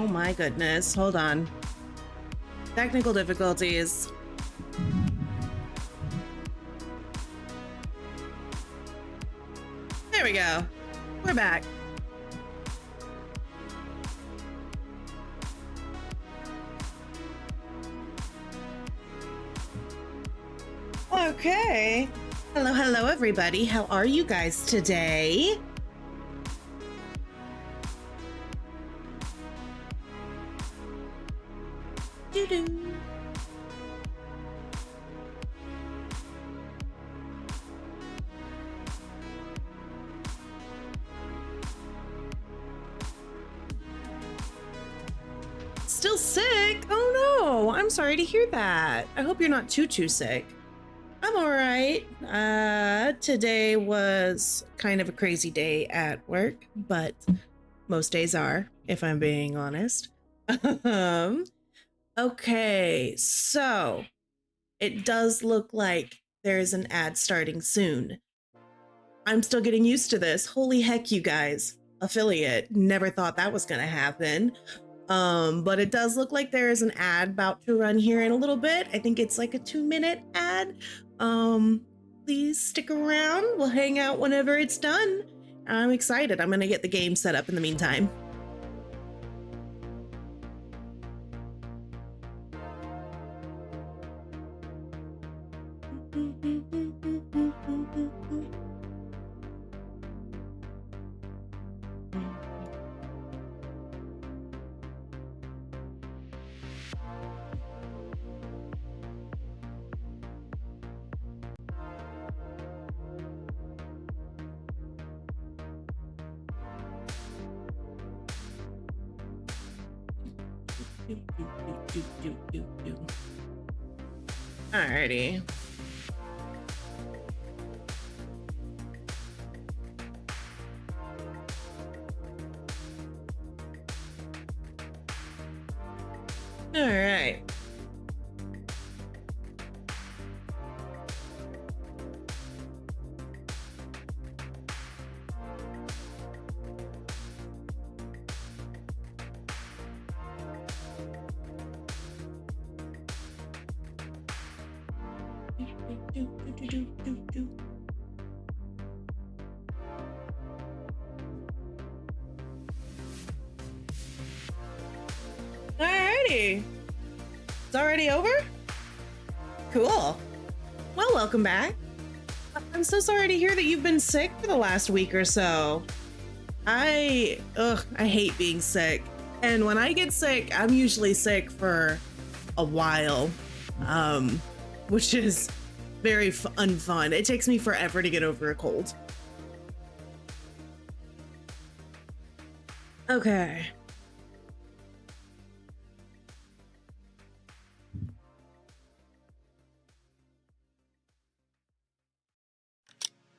Oh my goodness. Hold on. Technical difficulties. There we go. We're back. Okay. Hello, hello, everybody. How are you guys today? Doo-doo. Still sick? Oh no, I'm sorry to hear that. I hope you're not too sick. I'm all right. Today was kind of a crazy day at work, but most days are, if I'm being honest. Okay, so it does look like there's an ad starting soon. I'm still getting used to this. Holy heck, you guys. Affiliate. Never thought that was gonna happen. But it does look like there is an ad about to run here in a little bit. I think it's like a 2-minute ad. Please stick around. We'll hang out whenever it's done. I'm excited. I'm gonna get the game set up in the meantime. Alrighty. All right. Alrighty. It's already over? Cool. Well, welcome back. I'm so sorry to hear that you've been sick for the last week or so. I hate being sick. And when I get sick, I'm usually sick for a while, which is very unfun. It takes me forever to get over a cold. Okay.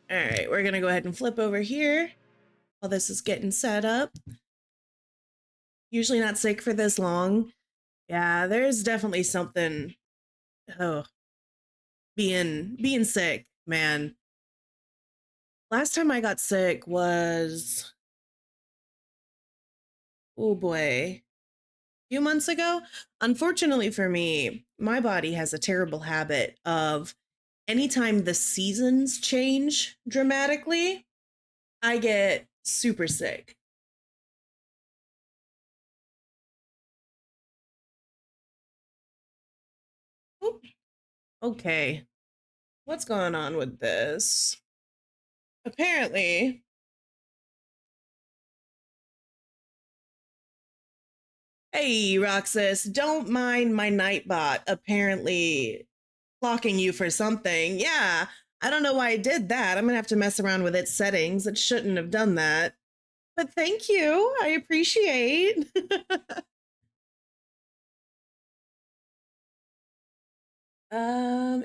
All right, we're gonna go ahead and flip over here while this is getting set up. Usually not sick for this long. Yeah, there's definitely something. Oh, being sick, man. Last time I got sick was, oh boy, a few months ago. Unfortunately for me, my body has a terrible habit of anytime the seasons change dramatically, I get super sick. Oop. Okay, what's going on with this? Apparently, hey, Roxas, don't mind my Nightbot apparently clocking you for something. Yeah, I don't know why I did that. I'm gonna have to mess around with its settings. It shouldn't have done that. But thank you. I appreciate.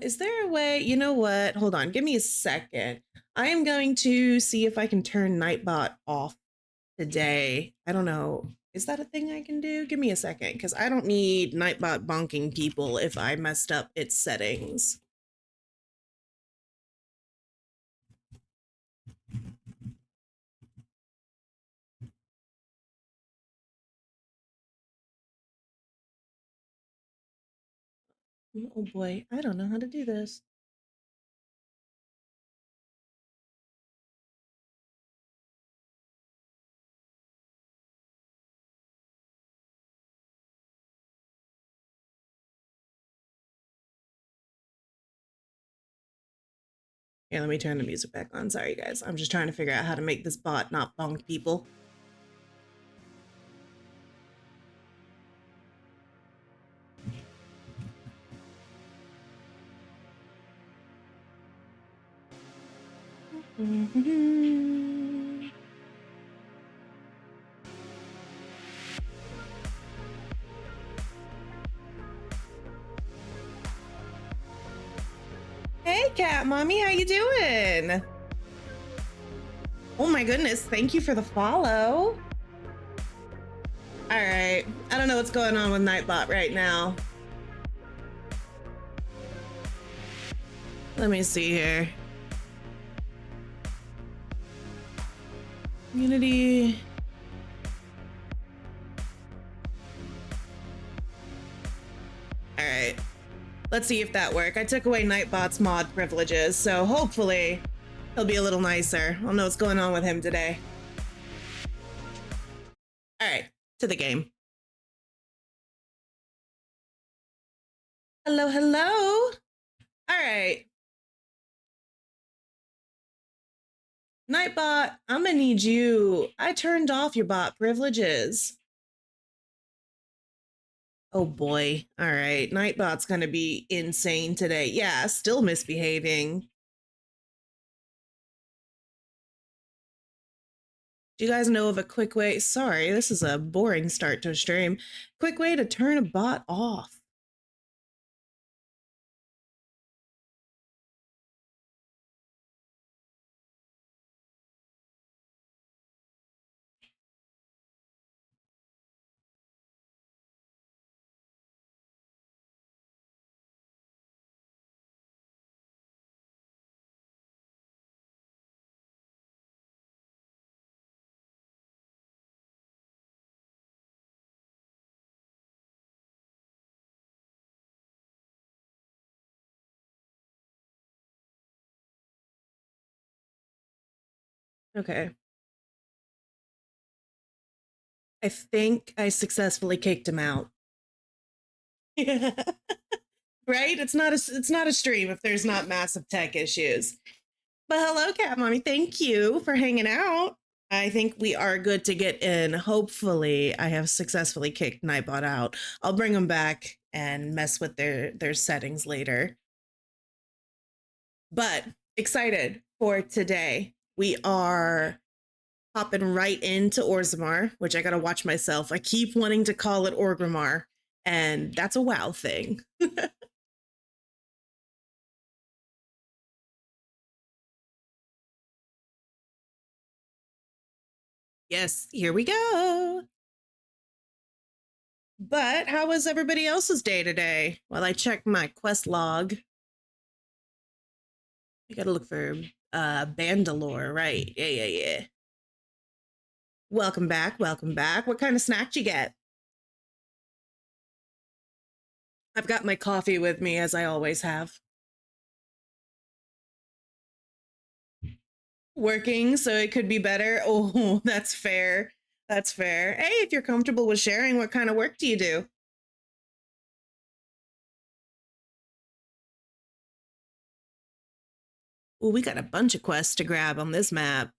Is there a way? You know what? Hold on. Give me a second. I am going to see if I can turn Nightbot off today. I don't know. Is that a thing I can do? Give me a second, because I don't need Nightbot bonking people if I messed up its settings. Oh boy, I don't know how to do this. Here, let me turn the music back on. Sorry, guys. I'm just trying to figure out how to make this bot not bonk people. Hey, cat mommy, how you doing? Oh my goodness, thank you for the follow. All right, I don't know what's going on with Nightbot right now. Let me see here. Community. All right, let's see if that works. I took away Nightbot's mod privileges, so hopefully he'll be a little nicer. I'll know what's going on with him today. All right, to the game. Hello, hello. All right. Nightbot, I'm gonna need you. I turned off your bot privileges. Oh boy. All right. Nightbot's gonna be insane today. Yeah, still misbehaving. Do you guys know of a quick way? Sorry, this is a boring start to a stream. Quick way to turn a bot off. Okay. I think I successfully kicked him out. Yeah. Right? It's not a stream if there's not massive tech issues. But hello, Cat Mommy. Thank you for hanging out. I think we are good to get in. Hopefully, I have successfully kicked Nightbot out. I'll bring them back and mess with their settings later. But excited for today. We are hopping right into Orzammar, which I gotta watch myself. I keep wanting to call it Orgrimmar, and that's a WoW thing. Yes, here we go. But how was everybody else's day today? While I check my quest log. I gotta look for Bandalore, right? Yeah. Welcome back, welcome back. What kind of snack did you get? I've got my coffee with me, as I always have. Working, so it could be better. Oh, that's fair. That's fair. Hey, if you're comfortable with sharing, what kind of work do you do? Oh, we got a bunch of quests to grab on this map.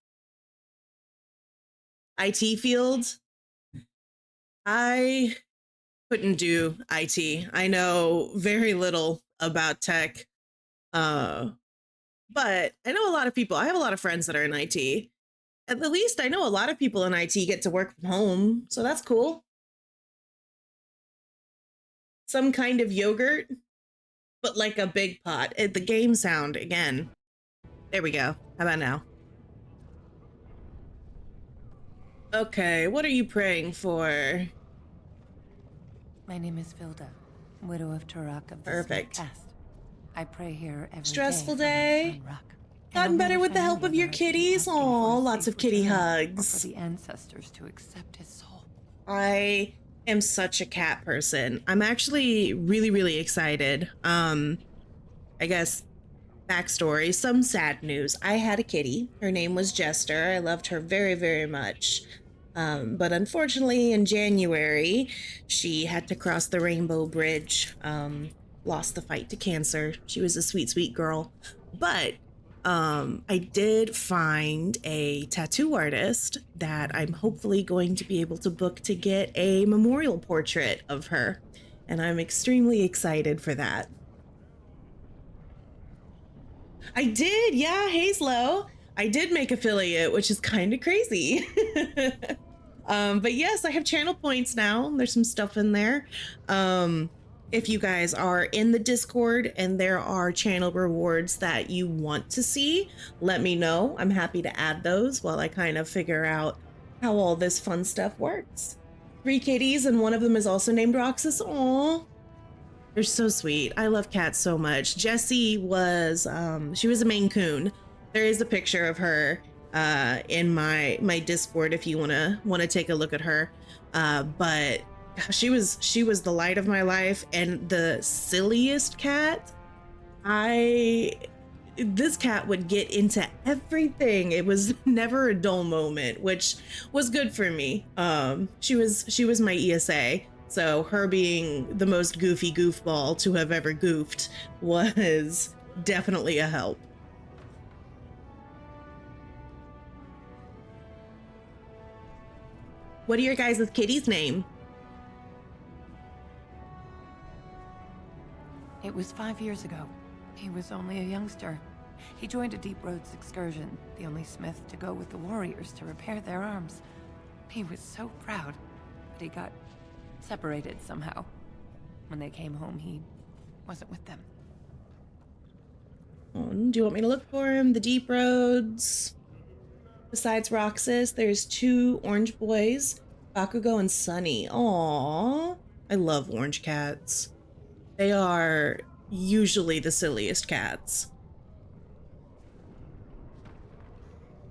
IT fields? I couldn't do IT. I know very little about tech. But I know a lot of people. I have a lot of friends that are in IT. At the least, I know a lot of people in IT get to work from home, so that's cool. Some kind of yogurt, but like a big pot. The game sound again. There we go. How about now? Okay, what are you praying for? My name is Vilda, widow of Turak of the Perfect. Snake Caste. I pray here every Stressful day. Gotten better with the help of your kitties? Aw, lots of kitty hugs. For the ancestors to accept his soul. I am such a cat person. I'm actually really, really excited. I guess backstory, some sad news. I had a kitty. Her name was Jester. I loved her very, very much. But unfortunately, in January, she had to cross the Rainbow Bridge, lost the fight to cancer. She was a sweet, sweet girl. But I did find a tattoo artist that I'm hopefully going to be able to book to get a memorial portrait of her. And I'm extremely excited for that. I did, yeah, Hazlo. I did make affiliate, which is kind of crazy. But yes, I have channel points now. There's some stuff in there. If you guys are in the Discord and there are channel rewards that you want to see, let me know. I'm happy to add those while I kind of figure out how all this fun stuff works. 3 kitties, and one of them is also named Roxas. Aww. They're so sweet. I love cats so much. Jessie was, she was a Maine Coon. There is a picture of her in my Discord if you wanna take a look at her. But she was the light of my life and the silliest cat. This cat would get into everything. It was never a dull moment, which was good for me. She was my ESA. So her being the most goofy goofball to have ever goofed was definitely a help. What are your guys' kitty's name? It was 5 years ago. He was only a youngster. He joined a Deep Roads excursion, the only smith to go with the warriors to repair their arms. He was so proud, but he got separated somehow. When they came home, he wasn't with them. Do you want me to look for him? The Deep Roads. Besides Roxas, there's 2 orange boys, Bakugo and Sunny. Aww. I love orange cats. They are usually the silliest cats.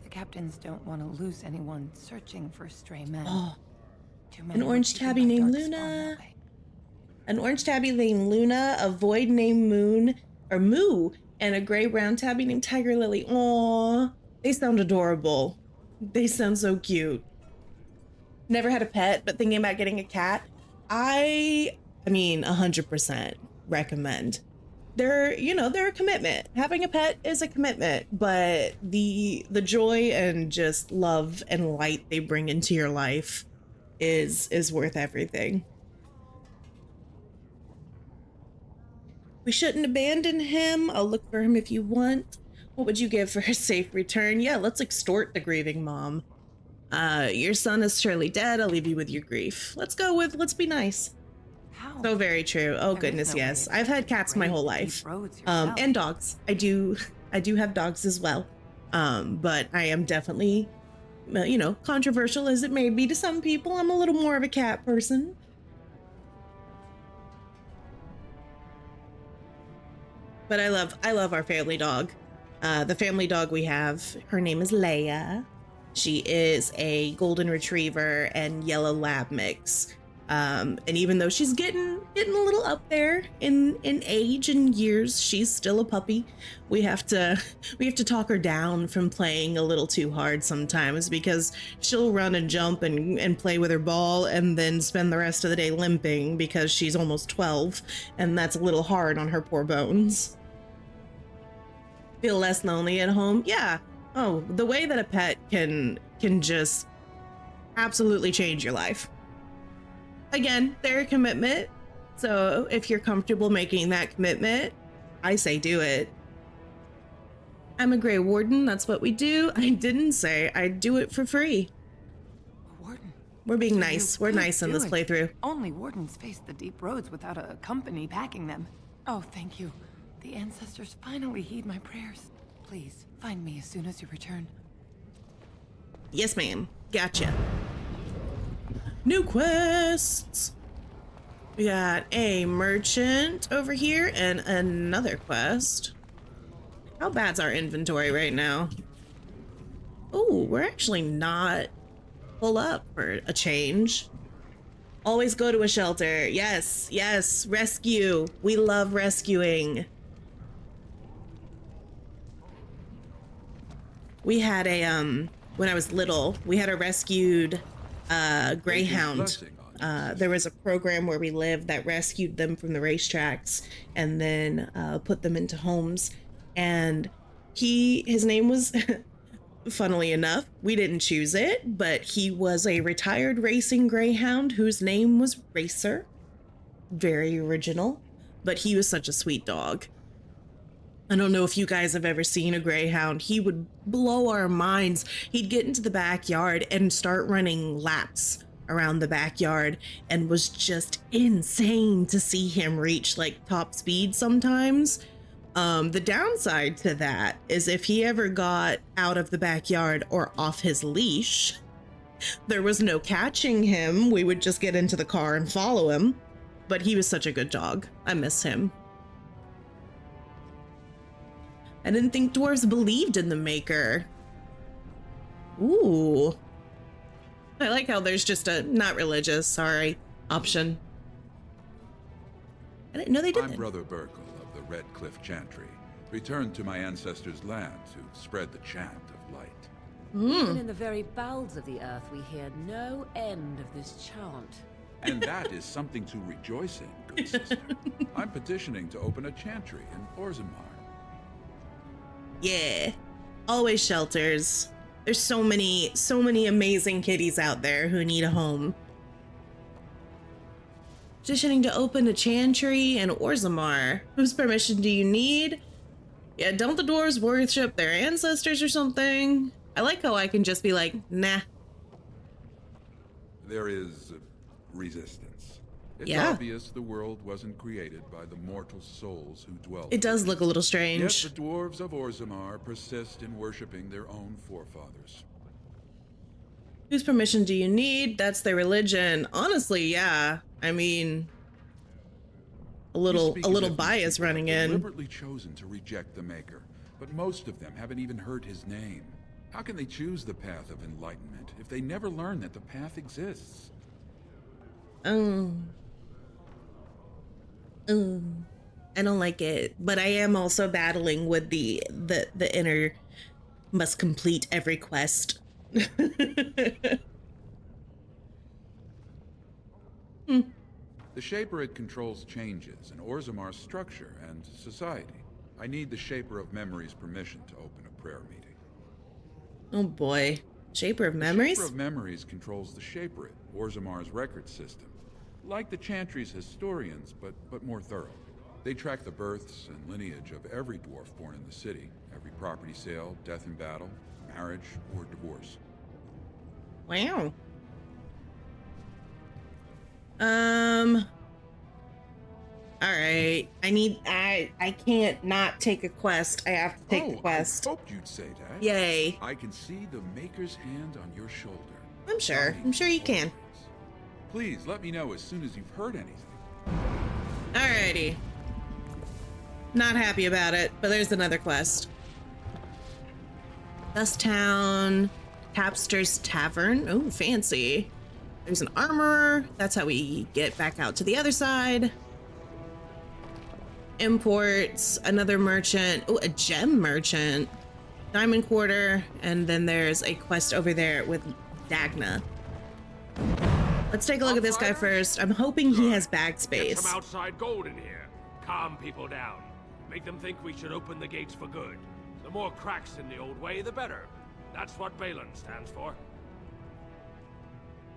The captains don't want to lose anyone searching for stray men. Oh. Too many An orange tabby named Luna. An orange tabby named Luna, a void named Moo, and a gray brown tabby named Tiger Lily. Aww. They sound adorable. They sound so cute. Never had a pet, but thinking about getting a cat. I mean, 100% recommend. They're a commitment. Having a pet is a commitment, but the joy and just love and light they bring into your life is worth everything. We shouldn't abandon him. I'll look for him if you want. What would you give for a safe return? Yeah, let's extort the grieving mom. Your son is surely dead. I'll leave you with your grief. Let's be nice. How? So very true. Oh goodness, yes. I've had cats my whole life. And dogs. I do have dogs as well. But I am definitely, controversial as it may be to some people, I'm a little more of a cat person. But I love our family dog. The family dog we have, her name is Leia. She is a golden retriever and yellow lab mix. And even though she's getting a little up there in age and years, she's still a puppy. We have to talk her down from playing a little too hard sometimes, because she'll run and jump and play with her ball and then spend the rest of the day limping because she's almost 12, and that's a little hard on her poor bones. Feel less lonely at home? Yeah. Oh, the way that a pet can just absolutely change your life. Again, they're a commitment. So if you're comfortable making that commitment, I say do it. I'm a Grey Warden. That's what we do. I didn't say I'd do it for free. A warden? We're being nice. We're nice in this playthrough. Only wardens face the deep roads without a company backing them. Oh, thank you. The ancestors finally heed my prayers. Please, find me as soon as you return. Yes, ma'am. Gotcha. New quests. We got a merchant over here and another quest. How bad's our inventory right now? Oh, we're actually not full up for a change. Always go to a shelter. Yes, yes, rescue. We love rescuing. We had a, when I was little, we had a rescued greyhound. There was a program where we lived that rescued them from the racetracks and then put them into homes. And his name was, funnily enough, we didn't choose it, but he was a retired racing greyhound whose name was Racer. Very original, but he was such a sweet dog. I don't know if you guys have ever seen a greyhound. He would blow our minds. He'd get into the backyard and start running laps around the backyard, and was just insane to see him reach like top speed sometimes. The downside to that is if he ever got out of the backyard or off his leash, there was no catching him. We would just get into the car and follow him. But he was such a good dog. I miss him. I didn't think dwarves believed in the maker. Ooh. I like how there's just a not religious, sorry, option. I didn't know they did that. I'm Brother Burkle of the Red Cliff Chantry, returned to my ancestors' land to spread the chant of light. Even in the very bowels of the earth, we hear no end of this chant. And that is something to rejoice in, good sister. I'm petitioning to open a chantry in Orzammar. Yeah, always shelters. There's so many amazing kitties out there who need a home. Petitioning to open a chantry in Orzammar. Whose permission do you need? Yeah, don't the dwarves worship their ancestors or something? I like how I can just be like, nah. There is resistance. It's Yeah. obvious the world wasn't created by the mortal souls who dwell. It does look a little Yet strange. the dwarves of Orzammar persist in worshipping their own forefathers. Whose permission do you need? That's their religion. Honestly, yeah. I mean, a little bias running in. Deliberately chosen to reject the Maker, but most of them haven't even heard his name. How can they choose the path of enlightenment if they never learn that the path exists? I don't like it, but I am also battling with the inner must complete every quest. The Shaper controls changes in Orzammar's structure and society. I need the Shaper of Memory's permission to open a prayer meeting. Oh boy. Shaper of Memories? The Shaper of Memories controls the Shaperate, Orzammar's record system. Like the Chantry's historians, but more thorough. They track the births and lineage of every dwarf born in the city, every property sale, death in battle, marriage, or divorce. Wow. All right. I can't not take a quest. I have to take the quest. I hoped you'd say that. Yay. I can see the Maker's hand on your shoulder. I'm sure you can. Please let me know as soon as you've heard anything. Alrighty. Not happy about it, but there's another quest. Dusttown, Tapster's Tavern. Oh, fancy. There's an armorer. That's how we get back out to the other side. Imports, another merchant. Oh, a gem merchant. Diamond Quarter. And then there's a quest over there with Dagna. Let's take a look at this guy first. I'm hoping he has bag Get space. some outside gold in here. Calm people down. Make them think we should open the gates for good. The more cracks in the old way, the better. That's what Balin stands for.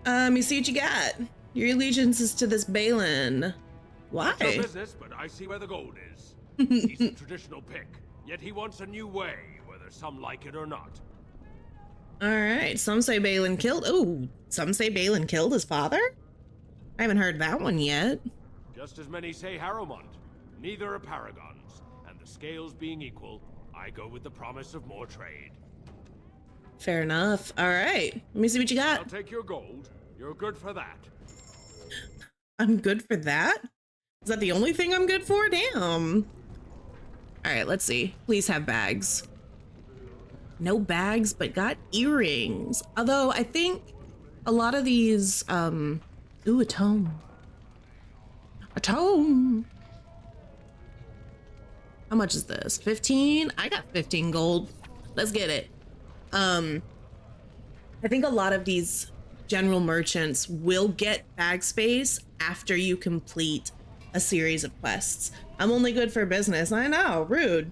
You see what you got. Your allegiance is to this Balin. Why? It's your business, but I see where the gold is. He's a traditional pick, yet he wants a new way, whether some like it or not. All right. Some say Balin killed. Oh, some say Balin killed his father. I haven't heard that one yet. Just as many say Harrowmont. Neither are paragons, and the scales being equal, I go with the promise of more trade. Fair enough. All right. Let me see what you got. I'll take your gold. You're good for that. I'm good for that? Is that the only thing I'm good for? Damn. All right, let's see. Please have bags. No bags, but got earrings. Although I think a lot of these Ooh, a tome. A tome. How much is this? 15? I got 15 gold. Let's get it. I think a lot of these general merchants will get bag space after you complete a series of quests. I'm only good for business. I know, rude.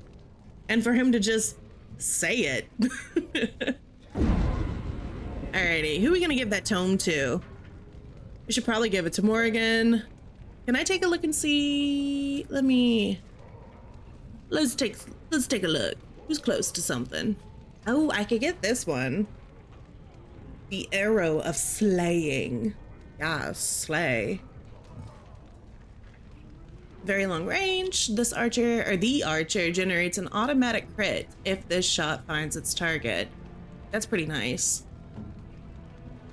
And for him to just say it. Alrighty, who are we gonna give that tome to? We should probably give it to Morrigan. Can I take a look and see? Let's take a look. Who's close to something? Oh, I could get this one. The Arrow of Slaying. Yeah, slay. Very long range. The archer generates an automatic crit if this shot finds its target. That's pretty nice.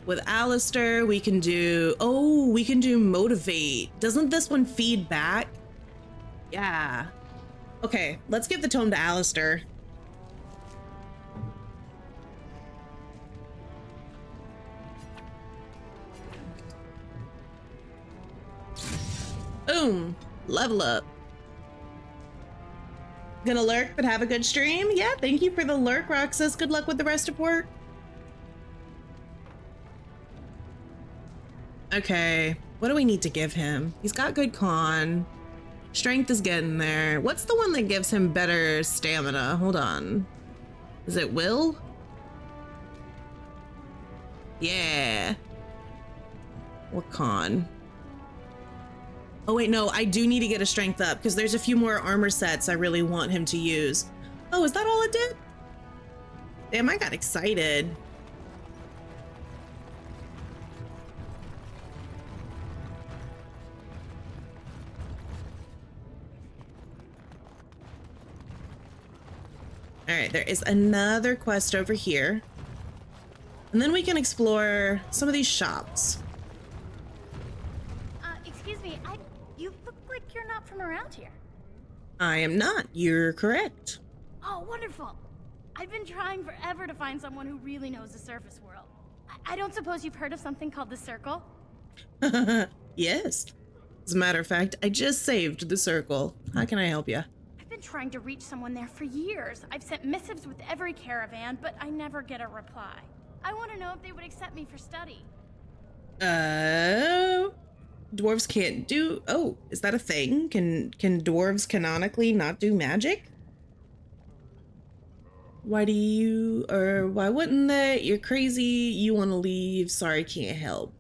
With Alistair, we can do motivate. Doesn't this one feed back? Yeah. Okay, let's give the tome to Alistair. Boom. Level up. Gonna lurk, but have a good stream? Yeah, thank you for the lurk, Roxas. Good luck with the rest of work. Okay, what do we need to give him? He's got good con. Strength is getting there. What's the one that gives him better stamina? Hold on. Is it will? Yeah. What con? Oh wait, no, I do need to get a strength up because there's a few more armor sets I really want him to use. Oh, is that all it did? Damn, I got excited. All right, there is another quest over here. And then we can explore some of these shops. Excuse me, you look like you're not from around here. I am not. You're correct. Oh, wonderful. I've been trying forever to find someone who really knows the surface world. I don't suppose you've heard of something called the Circle? Yes. As a matter of fact, I just saved the Circle. How can I help you? I've been trying to reach someone there for years. I've sent missives with every caravan, but I never get a reply. I want to know if they would accept me for study. Dwarves can't do... Oh, is that a thing? Can dwarves canonically not do magic? Why wouldn't they? You're crazy. You want to leave. Sorry, can't help.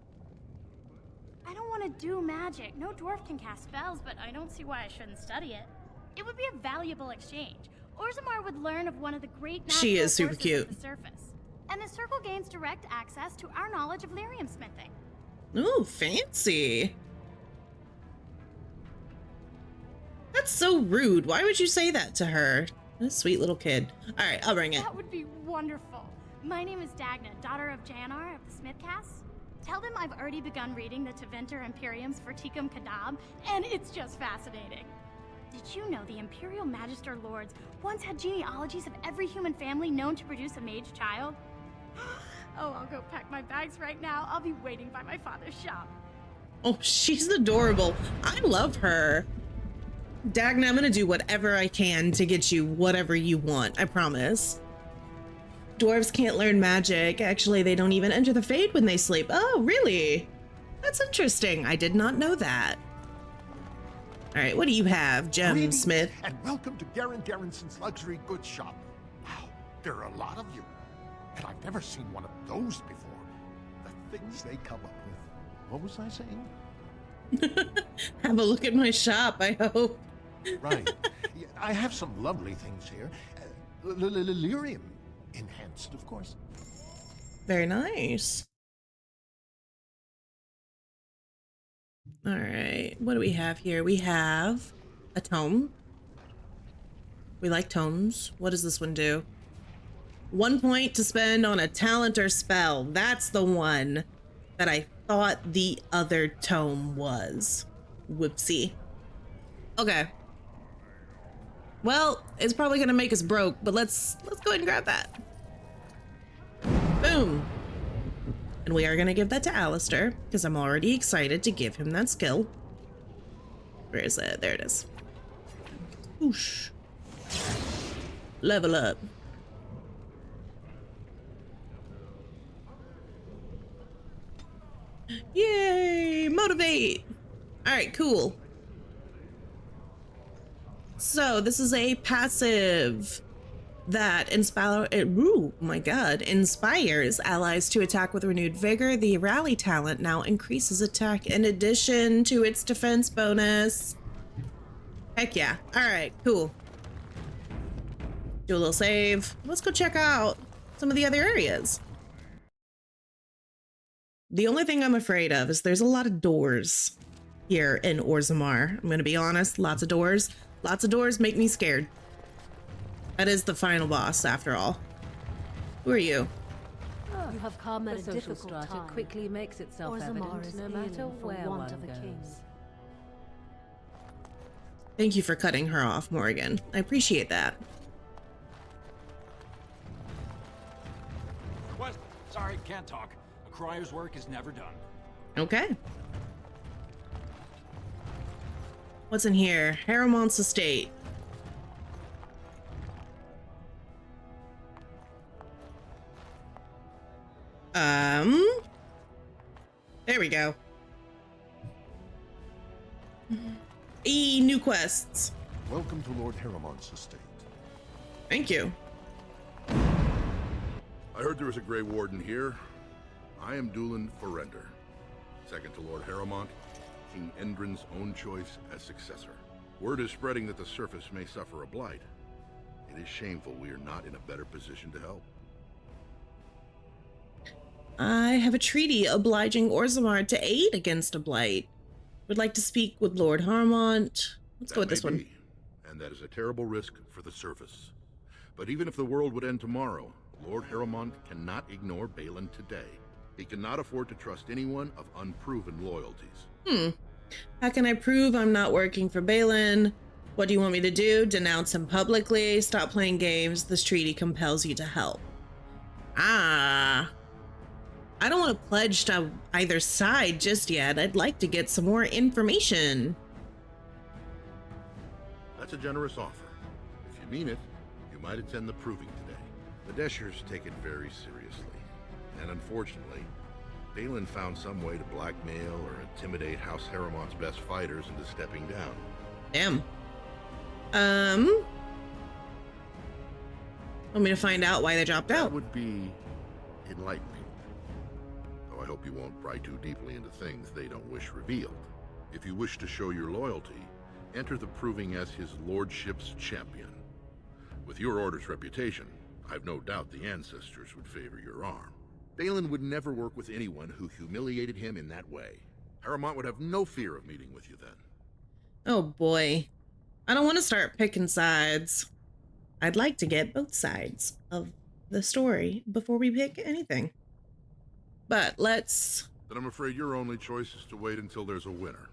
I don't want to do magic. No dwarf can cast spells, but I don't see why I shouldn't study it. It would be a valuable exchange. Orzammar would learn of one of the great natural She is super forces cute. of the surface. And the Circle gains direct access to our knowledge of lyrium smithing. Oh, fancy. That's so rude. Why would you say that to her? A sweet little kid. All right, I'll bring it. That would be wonderful. My name is Dagna, daughter of Janar of the Smithcast. Tell them I've already begun reading the Tevinter Imperiums for Tikum Kadab, and it's just fascinating. Did you know the Imperial Magister Lords once had genealogies of every human family known to produce a mage child? Oh, I'll go pack my bags right now. I'll be waiting by my father's shop. Oh, she's adorable. I love her. Dagna, I'm gonna do whatever I can to get you whatever you want, I promise. Dwarves can't learn magic. Actually, they don't even enter the Fade when they sleep. Oh, really? That's interesting. I did not know that. All right, what do you have, Gem Smith? And welcome to Garen Garrison's luxury goods shop. Wow, there are a lot of you. And I've never seen one of those before. The things they come up with. What was I saying? Have a look at my shop, I hope. Right. Yeah, I have some lovely things here. Lyrium enhanced, of course. Very nice. All right, what do we have here? We have a tome. We like tomes. What does this one do? 1 point to spend on a talent or spell. That's the one that I thought the other tome was. Whoopsie. Okay. Well, it's probably gonna make us broke, but let's go ahead and grab that. Boom. And we are going to give that to Alistair, because I'm already excited to give him that skill. Where is it? There it is. Whoosh. Level up. Yay! Motivate! Alright, cool. So, this is a passive that inspires allies to attack with renewed vigor. The rally talent now increases attack in addition to its defense bonus. Heck yeah. Alright, cool. Do a little save. Let's go check out some of the other areas. The only thing I'm afraid of is there's a lot of doors here in Orzammar. I'm gonna be honest, lots of doors. Lots of doors make me scared. That is the final boss, after all. Who are you? You have come at The a social difficult strata time. quickly makes itself Orzammar evident is no ailing matter for where want one of a king. goes. Thank you for cutting her off, Morrigan. I appreciate that. What? Sorry, can't talk. A crier's work is never done. Okay. What's in here? Harriman's estate. There we go. New quests. Welcome to Lord Harriman's estate. Thank you. I heard there was a Grey Warden here. I am Dulin Forrender, second to Lord Harrimont, King Endrin's own choice as successor. Word is spreading that the surface may suffer a blight. It is shameful we are not in a better position to help. I have a treaty obliging Orzammar to aid against a blight. Would like to speak with Lord Harrimont. Let's go with this one. And that is a terrible risk for the surface. But even if the world would end tomorrow, Lord Harrimont cannot ignore Balin today. He cannot afford to trust anyone of unproven loyalties. How can I prove I'm not working for Balin? What do you want me to do? Denounce him publicly? Stop playing games. This treaty compels you to help. I don't want to pledge to either side just yet. I'd like to get some more information. That's a generous offer. If you mean it, you might attend the proving today. The Deshers take it very seriously. And unfortunately, Balin found some way to blackmail or intimidate House Harriman's best fighters into stepping down. Damn. Want me to find out why they dropped That out? would be enlightening. Though I hope you won't pry too deeply into things they don't wish revealed. If you wish to show your loyalty, enter the proving as his lordship's champion. With your order's reputation, I've no doubt the ancestors would favor your arm. Balin would never work with anyone who humiliated him in that way. Harrimont would have no fear of meeting with you then. Oh boy. I don't want to start picking sides. I'd like to get both sides of the story before we pick anything. But let's... Then I'm afraid your only choice is to wait until there's a winner.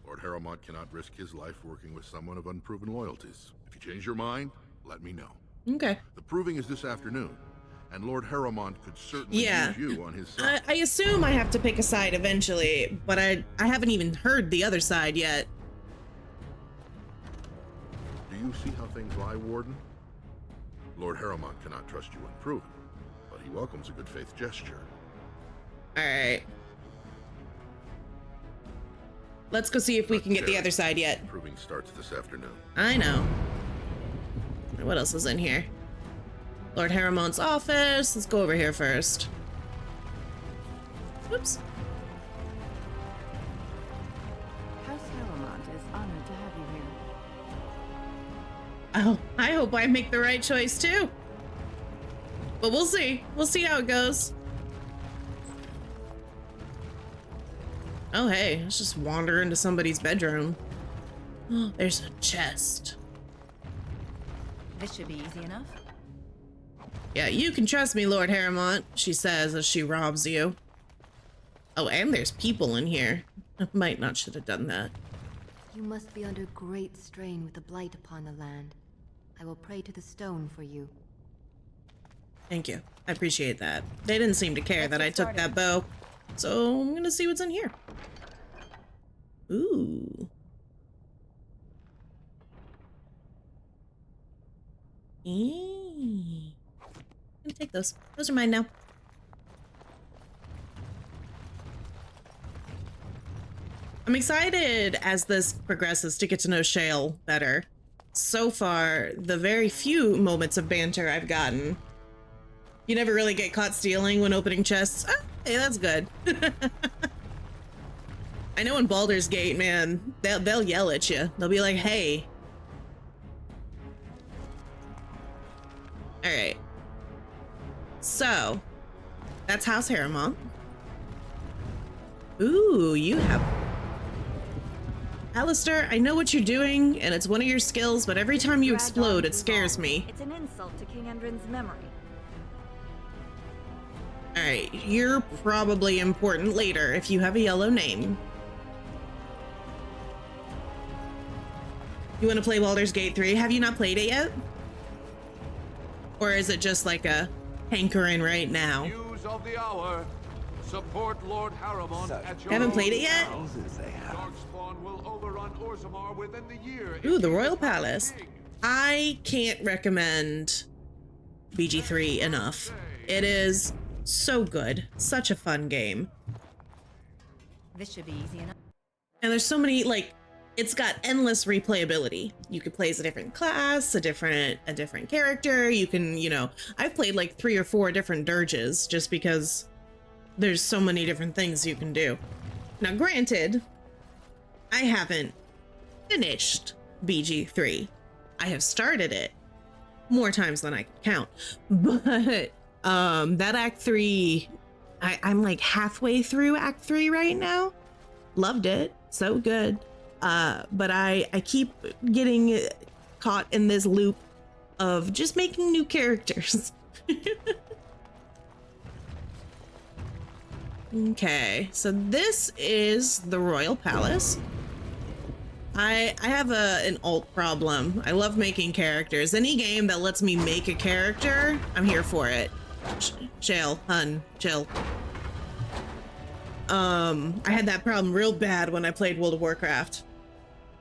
Lord Harrimont cannot risk his life working with someone of unproven loyalties. If you change your mind, let me know. Okay. The proving is this afternoon, and Lord Harrimont could certainly use you on his side. I assume I have to pick a side eventually, but I haven't even heard the other side yet. Do you see how things lie, Warden? Lord Harrimont cannot trust you unproven, but he welcomes a good faith gesture. Alright. Let's go see if we can get the other side yet. Proving starts this afternoon. I know. What else is in here? Lord Harriman's office. Let's go over here first. Whoops. House Harrimont is honored to have you here. Oh, I hope I make the right choice too. But we'll see. We'll see how it goes. Oh, hey, let's just wander into somebody's bedroom. Oh, there's a chest. This should be easy enough. Yeah, you can trust me, Lord Harrimont, she says as she robs you. Oh, and there's people in here. I might not should have done that. You must be under great strain with the blight upon the land. I will pray to the stone for you. Thank you. I appreciate that. They didn't seem to care that I took that bow. So I'm gonna see what's in here. Ooh. I'm gonna take those. Those are mine now. I'm excited as this progresses to get to know Shale better. So far, the very few moments of banter I've gotten, you never really get caught stealing when opening chests. Ah, hey, that's good. I know in Baldur's Gate, man, they'll yell at you. They'll be like, hey. All right. So, that's House Harriman. Ooh, you have... Alistair, I know what you're doing, and it's one of your skills, but every time you explode, it scares me. It's an insult to King Endrin's memory. Alright, you're probably important later if you have a yellow name. You want to play Baldur's Gate 3? Have you not played it yet? Or is it just like a hankering right now? News of the hour. Support Lord Harriman at your Haven't played it yet? Darkspawn will overrun Orzammar within the year. Ooh, the Royal Palace. I can't recommend BG3 enough. It is so good. Such a fun game. This should be easy enough. And there's so many, like, it's got endless replayability. You could play as a different class, a different character. You can, you know, I've played like 3 or 4 different dirges just because there's so many different things you can do. Now, granted, I haven't finished BG3. I have started it more times than I can count. But that Act 3, I'm like halfway through Act 3 right now. Loved it. So good. But I keep getting caught in this loop of just making new characters. Okay, so this is the Royal Palace. I have an alt problem. I love making characters. Any game that lets me make a character, I'm here for it. Shale, hun, chill. I had that problem real bad when I played World of Warcraft.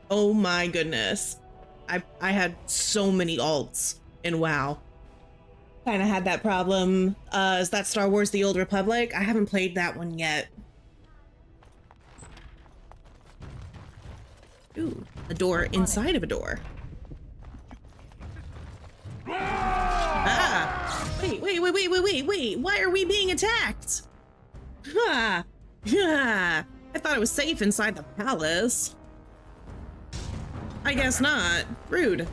Oh my goodness. I had so many alts in WoW. Kind of had that problem. Is that Star Wars The Old Republic? I haven't played that one yet. Ooh, a door inside of a door. Ah! Wait. Why are we being attacked? Ah! Yeah! I thought it was safe inside the palace. I guess not. Rude.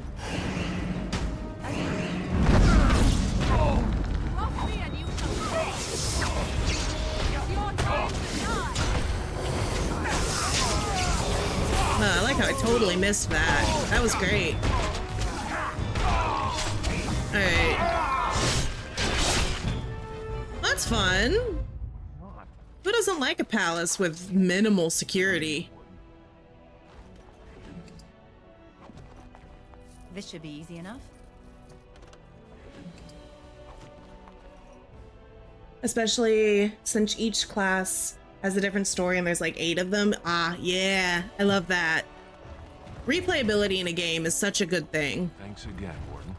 I like how I totally missed that. That was great. Alright. That's fun. Who doesn't like a palace with minimal security? This should be easy enough. Especially since each class has a different story and there's like 8 of them. Ah, yeah, I love that. Replayability in a game is such a good thing. Thanks again, Warden.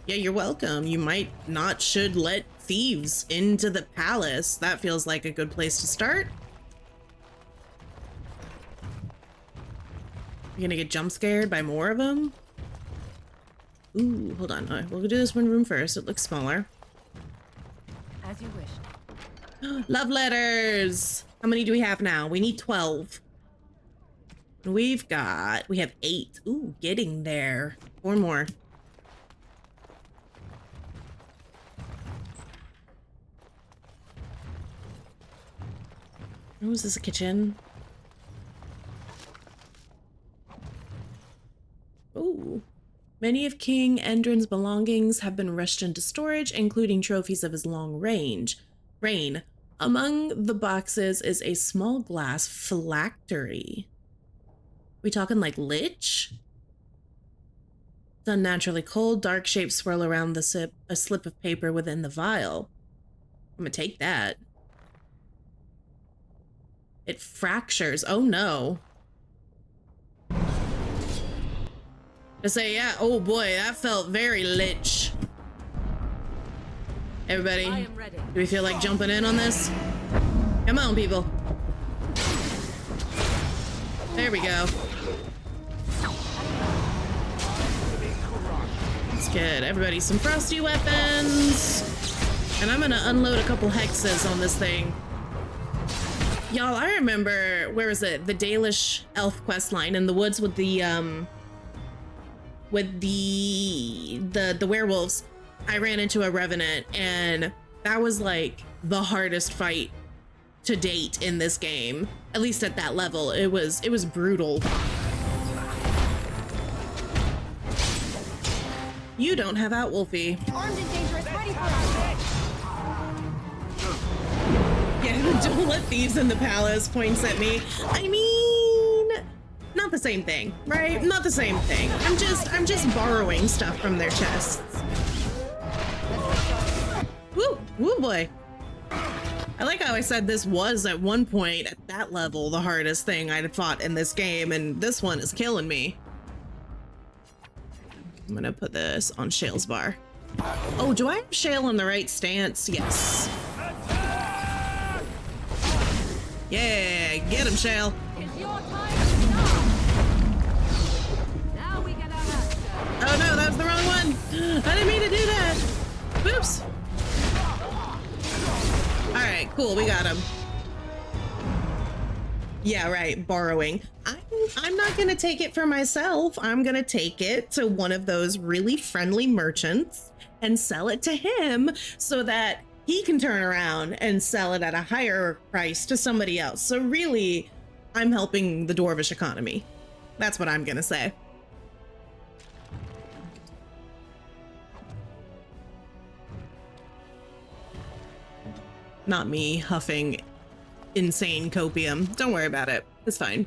Yeah, you're welcome. You might not should let thieves into the palace. That feels like a good place to start. You're gonna get jump scared by more of them? Ooh, hold on. All right, we'll do this one room first. It looks smaller. As you wish. Love letters. How many do we have now? We need 12. We have 8. Ooh, getting there. 4 more. Oh, is this a kitchen? Ooh. Many of King Endrin's belongings have been rushed into storage, including trophies of his long reign. Among the boxes is a small glass phylactery. We talking like lich? It's unnaturally cold. Dark shapes swirl around a slip of paper within the vial. I'm gonna take that. It fractures. Oh no. To say, yeah, oh boy, that felt very lich. Everybody, do we feel like jumping in on this? Come on, people. There we go. That's good. Everybody, some frosty weapons. And I'm gonna unload a couple hexes on this thing. Y'all, I remember, where is it? The Dalish elf quest line in the woods with the werewolves. I ran into a revenant, and that was like the hardest fight to date in this game. At least at that level, it was brutal. You don't have out, Wolfie. Armed and dangerous, ready for us. Yeah, don't let thieves in the palace points at me. I mean, not the same thing, right? Not the same thing. I'm just borrowing stuff from their chests. Woo, woo boy. I like how I said this was at one point at that level the hardest thing I'd fought in this game, and this one is killing me. I'm gonna put this on Shale's bar. Oh, do I have Shale in the right stance? Yes. Yeah, get him, Shale. Oh no, that was the wrong one. I didn't mean to do that. Oops. All right, cool, we got him. Yeah, right, borrowing. I'm not gonna take it for myself. I'm gonna take it to one of those really friendly merchants and sell it to him so that he can turn around and sell it at a higher price to somebody else. So really, I'm helping the dwarvish economy. That's what I'm gonna say. Not me huffing insane copium. Don't worry about it. It's fine.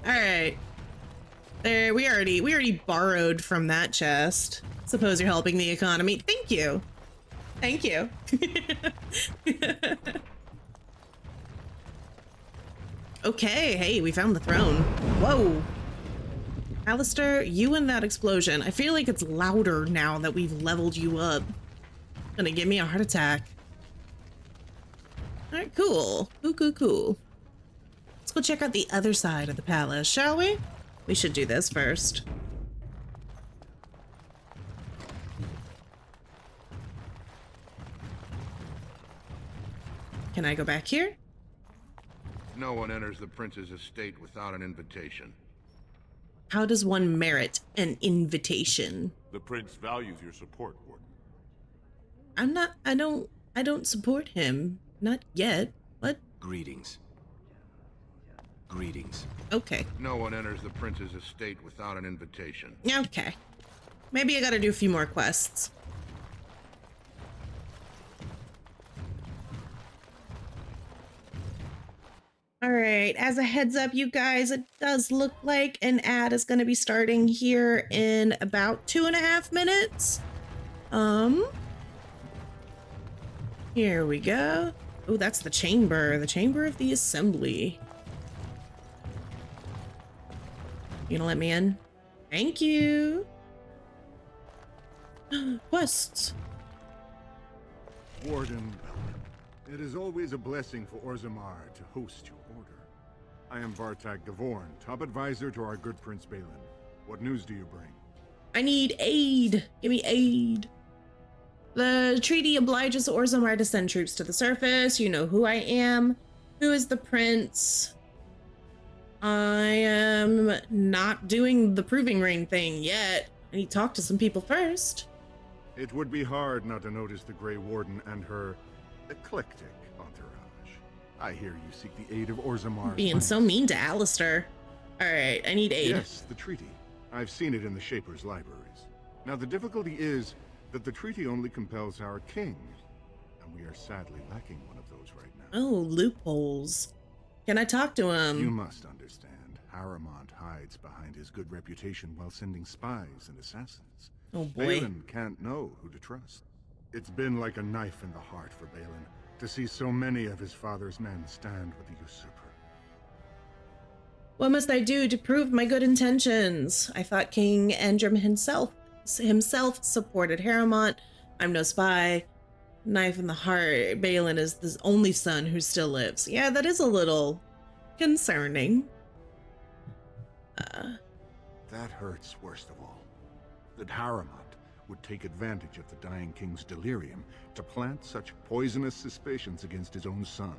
All right. There, we already borrowed from that chest. Suppose you're helping the economy. Thank you. Thank you. Okay, hey, we found the throne. Whoa. Alistair, you and that explosion. I feel like it's louder now that we've leveled you up. Gonna give me a heart attack. All right, cool. Cool. Let's go check out the other side of the palace, shall we? We should do this first. Can I go back here? No one enters the prince's estate without an invitation. How does one merit an invitation? The prince values your support, Warden. I don't support him. Not yet. What? Greetings. Greetings. Okay. No one enters the prince's estate without an invitation. Okay. Maybe I gotta do a few more quests. All right, as a heads up, you guys, it does look like an ad is going to be starting here in about 2.5 minutes. Here we go. Oh, that's the chamber of the assembly. You gonna let me in? Thank you. Quests. Warden, it is always a blessing for Orzammar to host your order. I am Vartag Gavorn, top advisor to our good Prince Balin. What news do you bring? I need aid. Give me aid. The treaty obliges Orzammar to send troops to the surface. You know who I am. Who is the prince? I am not doing the proving ring thing yet. I need to talk to some people first. It would be hard not to notice the Grey Warden and her eclectic entourage. I hear you seek the aid of Orzammar. Being so mean to Alistair. All right, I need aid. Yes, the treaty. I've seen it in the Shaper's libraries. Now, the difficulty is that the treaty only compels our king, and we are sadly lacking one of those right now. Oh, loopholes. Can I talk to him? You must understand, Haramont hides behind his good reputation while sending spies and assassins. Oh boy. Balin can't know who to trust. It's been like a knife in the heart for Balin to see so many of his father's men stand with the usurper. What must I do to prove my good intentions? I thought King Endrim himself supported Haramont. I'm no spy. Knife in the heart. Balin is the only son who still lives. Yeah, that is a little concerning. That hurts worst of all. That Haramont would take advantage of the dying king's delirium to plant such poisonous suspicions against his own son.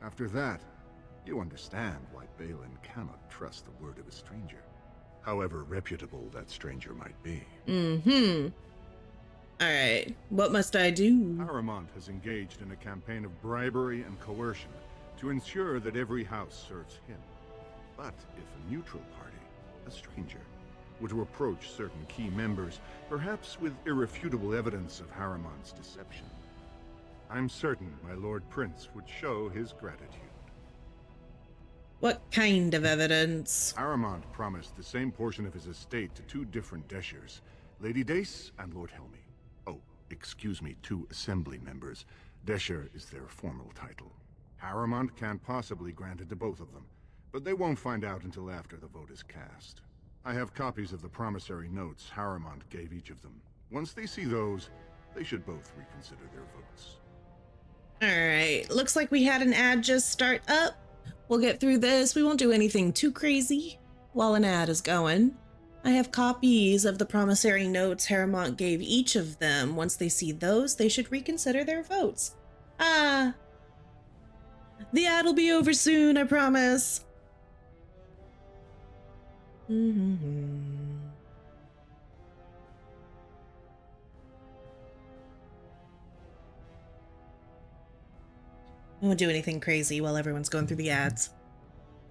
After that, you understand why Balin cannot trust the word of a stranger, however reputable that stranger might be. Mm-hmm. All right, what must I do? Haramont has engaged in a campaign of bribery and coercion to ensure that every house serves him. But if a neutral party, a stranger, were to approach certain key members, perhaps with irrefutable evidence of Haramont's deception, I'm certain my Lord Prince would show his gratitude. What kind of evidence? Haramont promised the same portion of his estate to two different Deshers, Lady Dace and Lord Helmy. Oh, excuse me, two assembly members. Desher is their formal title. Haramont can't possibly grant it to both of them, but they won't find out until after the vote is cast. I have copies of the promissory notes Haramont gave each of them. Once they see those, they should both reconsider their votes. All right, looks like we had an ad just start up. We'll get through this. We won't do anything too crazy while an ad is going. I have copies of the promissory notes Haramont gave each of them. Once they see those, they should reconsider their votes. The ad will be over soon, I promise. I won't do anything crazy while everyone's going through the ads.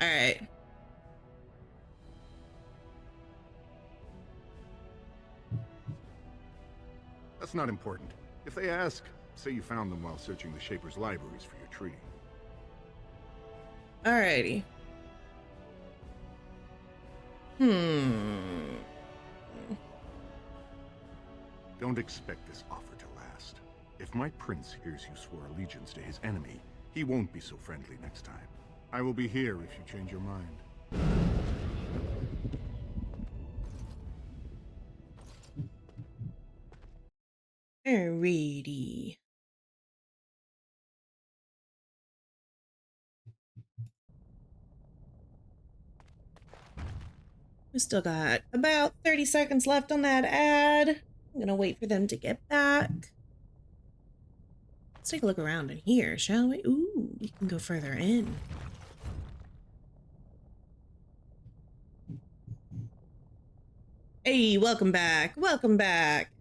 All right. That's not important. If they ask, say you found them while searching the Shaper's libraries for your tree. Alrighty. Don't expect this offer to last. If my prince hears you swore allegiance to his enemy, he won't be so friendly next time. I will be here if you change your mind. Alrighty. We still got about 30 seconds left on that ad. I'm gonna wait for them to get back. Let's take a look around in here, shall we? Ooh, we can go further in. Hey, welcome back. Welcome back.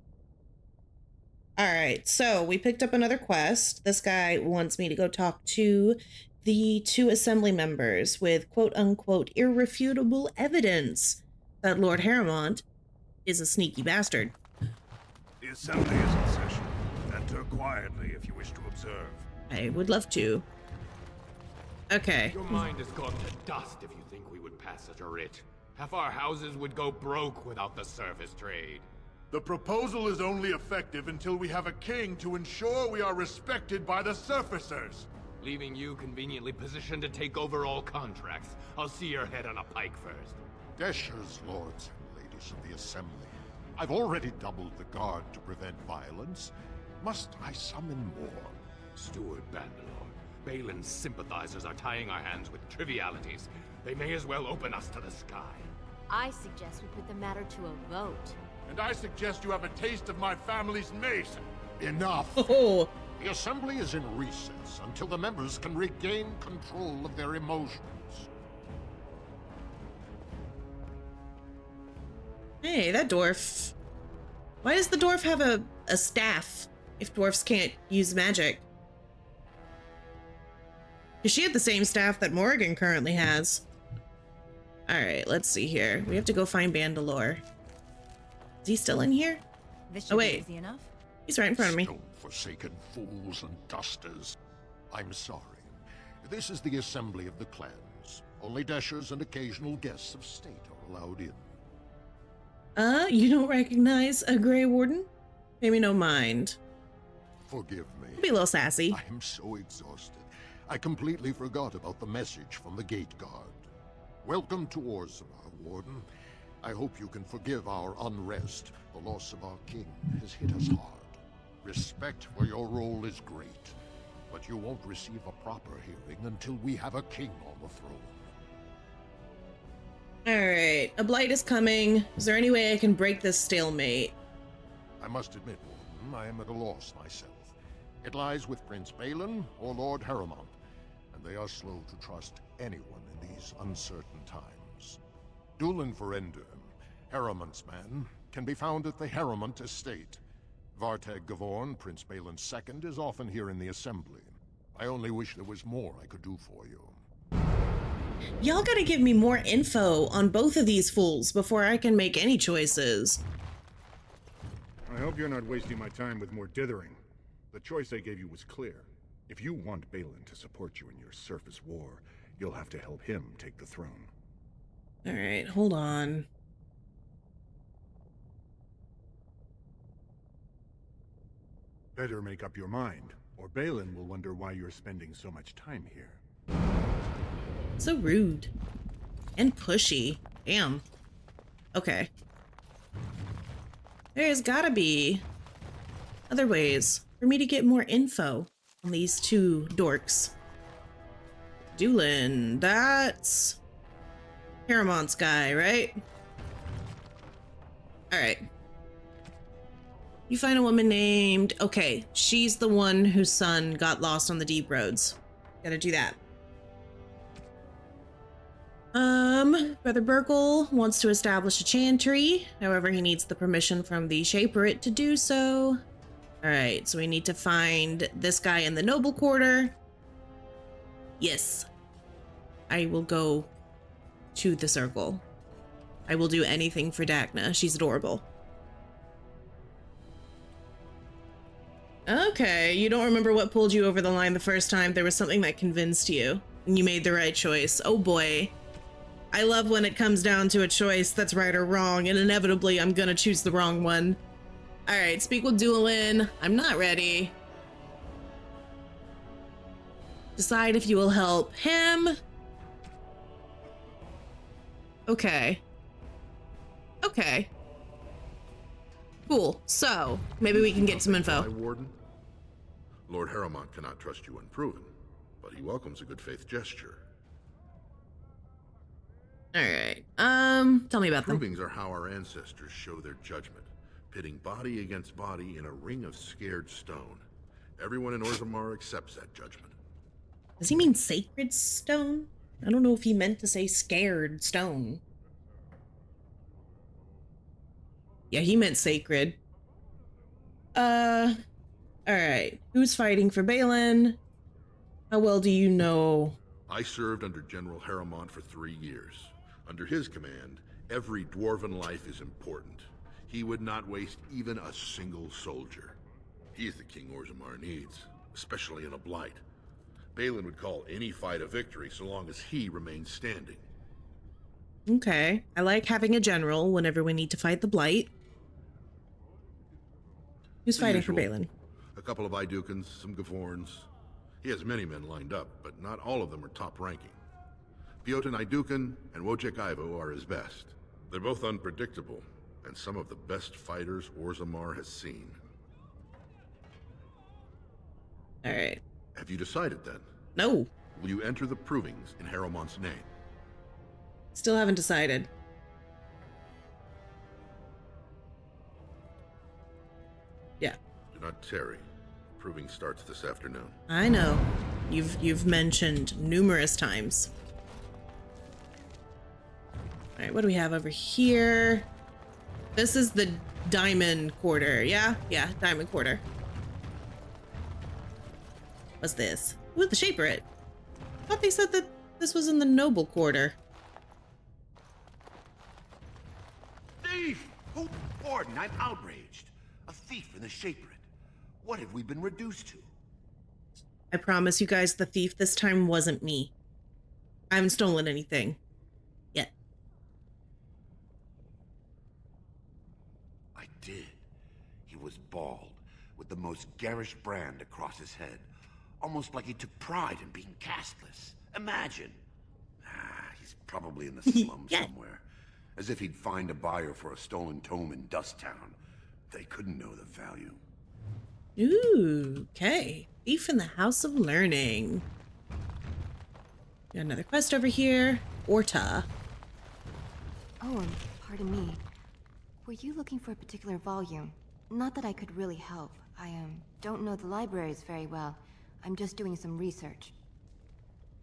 All right, so we picked up another quest. This guy wants me to go talk to the two assembly members with quote-unquote irrefutable evidence that Lord Haramont is a sneaky bastard. The assembly is in session. Enter quietly if you wish to observe. I would love to. Okay. Your mind has gone to dust if you think we would pass such a writ. Half our houses would go broke without the service trade. The proposal is only effective until we have a king to ensure we are respected by the surfacers. Leaving you conveniently positioned to take over all contracts. I'll see your head on a pike first. Desher's lords and ladies of the assembly. I've already doubled the guard to prevent violence. Must I summon more? Steward Bandalore, Balin's sympathizers are tying our hands with trivialities. They may as well open us to the sky. I suggest we put the matter to a vote. And I suggest you have a taste of my family's mace. Enough! Oh. The assembly is in recess until the members can regain control of their emotions. Hey, that dwarf. Why does the dwarf have a staff if dwarfs can't use magic? Because she had the same staff that Morrigan currently has. Alright, let's see here. We have to go find Bandalore. Is he still in here? This should Oh, be wait. easy enough. He's right in front of me. Stone-forsaken fools and dusters. I'm sorry. This is the assembly of the clans. Only Deshers and occasional guests of state are allowed in. You don't recognize a Grey Warden? Maybe no mind. Forgive me. Be a little sassy. I am so exhausted. I completely forgot about the message from the gate guard. Welcome to Orzammar, Warden. I hope you can forgive our unrest. The loss of our king has hit us hard. Respect for your role is great, but you won't receive a proper hearing until we have a king on the throne. Alright, a blight is coming. Is there any way I can break this stalemate? I must admit, Warden, I am at a loss myself. It lies with Prince Balin or Lord Harrowmont, and they are slow to trust anyone in these uncertain times. Dulin Verender, Harrowmont's man, can be found at the Harrowmont estate. Vartag Gavorn, Prince Balin's second, is often here in the assembly. I only wish there was more I could do for you. Y'all gotta give me more info on both of these fools before I can make any choices. I hope you're not wasting my time with more dithering. The choice I gave you was clear. If you want Balin to support you in your surface war, you'll have to help him take the throne. Alright, hold on. Better make up your mind, or Balin will wonder why you're spending so much time here. So rude. And pushy. Damn. Okay. There's gotta be other ways for me to get more info on these two dorks. Dulin, that's Harrowmont's guy, right? Alright. You find a woman named... Okay, she's the one whose son got lost on the deep roads. Gotta do that. Brother Burkle wants to establish a chantry. However, he needs the permission from the Shaperit to do so. Alright, so we need to find this guy in the Noble Quarter. Yes. I will go to the circle. I will do anything for Dagna. She's adorable. Okay, you don't remember what pulled you over the line the first time. There was something that convinced you, and you made the right choice. Oh boy. I love when it comes down to a choice that's right or wrong, and inevitably I'm gonna choose the wrong one. Alright, speak with Dulin. I'm not ready. Decide if you will help him. Okay. Okay. Cool. So, maybe we can get some info. Warden? Lord Harrowmont cannot trust you unproven, but he welcomes a good faith gesture. Alright, tell me about them. Provings are how our ancestors show their judgment, pitting body against body in a ring of scared stone. Everyone in Orzammar accepts that judgment. Does he mean sacred stone? I don't know if he meant to say scared stone. Yeah, he meant sacred. Alright. Who's fighting for Balin? How well do you know? I served under General Harrowmont for 3 years. Under his command, every dwarven life is important. He would not waste even a single soldier. He's the king Orzammar needs, especially in a blight. Balin would call any fight a victory so long as he remains standing. Okay. I like having a general whenever we need to fight the blight. Who's fighting for Balin? A couple of Idukans, some Gavorns. He has many men lined up, but not all of them are top-ranking. Piotin Idukan and Wojciech Ivo are his best. They're both unpredictable, and some of the best fighters Orzammar has seen. Alright. Have you decided then? No. Will you enter the provings in Harrowmont's name? Still haven't decided. Yeah. Do not tarry. Proving starts this afternoon. I know. You've mentioned numerous times. Alright, what do we have over here? This is the Diamond Quarter, yeah? Yeah, Diamond Quarter. What's this? Ooh, the Shaperit. I thought they said that this was in the Noble Quarter. Thief! Oh, Warden, I'm outraged. A thief in the Shaperit. What have we been reduced to? I promise you guys the thief this time wasn't me. I haven't stolen anything. Yet. I did. He was bald, with the most garish brand across his head. Almost like he took pride in being castless. Imagine. He's probably in the slums somewhere. As if he'd find a buyer for a stolen tome in Dust Town. They couldn't know the value. Ooh, okay. Thief in the House of Learning. Got another quest over here. Orta. Oh, pardon me. Were you looking for a particular volume? Not that I could really help. I don't know the libraries very well. I'm just doing some research.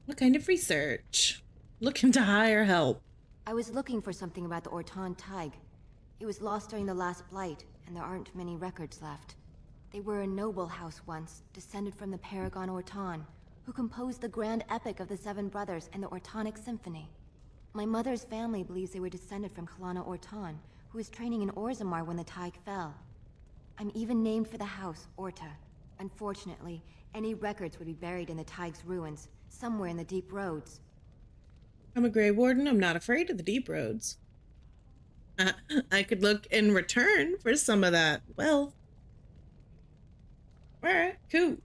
What kind of research? Looking to hire help. I was looking for something about the Orton Tig. It was lost during the last Blight, and there aren't many records left. They were a noble house once, descended from the Paragon Orton, who composed the grand epic of the Seven Brothers and the Ortonic Symphony. My mother's family believes they were descended from Kalana Orton, who was training in Orzammar when the Tig fell. I'm even named for the house, Orta. Unfortunately, any records would be buried in the Tig's ruins, somewhere in the Deep Roads. I'm a Grey Warden. I'm not afraid of the deep roads. I could look in return for some of that wealth. Alright, cool.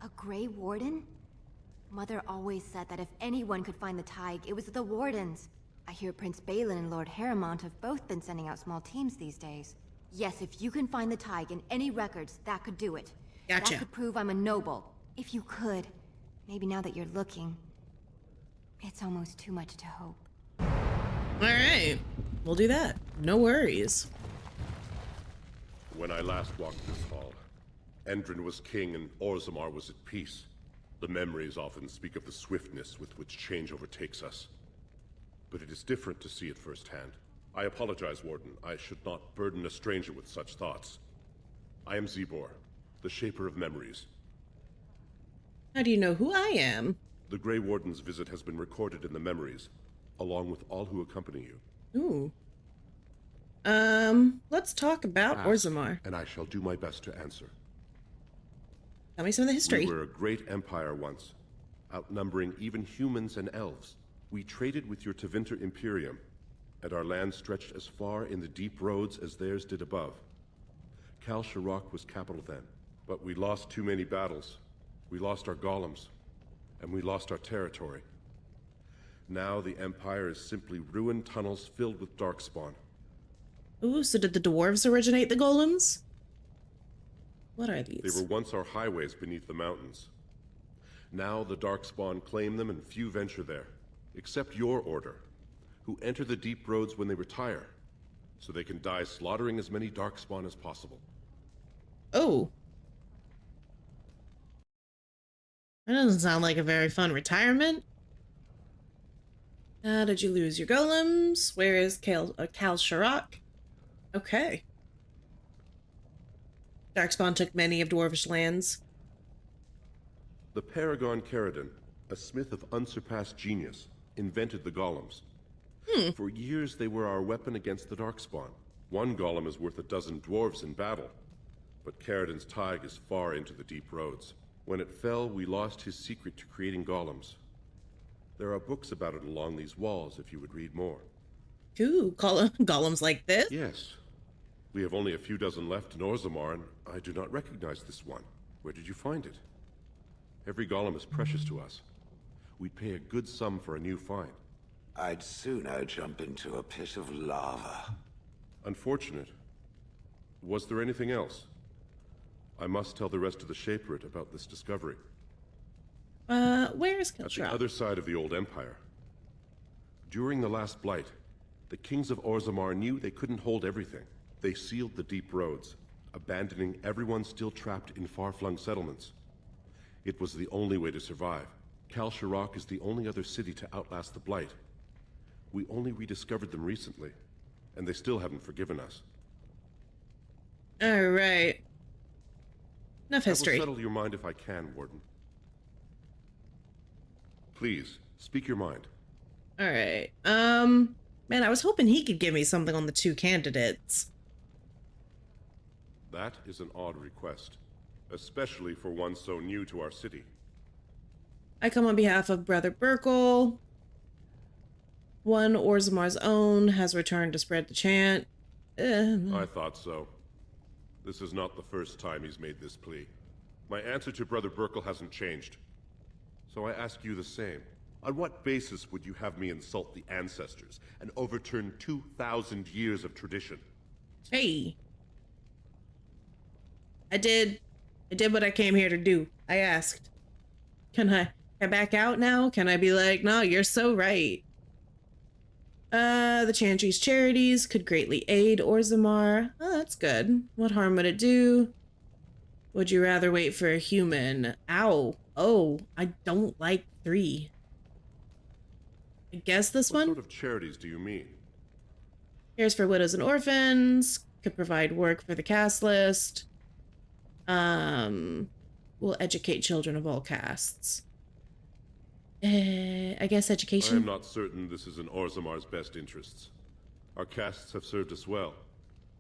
A Grey Warden? Mother always said that if anyone could find the Tig, it was the Wardens. I hear Prince Balin and Lord Harrowmont have both been sending out small teams these days. Yes, if you can find the Tig in any records, that could do it. Gotcha. That could prove I'm a noble. If you could. Maybe now that you're looking. It's almost too much to hope. Alright, we'll do that. No worries. When I last walked this hall, Endrin was king and Orzammar was at peace. The memories often speak of the swiftness with which change overtakes us. But it is different to see it firsthand. I apologize, Warden. I should not burden a stranger with such thoughts. I am Zebor, the Shaper of Memories. How do you know who I am? The Grey Warden's visit has been recorded in the memories, along with all who accompany you. Ooh. Let's talk about Orzammar. And I shall do my best to answer. Tell me some of the history. We were a great empire once, outnumbering even humans and elves. We traded with your Tevinter Imperium, and our land stretched as far in the deep roads as theirs did above. Kal Sharok was capital then, but we lost too many battles. We lost our golems, and we lost our territory. Now the Empire is simply ruined tunnels filled with darkspawn. Ooh, so did the dwarves originate the golems? What are these? They were once our highways beneath the mountains. Now the darkspawn claim them and few venture there, except your order, who enter the deep roads when they retire, so they can die slaughtering as many darkspawn as possible. Oh. That doesn't sound like a very fun retirement. Did you lose your golems? Where is Kal Sharok? Okay. Darkspawn took many of Dwarvish lands. The Paragon Caridon, a smith of unsurpassed genius, invented the golems. For years they were our weapon against the Darkspawn. One golem is worth a dozen dwarves in battle, but Caridon's Tig is far into the deep roads. When it fell, we lost his secret to creating golems. There are books about it along these walls if you would read more. Ooh, golems like this? Yes. We have only a few dozen left in Orzammar, and I do not recognize this one. Where did you find it? Every golem is precious to us. We'd pay a good sum for a new find. I'd sooner jump into a pit of lava. Unfortunate. Was there anything else? I must tell the rest of the Shaperate about this discovery. Where is Kal At the Sharok? other side of the old empire. During the last Blight, the kings of Orzammar knew they couldn't hold everything. They sealed the deep roads, abandoning everyone still trapped in far-flung settlements. It was the only way to survive. Kal Sharok is the only other city to outlast the Blight. We only rediscovered them recently, and they still haven't forgiven us. Alright. Enough history. I will settle your mind if I can, Warden. Please, speak your mind. Alright. Man, I was hoping he could give me something on the two candidates. That is an odd request. especially for one so new to our city. I come on behalf of Brother Burkle. One Orzamar's own has returned to spread the chant. I thought so. This is not the first time he's made this plea. My answer to Brother Burkle hasn't changed. So I ask you the same. On what basis would you have me insult the ancestors and overturn 2,000 years of tradition? Hey. I did what I came here to do. I asked. Can I back out now? Can I be like, no, you're so right. The Chantry's charities could greatly aid Orzammar. Oh, that's good. What harm would it do? Would you rather wait for a human? Ow. Oh, I don't like 3. I guess this one? What sort of charities do you mean? Cares for widows and orphans. Could provide work for the caste list. Will educate children of all castes. I guess education. I am not certain this is in Orzammar's best interests. Our castes have served us well,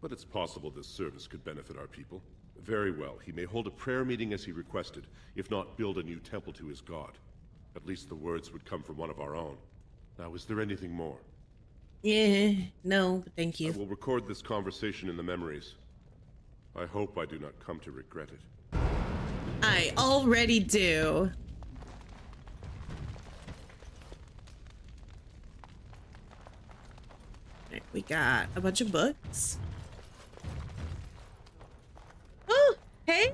but it's possible this service could benefit our people. Very well, he may hold a prayer meeting as he requested, if not build a new temple to his god. At least the words would come from one of our own. Now, is there anything more? Yeah, no, but thank you. I will record this conversation in the memories. I hope I do not come to regret it. I already do. Right, we got a bunch of books. Oh, hey,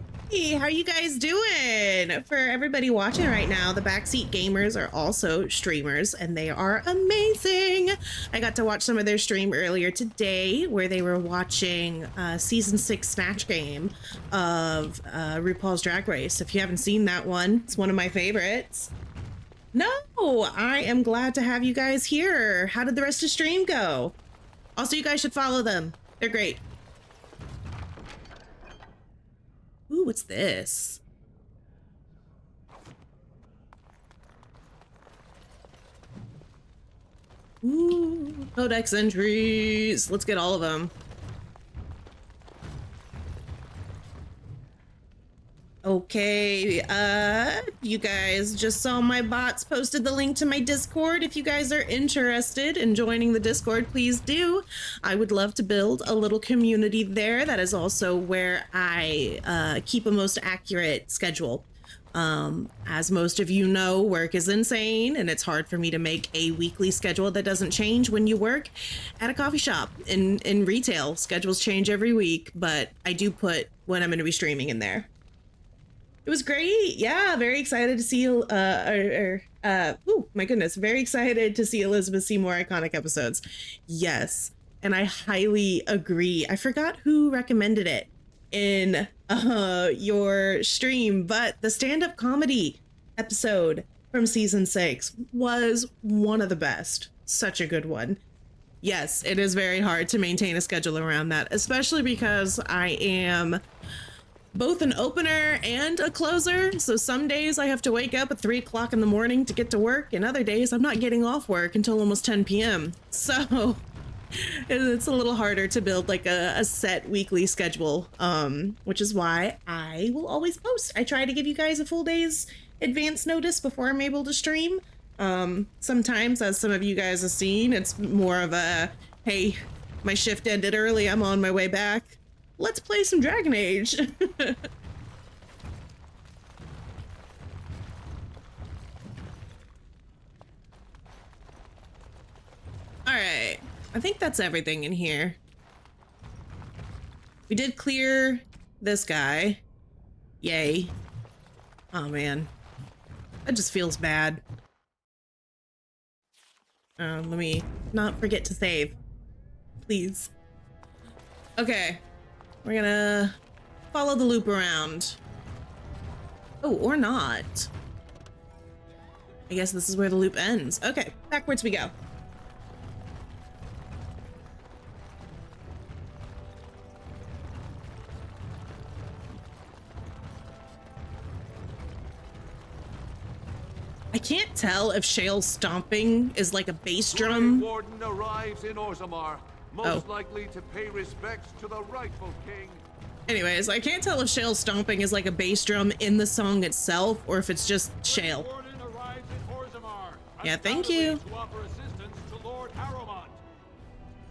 how you guys doing? For everybody watching right now, the Backseat Gamers are also streamers and they are amazing. I got to watch some of their stream earlier today where they were watching season 6 Snatch Game of RuPaul's Drag Race. If you haven't seen that one, it's one of my favorites. No, I am glad to have you guys here. How did the rest of the stream go? Also, you guys should follow them. They're great. Ooh, what's this? Ooh, codex entries. Let's get all of them. Okay, you guys just saw my bots posted the link to my Discord. If you guys are interested in joining the Discord, please do. I would love to build a little community there. That is also where I keep a most accurate schedule. As most of you know, work is insane and it's hard for me to make a weekly schedule that doesn't change when you work at a coffee shop. In retail, schedules change every week, but I do put when I'm going to be streaming in there. It was great. Yeah, very excited to see, oh my goodness, very excited to see Elizabeth see more iconic episodes. Yes, and I highly agree. I forgot who recommended it in your stream, but the stand-up comedy episode from season 6 was one of the best. Such a good one. Yes, it is very hard to maintain a schedule around that, especially because I am both an opener and a closer. So some days I have to wake up at 3 o'clock in the morning to get to work, and other days I'm not getting off work until almost 10 p.m. So it's a little harder to build like a set weekly schedule, which is why I will always post. I try to give you guys a full day's advance notice before I'm able to stream. Sometimes, as some of you guys have seen, it's more of a, hey, my shift ended early, I'm on my way back. Let's play some Dragon Age. All right, I think that's everything in here. We did clear this guy. Yay. Oh man, that just feels bad. Let me not forget to save, please. Okay. We're gonna follow the loop around. Oh, or not. I guess this is where the loop ends. Okay, backwards we go. I can't tell if Shale stomping is like a bass drum. Warden arrives in Orzammar. most likely to pay respects to the rightful king. Anyways, I can't tell if Shale stomping is like a bass drum in the song itself or if it's just Shale. Yeah, thank you.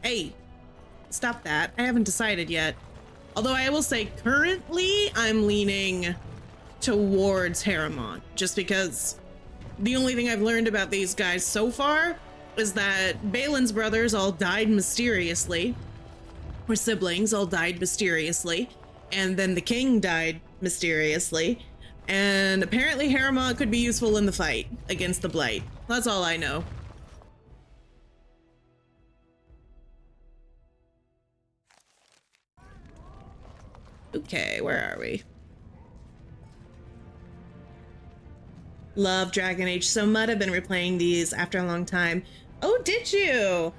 Hey, stop that. I haven't decided yet. Although I will say currently I'm leaning towards Harriman, just because the only thing I've learned about these guys so far is that Balin's brothers all died mysteriously, or siblings all died mysteriously, and then the king died mysteriously, and apparently Harriman could be useful in the fight against the Blight. That's all I know. Okay, where are we? Love Dragon Age so much. I've been replaying these after a long time. Oh, did you?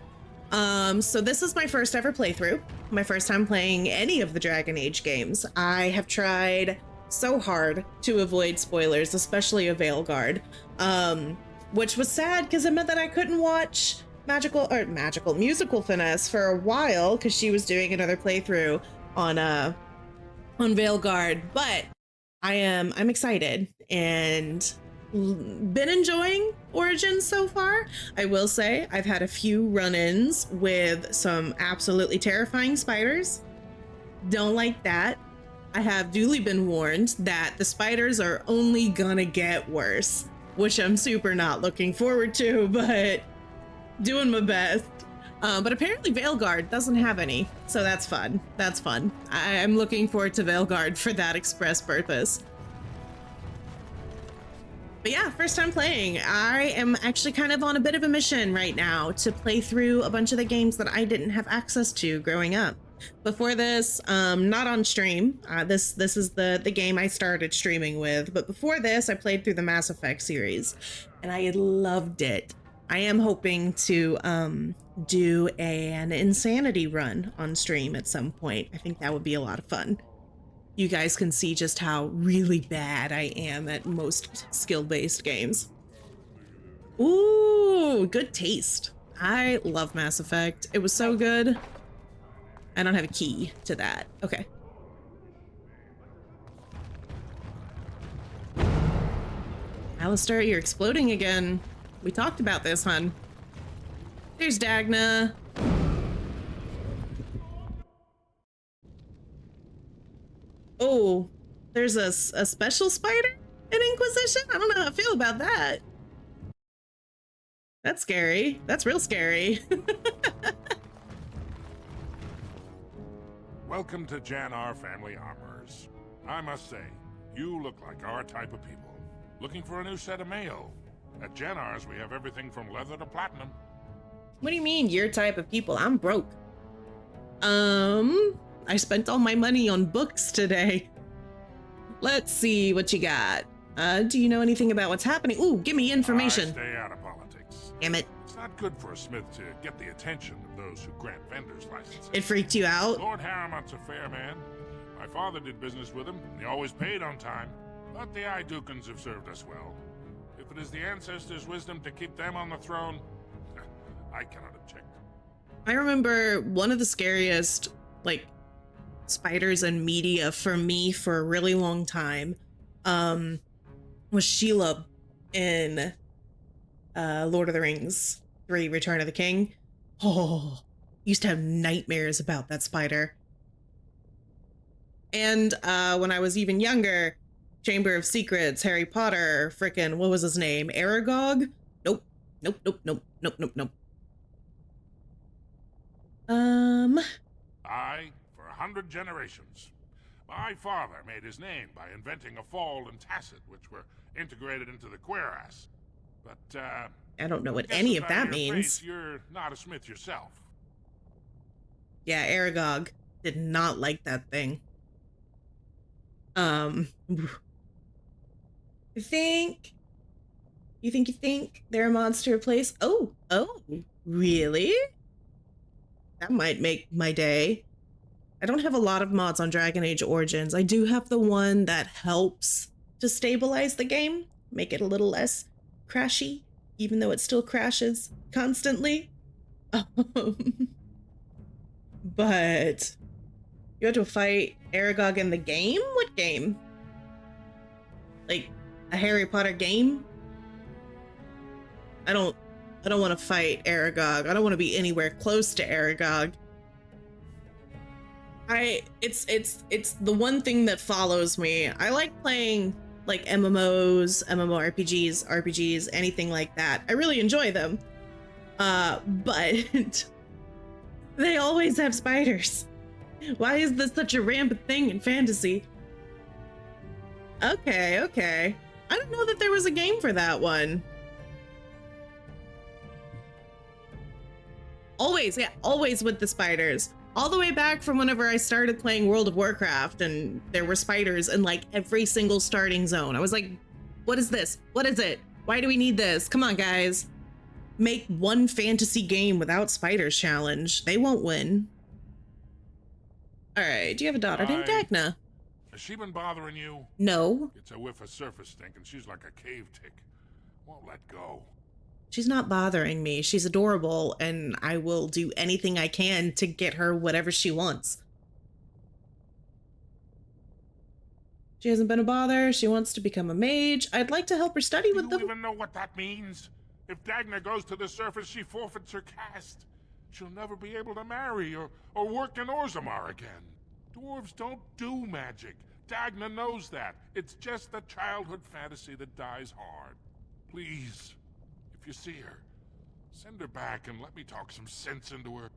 So this is my first ever playthrough. My first time playing any of the Dragon Age games. I have tried so hard to avoid spoilers, especially of Veilguard, which was sad because it meant that I couldn't watch Musical Finesse for a while because she was doing another playthrough on Veilguard, but I'm excited and been enjoying Origins so far. I will say I've had a few run-ins with some absolutely terrifying spiders. Don't like that. I have duly been warned that the spiders are only gonna get worse, which I'm super not looking forward to, but doing my best. But apparently Veilguard doesn't have any, so that's fun. That's fun. I'm looking forward to Veilguard for that express purpose. But yeah, first time playing. I am actually kind of on a bit of a mission right now to play through a bunch of the games that I didn't have access to growing up. Before this, not on stream. This is the game I started streaming with. But before this, I played through the Mass Effect series, and I loved it. I am hoping to do an Insanity run on stream at some point. I think that would be a lot of fun. You guys can see just how really bad I am at most skill-based games. Ooh, good taste. I love Mass Effect. It was so good. I don't have a key to that. Okay. Alistair, you're exploding again. We talked about this, hun. There's Dagna. Oh, there's a special spider in Inquisition? I don't know how I feel about that. That's scary. That's real scary. Welcome to Janar Family Armors. I must say, you look like our type of people. Looking for a new set of mayo? At Janar's, we have everything from leather to platinum. What do you mean, your type of people? I'm broke. I spent all my money on books today. Let's see what you got. Do you know anything about what's happening? Ooh, give me information. I stay out of politics. Damn it. It's not good for a smith to get the attention of those who grant vendors licenses. It freaked you out? Lord Harriman's a fair man. My father did business with him, and he always paid on time. But the Idukans have served us well. If it is the ancestors' wisdom to keep them on the throne, I cannot object. I remember one of the scariest, like, spiders in media for me for a really long time was Shelob in Lord of the Rings 3 Return of the King. Oh, used to have nightmares about that spider. And when I was even younger, Chamber of Secrets, Harry Potter, frickin' what was his name? Aragog? Nope. I, for 100 generations. My father made his name by inventing a fall and tacit, which were integrated into the cuirass. But, I don't know what any of that means. You're not a smith yourself. Yeah, Aragog did not like that thing. You think there are mods to replace? Oh, really? That might make my day. I don't have a lot of mods on Dragon Age Origins. I do have the one that helps to stabilize the game, make it a little less crashy, even though it still crashes constantly. but you had to fight Aragog in the game? What game? Like a Harry Potter game? I don't want to fight Aragog. I don't want to be anywhere close to Aragog. It's the one thing that follows me. I like playing like MMOs, MMORPGs, RPGs, anything like that. I really enjoy them. But they always have spiders. Why is this such a rampant thing in fantasy? Okay. I didn't know that there was a game for that one. Always with the spiders. All the way back from whenever I started playing World of Warcraft and there were spiders in like every single starting zone. I was like, what is this? What is it? Why do we need this? Come on, guys. Make one fantasy game without spiders challenge. They won't win. All right, do you have a daughter named Dagna? Has she been bothering you? No. It's a whiff of surface stink and she's like a cave tick. Won't let go. She's not bothering me. She's adorable, and I will do anything I can to get her whatever she wants. She hasn't been a bother. She wants to become a mage. I'd like to help her study with them. Do you even know what that means? If Dagna goes to the surface, she forfeits her caste. She'll never be able to marry or work in Orzammar again. Dwarves don't do magic. Dagna knows that. It's just a childhood fantasy that dies hard. Please. If you see her, send her back and let me talk some sense into her.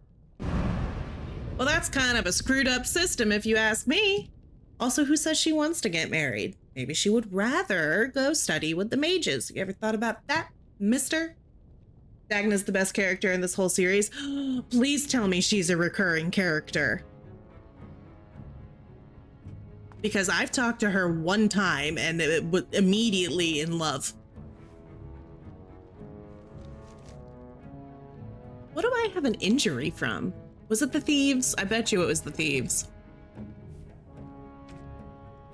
Well, that's kind of a screwed up system if you ask me. Also, who says she wants to get married? Maybe she would rather go study with the mages. You ever thought about that, mister? Dagna's the best character in this whole series. Please tell me she's a recurring character. Because I've talked to her one time and it was immediately in love. What do I have an injury from? Was it the thieves? I bet you it was the thieves.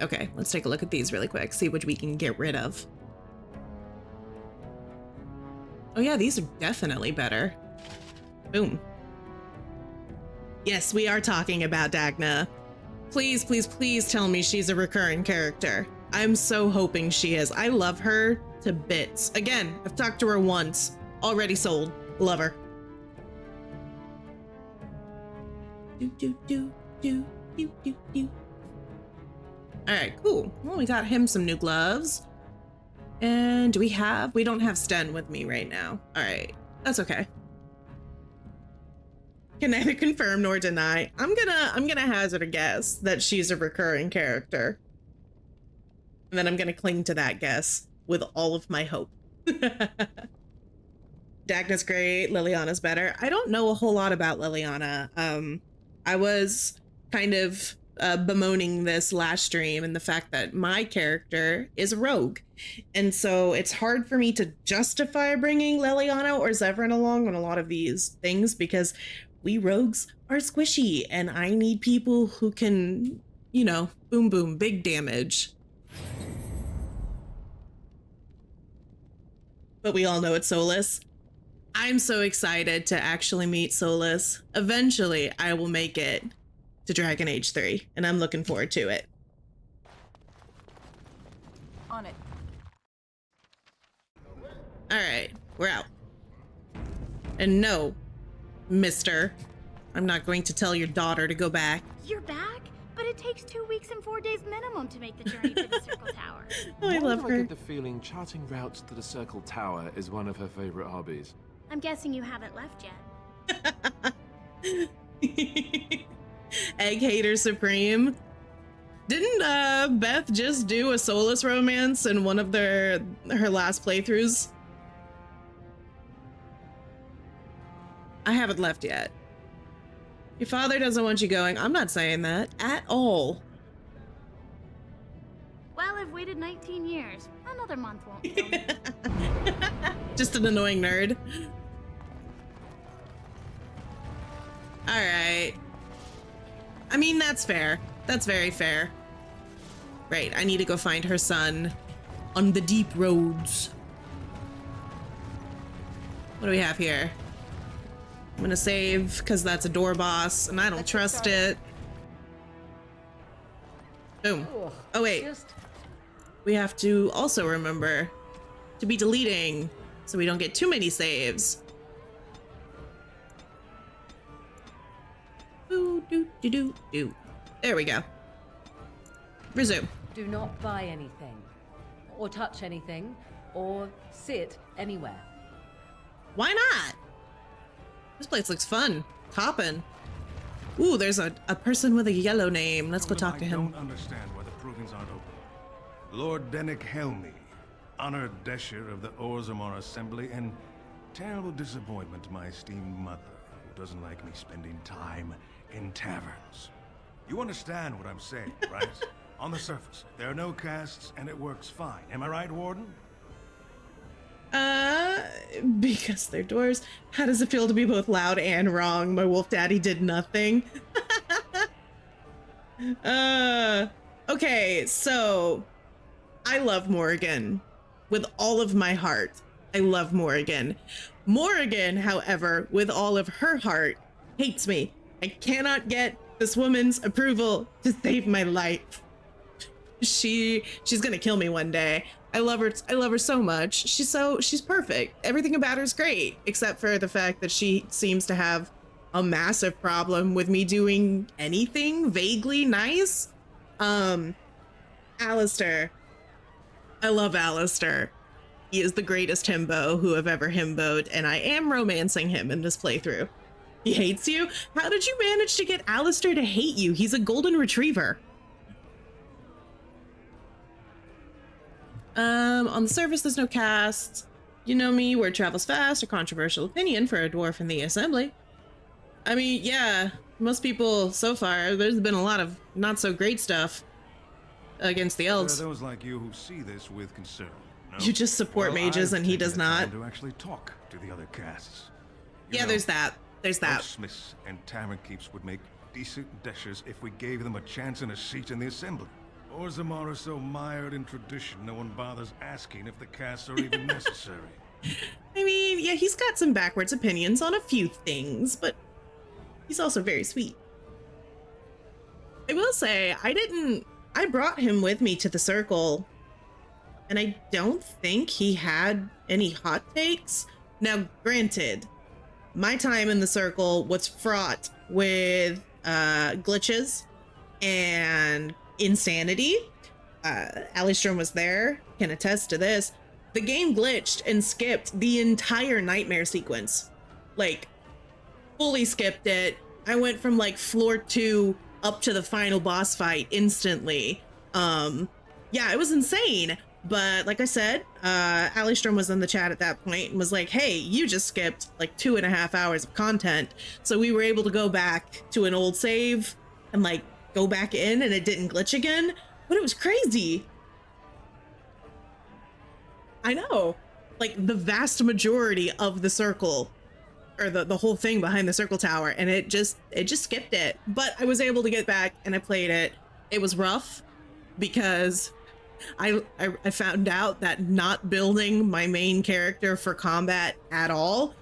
Okay, let's take a look at these really quick, see what we can get rid of. Oh yeah, these are definitely better. Boom. Yes, we are talking about Dagna. Please, please, please tell me she's a recurring character. I'm so hoping she is. I love her to bits. Again, I've talked to her once. Already sold. Love her. All right, cool. Well, we got him some new gloves. And we don't have Sten with me right now. All right, that's okay. Can neither confirm nor deny. I'm gonna hazard a guess that she's a recurring character. And then I'm gonna cling to that guess with all of my hope. Dagna's great, Liliana's better. I don't know a whole lot about Liliana. I was kind of bemoaning this last stream and the fact that my character is a rogue. And so it's hard for me to justify bringing Liliana or Zevran along on a lot of these things because we rogues are squishy and I need people who can, you know, boom, boom, big damage. But we all know it's Solas. I'm so excited to actually meet Solas. Eventually, I will make it to Dragon Age 3, and I'm looking forward to it. On it. All right, we're out. And no, mister, I'm not going to tell your daughter to go back. You're back? But it takes 2 weeks and 4 days minimum to make the journey to the Circle Tower. Oh, I love Why her. do I get the feeling charting routes to the Circle Tower is one of her favorite hobbies? I'm guessing you haven't left yet. Egg hater supreme. Didn't Beth just do a Solas romance in one of her last playthroughs? I haven't left yet. Your father doesn't want you going. I'm not saying that at all. Well, I've waited 19 years. Another month won't kill me. Just an annoying nerd. All right. I mean, that's fair. That's very fair. Right, I need to go find her son on the deep roads. What do we have here? I'm gonna save because that's a door boss and I don't trust it. Boom. Oh wait, we have to also remember to be deleting so we don't get too many saves. Ooh, do, do, do, do. There we go. Resume. Do not buy anything, or touch anything, or sit anywhere. Why not? This place looks fun. Toppin'. Ooh, there's a person with a yellow name. Let's go talk to him. I don't understand why the provings aren't open. Lord Dennick Helmy, honored Desher of the Orzammar Assembly, and terrible disappointment to my esteemed mother, who doesn't like me spending time in taverns. You understand what I'm saying, right? On the surface, there are no casts, and it works fine. Am I right, Warden? Because they're doors. How does it feel to be both loud and wrong? My wolf daddy did nothing. Okay, so I love Morrigan with all of my heart. I love Morrigan. Morrigan, however, with all of her heart, hates me. I cannot get this woman's approval to save my life. She's gonna kill me one day. I love her so much. She's perfect. Everything about her is great, except for the fact that she seems to have a massive problem with me doing anything vaguely nice. Alistair. I love Alistair. He is the greatest himbo who have ever himboed, and I am romancing him in this playthrough. He hates you? How did you manage to get Alistair to hate you? He's a golden retriever. On the surface, there's no casts. You know me, word travels fast, a controversial opinion for a dwarf in the assembly. I mean, yeah, most people so far, there's been a lot of not so great stuff against the elves. There are those like you who see this with concern. No? You just support mages and he does not. To actually talk to the other casts. Yeah, there's that. There's that. Smiths and tavern keeps would make decent deshers if we gave them a chance and a seat in the assembly. Orzammar are so mired in tradition, no one bothers asking if the casts are even necessary. I mean, yeah, he's got some backwards opinions on a few things, but he's also very sweet. I will say, I brought him with me to the circle, and I don't think he had any hot takes. Now, granted, my time in the circle was fraught with glitches and insanity. Alistrom was there, can attest to this. The game glitched and skipped the entire nightmare sequence. Like, fully skipped it. I went from like floor 2 up to the final boss fight instantly. Yeah, it was insane. But like I said, Alistrom was in the chat at that point and was like, hey, you just skipped like 2.5 hours of content. So we were able to go back to an old save and like go back in and it didn't glitch again, but it was crazy. I know, like the vast majority of the circle, or the whole thing behind the circle tower, and it just skipped it. But I was able to get back and I played it. It was rough because I found out that not building my main character for combat at all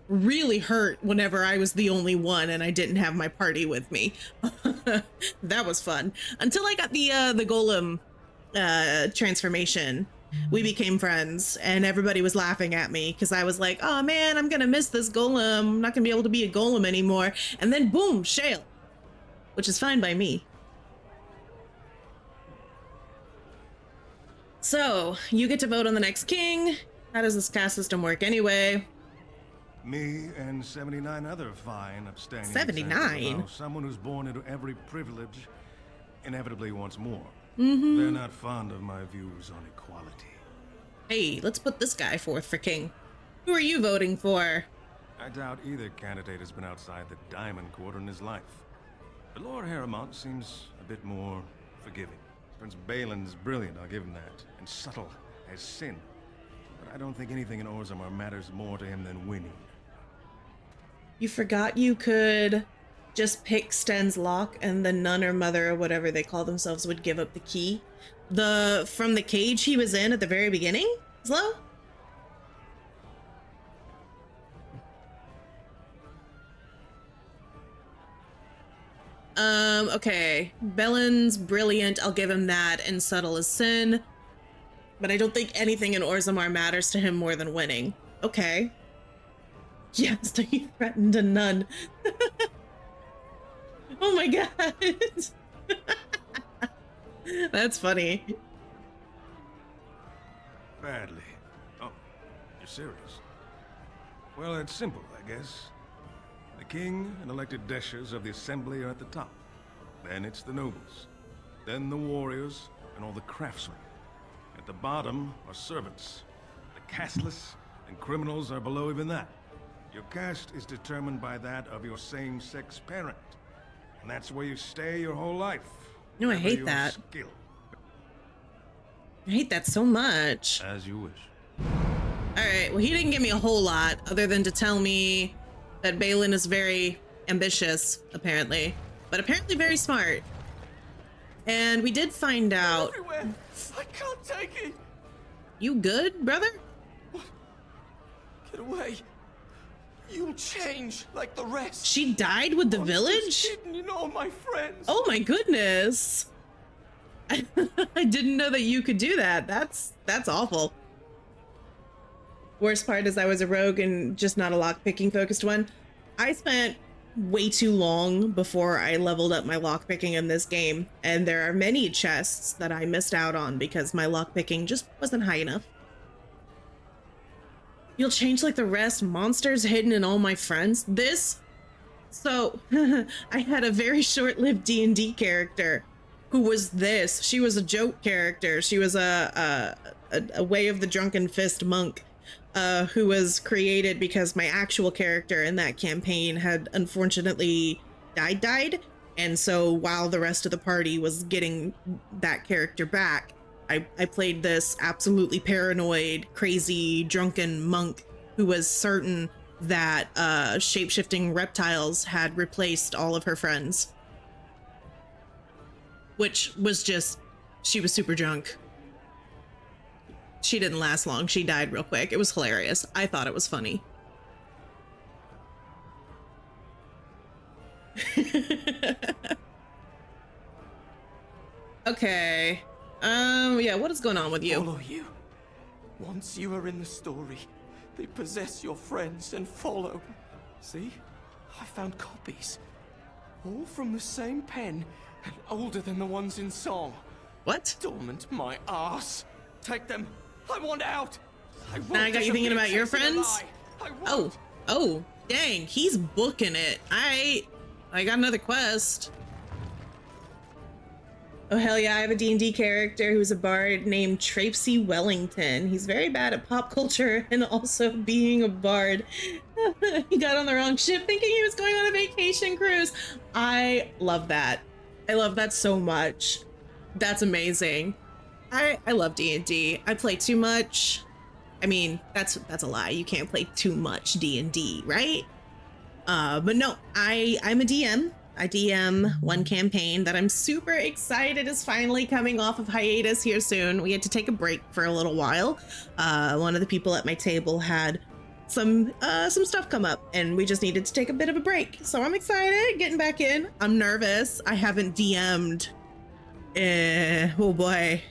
really hurt whenever I was the only one and I didn't have my party with me. That was fun. Until I got the golem transformation. We became friends and everybody was laughing at me because I was like, oh man, I'm gonna miss this golem. I'm not gonna be able to be a golem anymore. And then boom, Shale, which is fine by me. So you get to vote on the next king. How does this caste system work anyway? Me and 79 other fine abstaining. 79? Someone who's born into every privilege inevitably wants more. Mm-hmm. They're not fond of my views on equality. Hey, let's put this guy forth for king. Who are you voting for? I doubt either candidate has been outside the Diamond Quarter in his life. But Lord Harrowmont seems a bit more forgiving. Prince Balin's brilliant, I'll give him that, and subtle as sin. But I don't think anything in Orzammar matters more to him than winning. You forgot you could just pick Sten's lock and the nun or mother or whatever they call themselves would give up the key. From the cage he was in at the very beginning? Slow? Okay. Belen's brilliant. I'll give him that. And subtle as sin. But I don't think anything in Orzammar matters to him more than winning. Okay. Yes, he threatened a nun. Oh my god. That's funny. Badly. Oh, you're serious? Well, it's simple, I guess. The king and elected deshers of the assembly are at the top. Then it's the nobles. Then the warriors and all the craftsmen. At the bottom are servants. The casteless and criminals are below even that. Your caste is determined by that of your same-sex parent. And that's where you stay your whole life. No, I hate that. Skill. I hate that so much. As you wish. Alright, well, he didn't give me a whole lot other than to tell me that Belen is very ambitious, apparently. But apparently very smart. And we did find out... Everywhere. I can't take it! You good, brother? What? Get away. You'll change like the rest. She died with the village? Hidden in all my friends. Oh my goodness. I didn't know that you could do that. That's awful. Worst part is I was a rogue and just not a lockpicking focused one. I spent way too long before I leveled up my lockpicking in this game, and there are many chests that I missed out on because my lockpicking just wasn't high enough. You'll change like the rest. Monsters hidden in all my friends. So I had a very short-lived D&D character who was this. She was a joke character. She was a Way of the Drunken Fist monk who was created because my actual character in that campaign had unfortunately died. And so while the rest of the party was getting that character back, I played this absolutely paranoid, crazy, drunken monk who was certain that shape-shifting reptiles had replaced all of her friends. Which was just, she was super drunk. She didn't last long. She died real quick. It was hilarious. I thought it was funny. Okay. Yeah, what is going on with you? Follow you. Once you are in the story, they possess your friends and follow. See? I found copies. All from the same pen and older than the ones in song. What? Dormant my ass. Take them. I want out. Now I got you thinking about your friends? Oh, dang, he's booking it. I got another quest. Oh, hell yeah, I have a D&D character who's a bard named Traipsy Wellington. He's very bad at pop culture and also being a bard. He got on the wrong ship thinking he was going on a vacation cruise. I love that. I love that so much. That's amazing. I love D&D. I play too much. I mean, that's a lie. You can't play too much D&D, right? But no, I'm a DM. I DM one campaign that I'm super excited is finally coming off of hiatus here soon. We had to take a break for a little while. One of the people at my table had some stuff come up and we just needed to take a bit of a break. So I'm excited getting back in. I'm nervous. I haven't DM'd oh boy,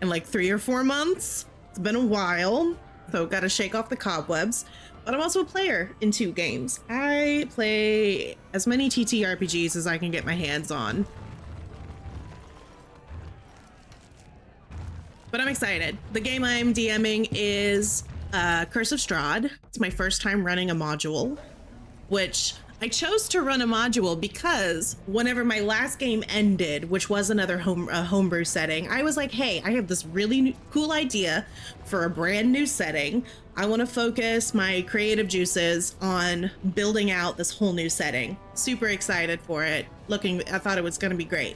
in like 3 or 4 months. It's been a while, so gotta shake off the cobwebs. But I'm also a player in 2 games. I play as many TTRPGs as I can get my hands on. But I'm excited. The game I'm DMing is Curse of Strahd. It's my first time running a module, which I chose to run a module because whenever my last game ended, which was another homebrew setting, I was like, hey, I have this really cool idea for a brand new setting. I want to focus my creative juices on building out this whole new setting. Super excited for it. I thought it was going to be great.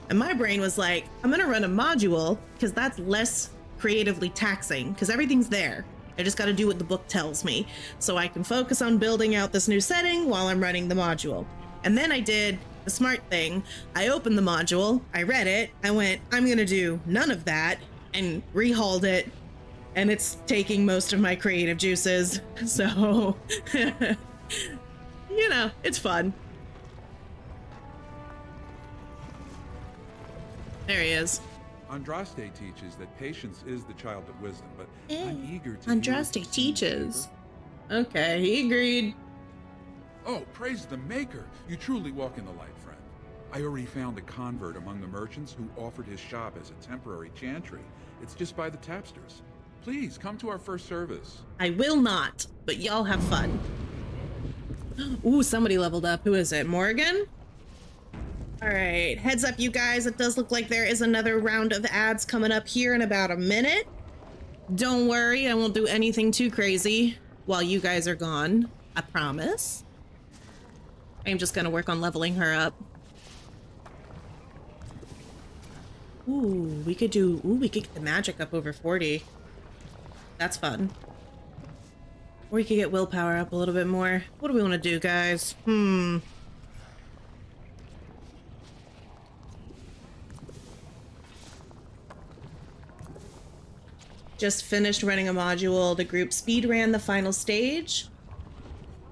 And my brain was like, I'm going to run a module because that's less creatively taxing because everything's there. I just got to do what the book tells me so I can focus on building out this new setting while I'm running the module. And then I did the smart thing. I opened the module, I read it, I went, I'm going to do none of that, and rehauled it. And it's taking most of my creative juices. So, you know, it's fun. There he is. Andraste teaches that patience is the child of wisdom, but I'm eager to Andraste teaches. Okay, he agreed. Oh, praise the Maker! You truly walk in the light, friend. I already found a convert among the merchants who offered his shop as a temporary chantry. It's just by the tapsters. Please, come to our first service. I will not, but y'all have fun. Ooh, somebody leveled up. Who is it? Morgan? All right, heads up, you guys. It does look like there is another round of ads coming up here in about a minute. Don't worry, I won't do anything too crazy while you guys are gone. I promise. I'm just gonna work on leveling her up. Ooh, we could get the magic up over 40. That's fun. Or we could get willpower up a little bit more. What do we want to do, guys? Just finished running a module. The group speed ran the final stage.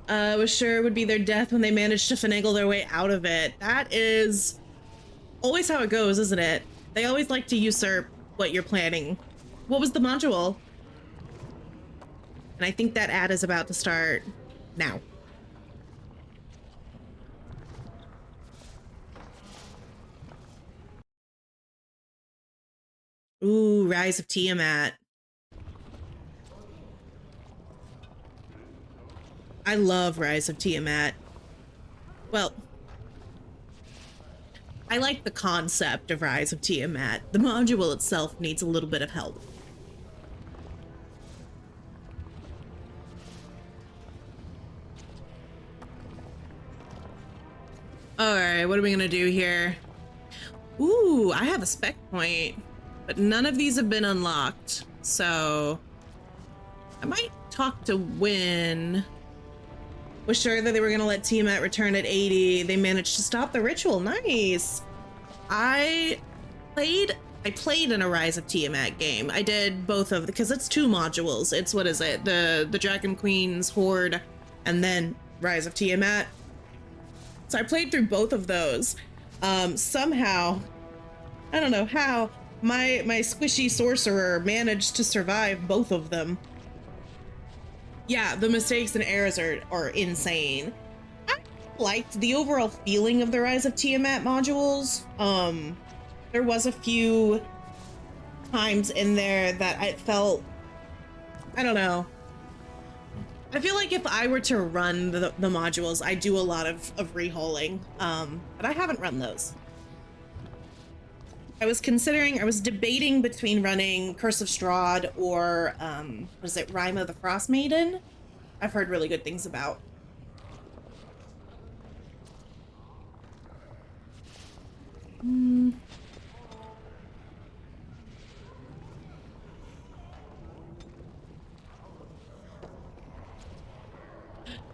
Was sure it would be their death when they managed to finagle their way out of it. That is always how it goes, isn't it? They always like to usurp what you're planning. What was the module? And I think that ad is about to start now. Ooh, Rise of Tiamat. I love Rise of Tiamat. Well, I like the concept of Rise of Tiamat. The module itself needs a little bit of help. Alright, what are we gonna do here? Ooh, I have a spec point, but none of these have been unlocked. So I might talk to Wynn. Was sure that they were gonna let Tiamat return at 80. They managed to stop the ritual. Nice. I played in a Rise of Tiamat game. I did both of because it's 2 modules. It's what is it? The Dragon Queen's Horde and then Rise of Tiamat. So I played through both of those. Somehow, I don't know how, my squishy sorcerer managed to survive both of them. Yeah, the mistakes and errors are insane. I liked the overall feeling of the Rise of Tiamat modules. There was a few times in there that I felt, I don't know. I feel like if I were to run the modules, I do a lot of rehauling, but I haven't run those. I was debating between running Curse of Strahd or, what is it, Rime of the Frost Maiden? I've heard really good things about.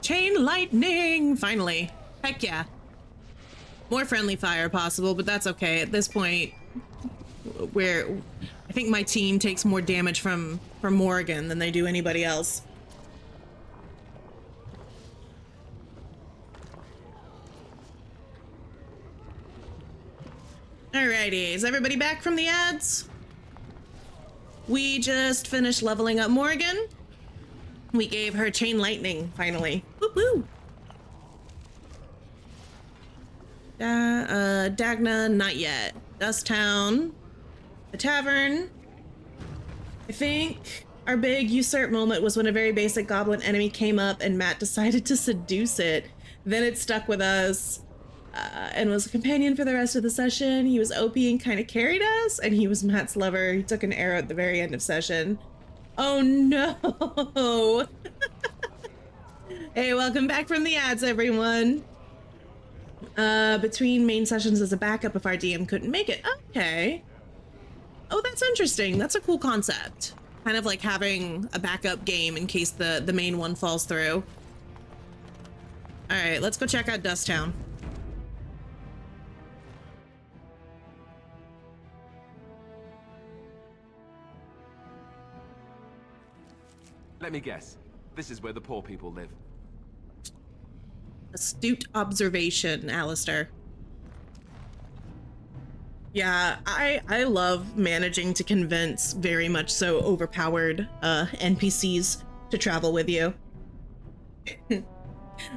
Chain lightning! Finally. Heck yeah. More friendly fire possible, but that's okay. At this point, I think my team takes more damage from Morgan than they do anybody else. Alrighty, is everybody back from the ads? We just finished leveling up Morgan. We gave her chain lightning, finally. Woo woo! Dagna, not yet. Dusttown. The tavern. I think our big usurp moment was when a very basic goblin enemy came up and Matt decided to seduce it. Then it stuck with us and was a companion for the rest of the session. He was OP and kind of carried us, and he was Matt's lover. He took an arrow at the very end of session. Oh no! Hey, welcome back from the ads, everyone. Between main sessions as a backup if our DM couldn't make it. Okay. Oh, that's interesting. That's a cool concept. Kind of like having a backup game in case the main one falls through. All right, let's go check out Dusttown. Let me guess. This is where the poor people live. Astute observation, Alistair. Yeah, I love managing to convince very much so overpowered NPCs to travel with you.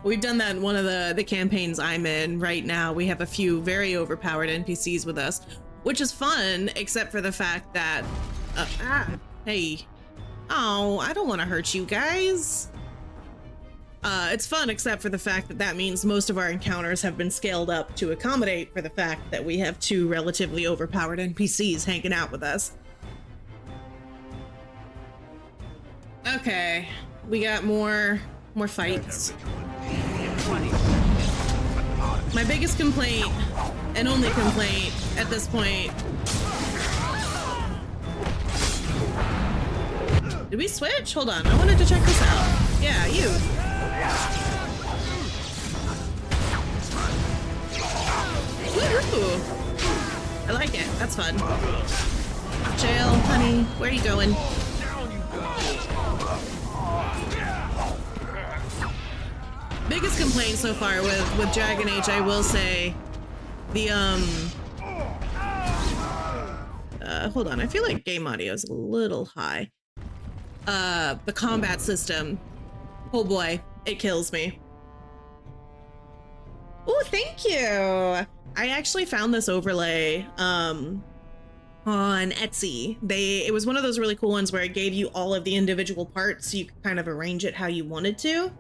We've done that in one of the campaigns I'm in right now. We have a few very overpowered NPCs with us, which is fun, except for the fact that, hey, oh, I don't want to hurt you guys. It's fun, except for the fact that that means most of our encounters have been scaled up to accommodate for the fact that we have two relatively overpowered NPCs hanging out with us. Okay, we got more fights. My biggest complaint, and only complaint at this point. Did we switch? Hold on, I wanted to check this out. Yeah, you. Woohoo! I like it. That's fun. Jail, honey. Where are you going? Biggest complaint so far with Dragon Age, I will say, the hold on. I feel like game audio is a little high. The combat system. Oh boy, it kills me. Oh, thank you. I actually found this overlay on Etsy. It was one of those really cool ones where it gave you all of the individual parts so you could kind of arrange it how you wanted to.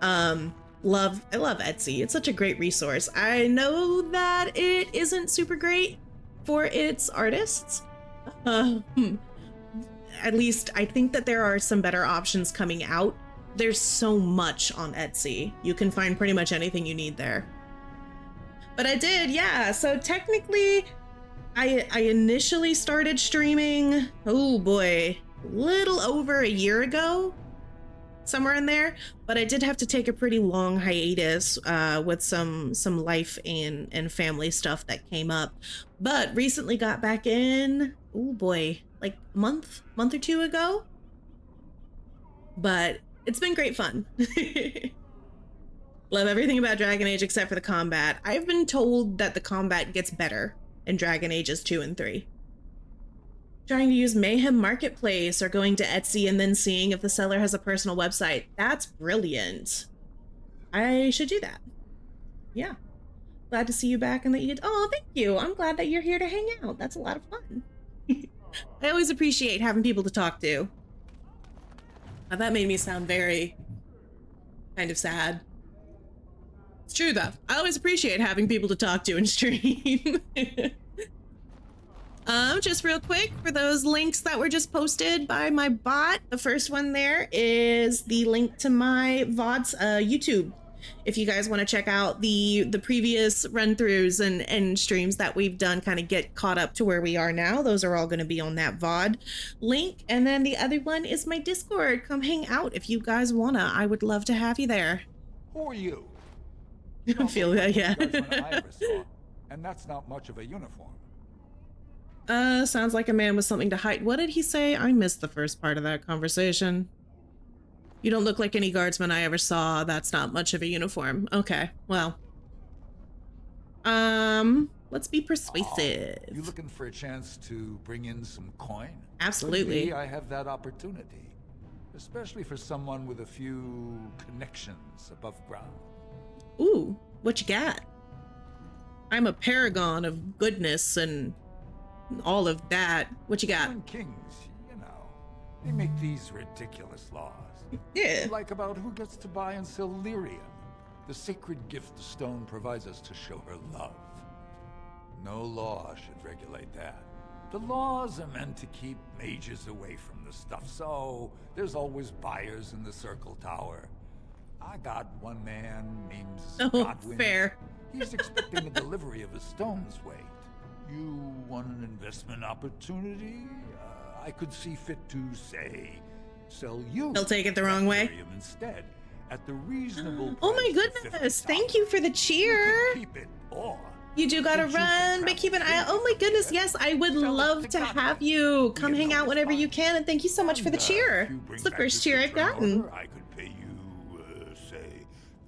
I love Etsy. It's such a great resource. I know that it isn't super great for its artists. At least I think that there are some better options coming out. There's so much on Etsy. You can find pretty much anything you need there. But I did, yeah. So technically, I initially started streaming, oh boy, a little over a year ago, somewhere in there. But I did have to take a pretty long hiatus with some life and family stuff that came up. But recently got back in, oh boy, like a month or two ago. But it's been great fun. Love everything about Dragon Age except for the combat. I've been told that the combat gets better in Dragon Ages 2 and 3. Trying to use Mayhem Marketplace or going to Etsy and then seeing if the seller has a personal website. That's brilliant. I should do that. Yeah. Glad to see you back and that you did. Oh, thank you. I'm glad that you're here to hang out. That's a lot of fun. I always appreciate having people to talk to. Now, that made me sound very kind of sad. It's true though. I always appreciate having people to talk to in stream. Just real quick, for those links that were just posted by my bot, the first one there is the link to my VOD's YouTube. If you guys want to check out the previous run-throughs and streams that we've done, kind of get caught up to where we are now, those are all going to be on that VOD link. And then the other one is my Discord. Come hang out if you guys wanna. I would love to have you there. Who are you? I feel that, yeah. And that's not much of a uniform. Sounds like a man with something to hide. What did he say? I missed the first part of that conversation. You don't look like any guardsman I ever saw. That's not much of a uniform. Okay, well. Let's be persuasive. You looking for a chance to bring in some coin? Absolutely. Maybe I have that opportunity. Especially for someone with a few connections above ground. Ooh, what you got? I'm a paragon of goodness and all of that. What you got? Kings, you know, they make these ridiculous laws. Yeah. Like about who gets to buy and sell lyrium, the sacred gift the stone provides us to show her love. No law should regulate that. The laws are meant to keep mages away from the stuff, so there's always buyers in the Circle Tower. I got one man named Godwin. Fair. He's expecting the delivery of a stone's weight. You want an investment opportunity? I could see fit to, say, sell you. He'll take it the wrong way. Instead, at the reasonable Oh my goodness! Thank you for the cheer. Keep it, or you do gotta run, but keep an eye out. Oh my goodness, yes, I would love to have you come hang out whenever you can, and thank you so much for the cheer. It's the first cheer I've gotten. I could pay you, say,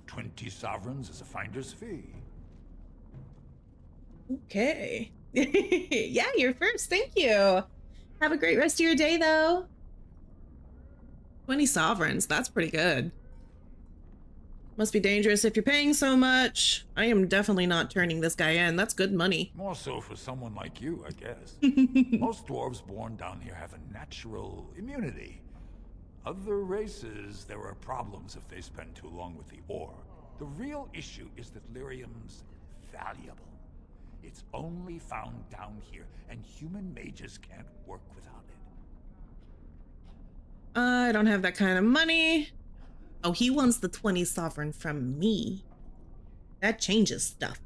20 sovereigns as a finder's fee. Okay. Yeah, you're first. Thank you. Have a great rest of your day, though. 20 sovereigns. That's pretty good. Must be dangerous if you're paying so much. I am definitely not turning this guy in. That's good money. More so for someone like you, I guess. Most dwarves born down here have a natural immunity. Other races, there are problems if they spend too long with the ore. The real issue is that lyrium's valuable. It's only found down here, and human mages can't work without it. I don't have that kind of money. Oh, he wants the 20 sovereign from me. That changes stuff.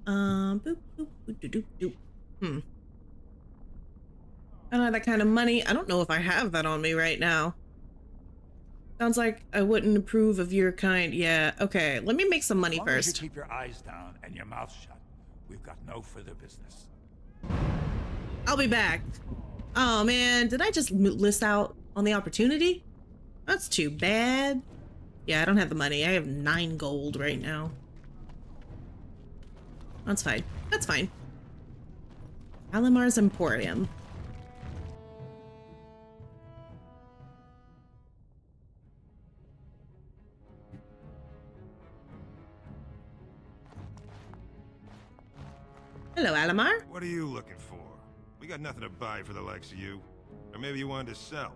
Boop, boop, boop, doop, doop, doop. I don't have that kind of money. I don't know if I have that on me right now. Sounds like I wouldn't approve of your kind. Yeah, okay. Let me make some money As long as first. you keep your eyes down and your mouth shut, we've got no further business. I'll be back. Oh man, did I just list out on the opportunity? That's too bad. Yeah, I don't have the money. I have 9 gold right now. That's fine. That's fine. Alamar's Emporium. Hello, Alamar. What are you looking for? We got nothing to buy for the likes of you. Or maybe you wanted to sell.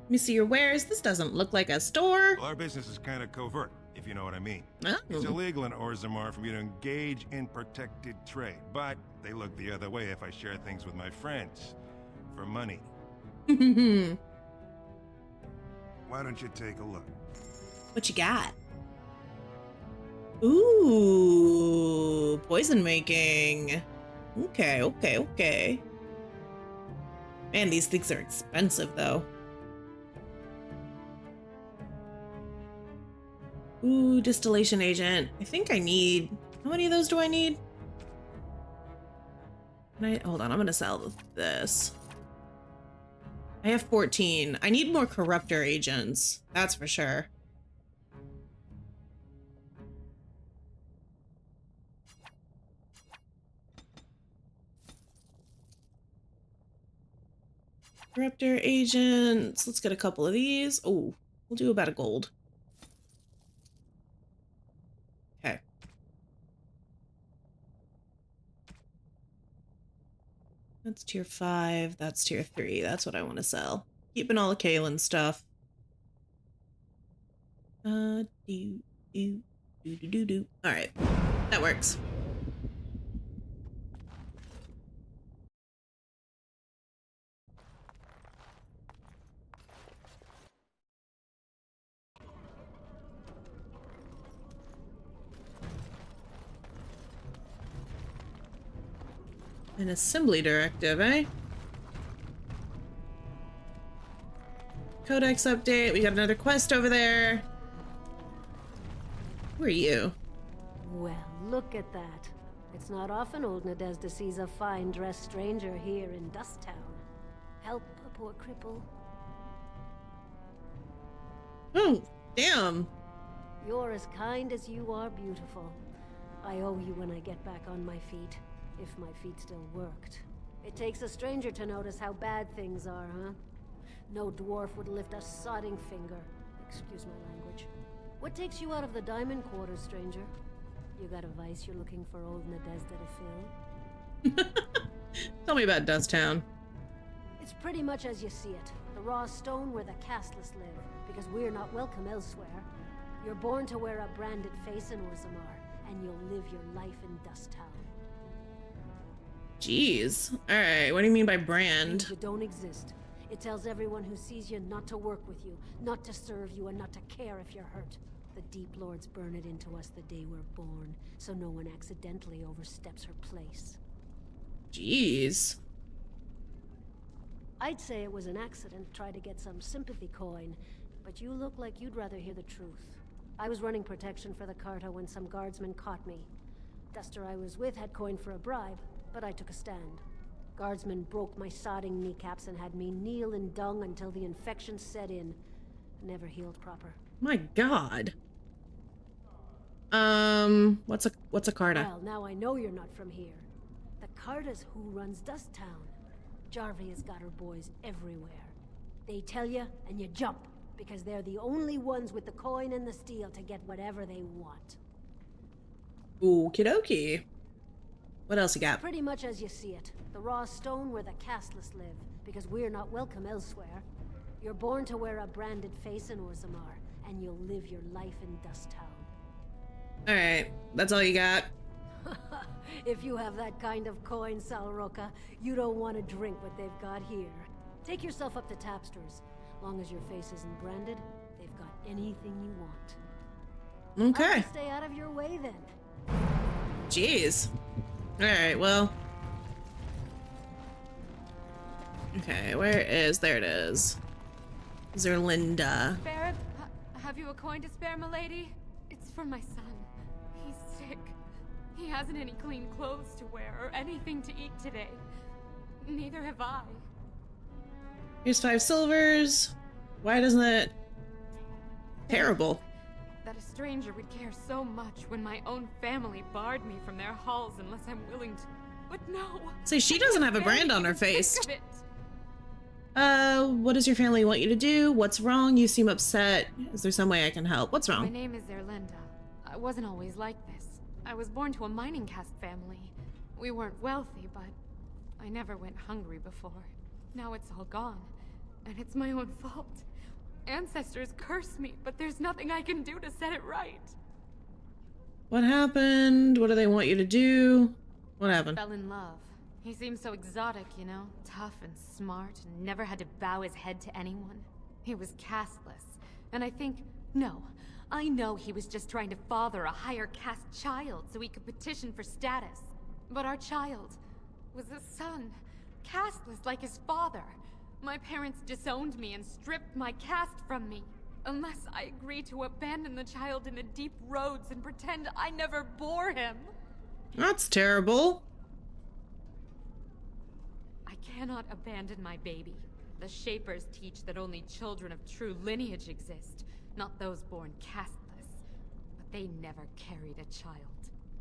Let me see your wares. This doesn't look like a store. Well, our business is kind of covert, if you know what I mean. Oh. It's illegal in Orzammar for me to engage in protected trade, but they look the other way if I share things with my friends. For money. Why don't you take a look? What you got? Ooh, poison making. Okay, okay, okay. Man, these things are expensive though. Ooh, distillation agent. I think I need, how many of those do I need? Hold on, I'm gonna sell this. I have 14. I need more corruptor agents. That's for sure. Corruptor agents. Let's get a couple of these. Oh, we'll do about a gold. Okay. That's tier 5. That's tier 3. That's what I want to sell. Keeping all the Kaelin stuff. All right, that works. An assembly directive, eh? Codex update. We got another quest over there. Who are you? Well, look at that. It's not often old Nadezda sees a fine-dressed stranger here in Dust Town. Help a poor cripple. Oh, damn. You're as kind as you are beautiful. I owe you when I get back on my feet. If my feet still worked. It takes a stranger to notice how bad things are, huh? No dwarf would lift a sodding finger. Excuse my language. What takes you out of the diamond quarters, stranger? You got a vice you're looking for old Nadezda to fill? Tell me about Dust Town. It's pretty much as you see it. The raw stone where the castless live, because we're not welcome elsewhere. You're born to wear a branded face in Orzammar, and you'll live your life in Dust Town. Jeez. Alright, what do you mean by brand? You don't exist. It tells everyone who sees you not to work with you, not to serve you, and not to care if you're hurt. The Deep Lords burn it into us the day we're born, so no one accidentally oversteps her place. Jeez. I'd say it was an accident, try to get some sympathy coin, but you look like you'd rather hear the truth. I was running protection for the Carta when some guardsmen caught me. Duster I was with had coin for a bribe, but I took a stand. Guardsmen broke my sodding kneecaps and had me kneel in dung until the infection set in. Never healed proper. My god. What's a Carta? Well, now I know you're not from here. The Carta's who runs Dust Town. Jarvie has got her boys everywhere. They tell you, and you jump, because they're the only ones with the coin and the steel to get whatever they want. Okie dokie. What else you got? Pretty much as you see it. The raw stone where the casteless live, because we're not welcome elsewhere. You're born to wear a branded face in Orzammar, and you'll live your life in Dust Town. Alright, that's all you got? If you have that kind of coin, Salroka, you don't want to drink what they've got here. Take yourself up to Tapster's. Long as your face isn't branded, they've got anything you want. Okay. I'll stay out of your way then. Jeez. Alright, well. Okay, where is... There it is. Is there Linda? Barrett, have you a coin to spare, milady? It's for my son. He's sick. He hasn't any clean clothes to wear or anything to eat today. Neither have I. Here's 5 silvers. Why doesn't it... Terrible. That a stranger would care so much when my own family barred me from their halls unless I'm willing to. But no. See, she doesn't have a brand on her face. Think of it. What does your family want you to do? What's wrong? You seem upset. Is there some way I can help? What's My wrong? name is Erlinda. I wasn't always like this. I was born to a mining caste family. We weren't wealthy, but I never went hungry before. Now it's all gone, and it's my own fault. Ancestors curse me, but there's nothing I can do to set it right. What happened? What do they want you to do? What happened? Fell in love. He seemed so exotic, you know? Tough and smart, and never had to bow his head to anyone. He was casteless, and I know he was just trying to father a higher caste child so he could petition for status. But our child was a son, casteless like his father. My parents disowned me and stripped my caste from me. Unless I agree to abandon the child in the deep roads and pretend I never bore him. That's terrible. I cannot abandon my baby. The Shapers teach that only children of true lineage exist, not those born casteless. But they never carried a child.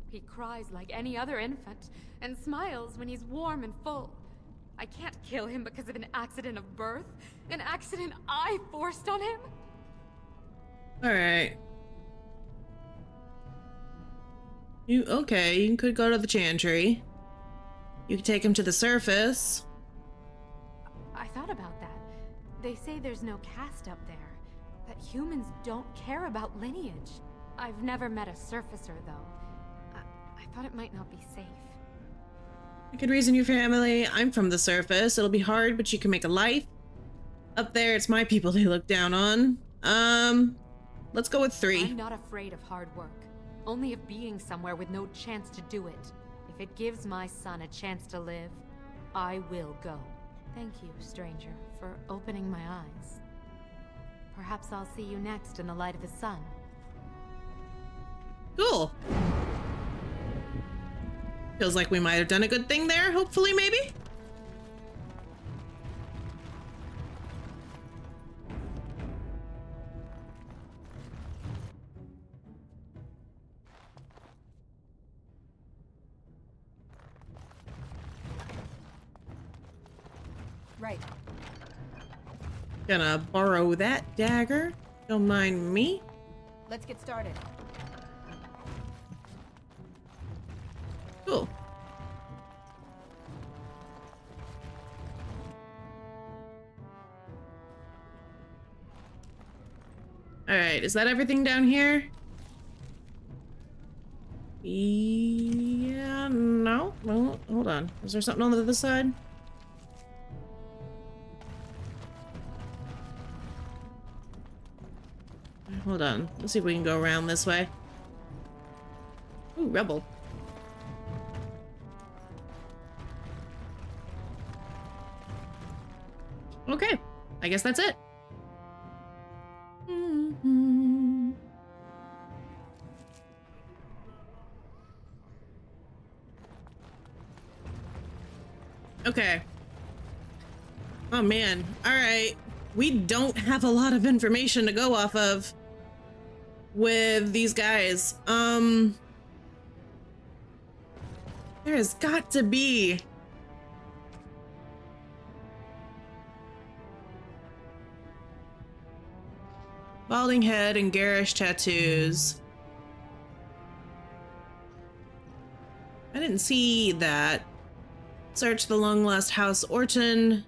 He cries like any other infant, and smiles when he's warm and full. I can't kill him because of an accident of birth, an accident I forced on him. Alright. You could go to the chantry. You could take him to the surface. I thought about that. They say there's no caste up there, that humans don't care about lineage. I've never met a surfacer, though. I thought it might not be safe. I could reason your family. I'm from the surface. It'll be hard, but you can make a life. Up there, it's my people they look down on. Let's go with 3. I'm not afraid of hard work, only of being somewhere with no chance to do it. If it gives my son a chance to live, I will go. Thank you, stranger, for opening my eyes. Perhaps I'll see you next in the light of the sun. Cool. Feels like we might have done a good thing there, hopefully, maybe? Right. Gonna borrow that dagger. Don't mind me. Let's get started. Cool. Alright, is that everything down here? Yeah, no. Well, hold on. Is there something on the other side? Hold on. Let's see if we can go around this way. Ooh, rebel. Okay, I guess that's it. Okay. Oh man, alright. We don't have a lot of information to go off of. with these guys. There's got to be balding head and garish tattoos. I didn't see that. Search the long lost house Orton.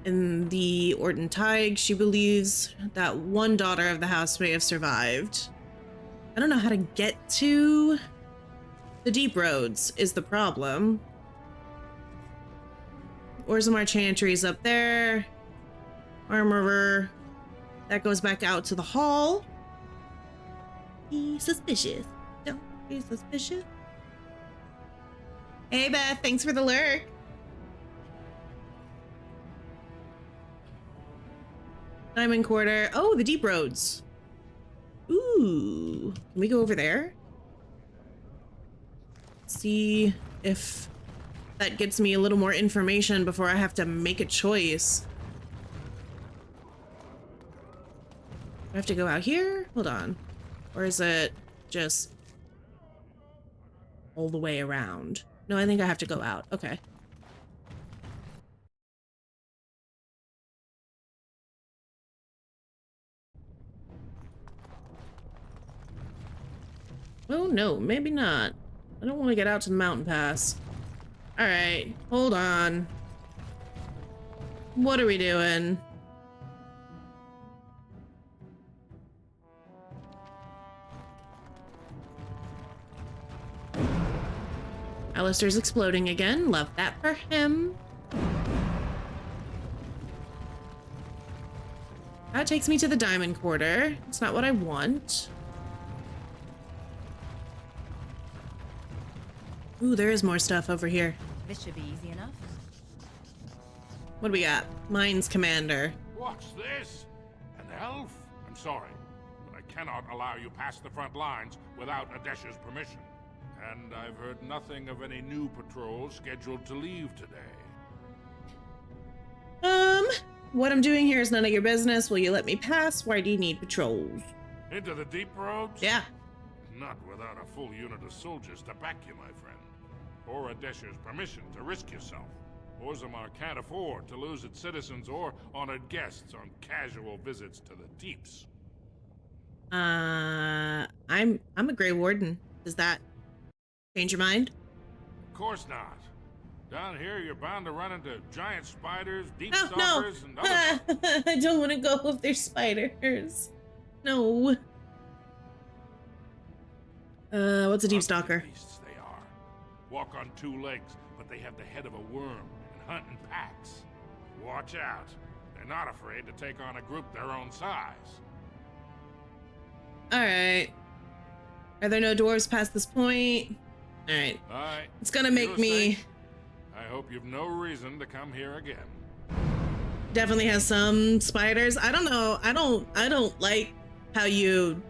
In the Orton Tig, she believes that one daughter of the house may have survived. I don't know how to get to the deep roads is the problem. Orzammar Chantry's up there. Armorer. That goes back out to the hall. Be suspicious. Don't be suspicious. Hey Beth, thanks for the lurk. Diamond Quarter. Oh, the deep roads. Ooh. Can we go over there? See if that gets me a little more information before I have to make a choice. Do I have to go out here? Hold on. Or is it just all the way around? No, I think I have to go out. Okay. Oh no, maybe not. I don't want to get out to the mountain pass. All right, hold on. What are we doing? Alistair's exploding again. Love that for him. That takes me to the Diamond Quarter. It's not what I want. Ooh, there is more stuff over here. This should be easy enough. What do we got? Mines Commander. What's this? An elf? I'm sorry, but I cannot allow you past the front lines without Adesha's permission. And I've heard nothing of any new patrols scheduled to leave today. What I'm doing here is none of your business. Will you let me pass? Why do you need patrols? Into the deep roads? Yeah. Not without a full unit of soldiers to back you, my friend. Or Adesha's permission to risk yourself. Orzammar can't afford to lose its citizens or honored guests on casual visits to the deeps. I'm a Grey Warden. Does that change your mind? Of course not. Down here, you're bound to run into giant spiders, deep stalkers, and other... I don't want to go if there's spiders. No. What's a deep stalker? Beasts they are. Walk on two legs, but they have the head of a worm and hunt in packs. Watch out. They're not afraid to take on a group their own size. Alright. Are there no dwarves past this point? Alright. It's gonna make me... I hope you've no reason to come here again. Definitely has some spiders. I don't know. I don't like how you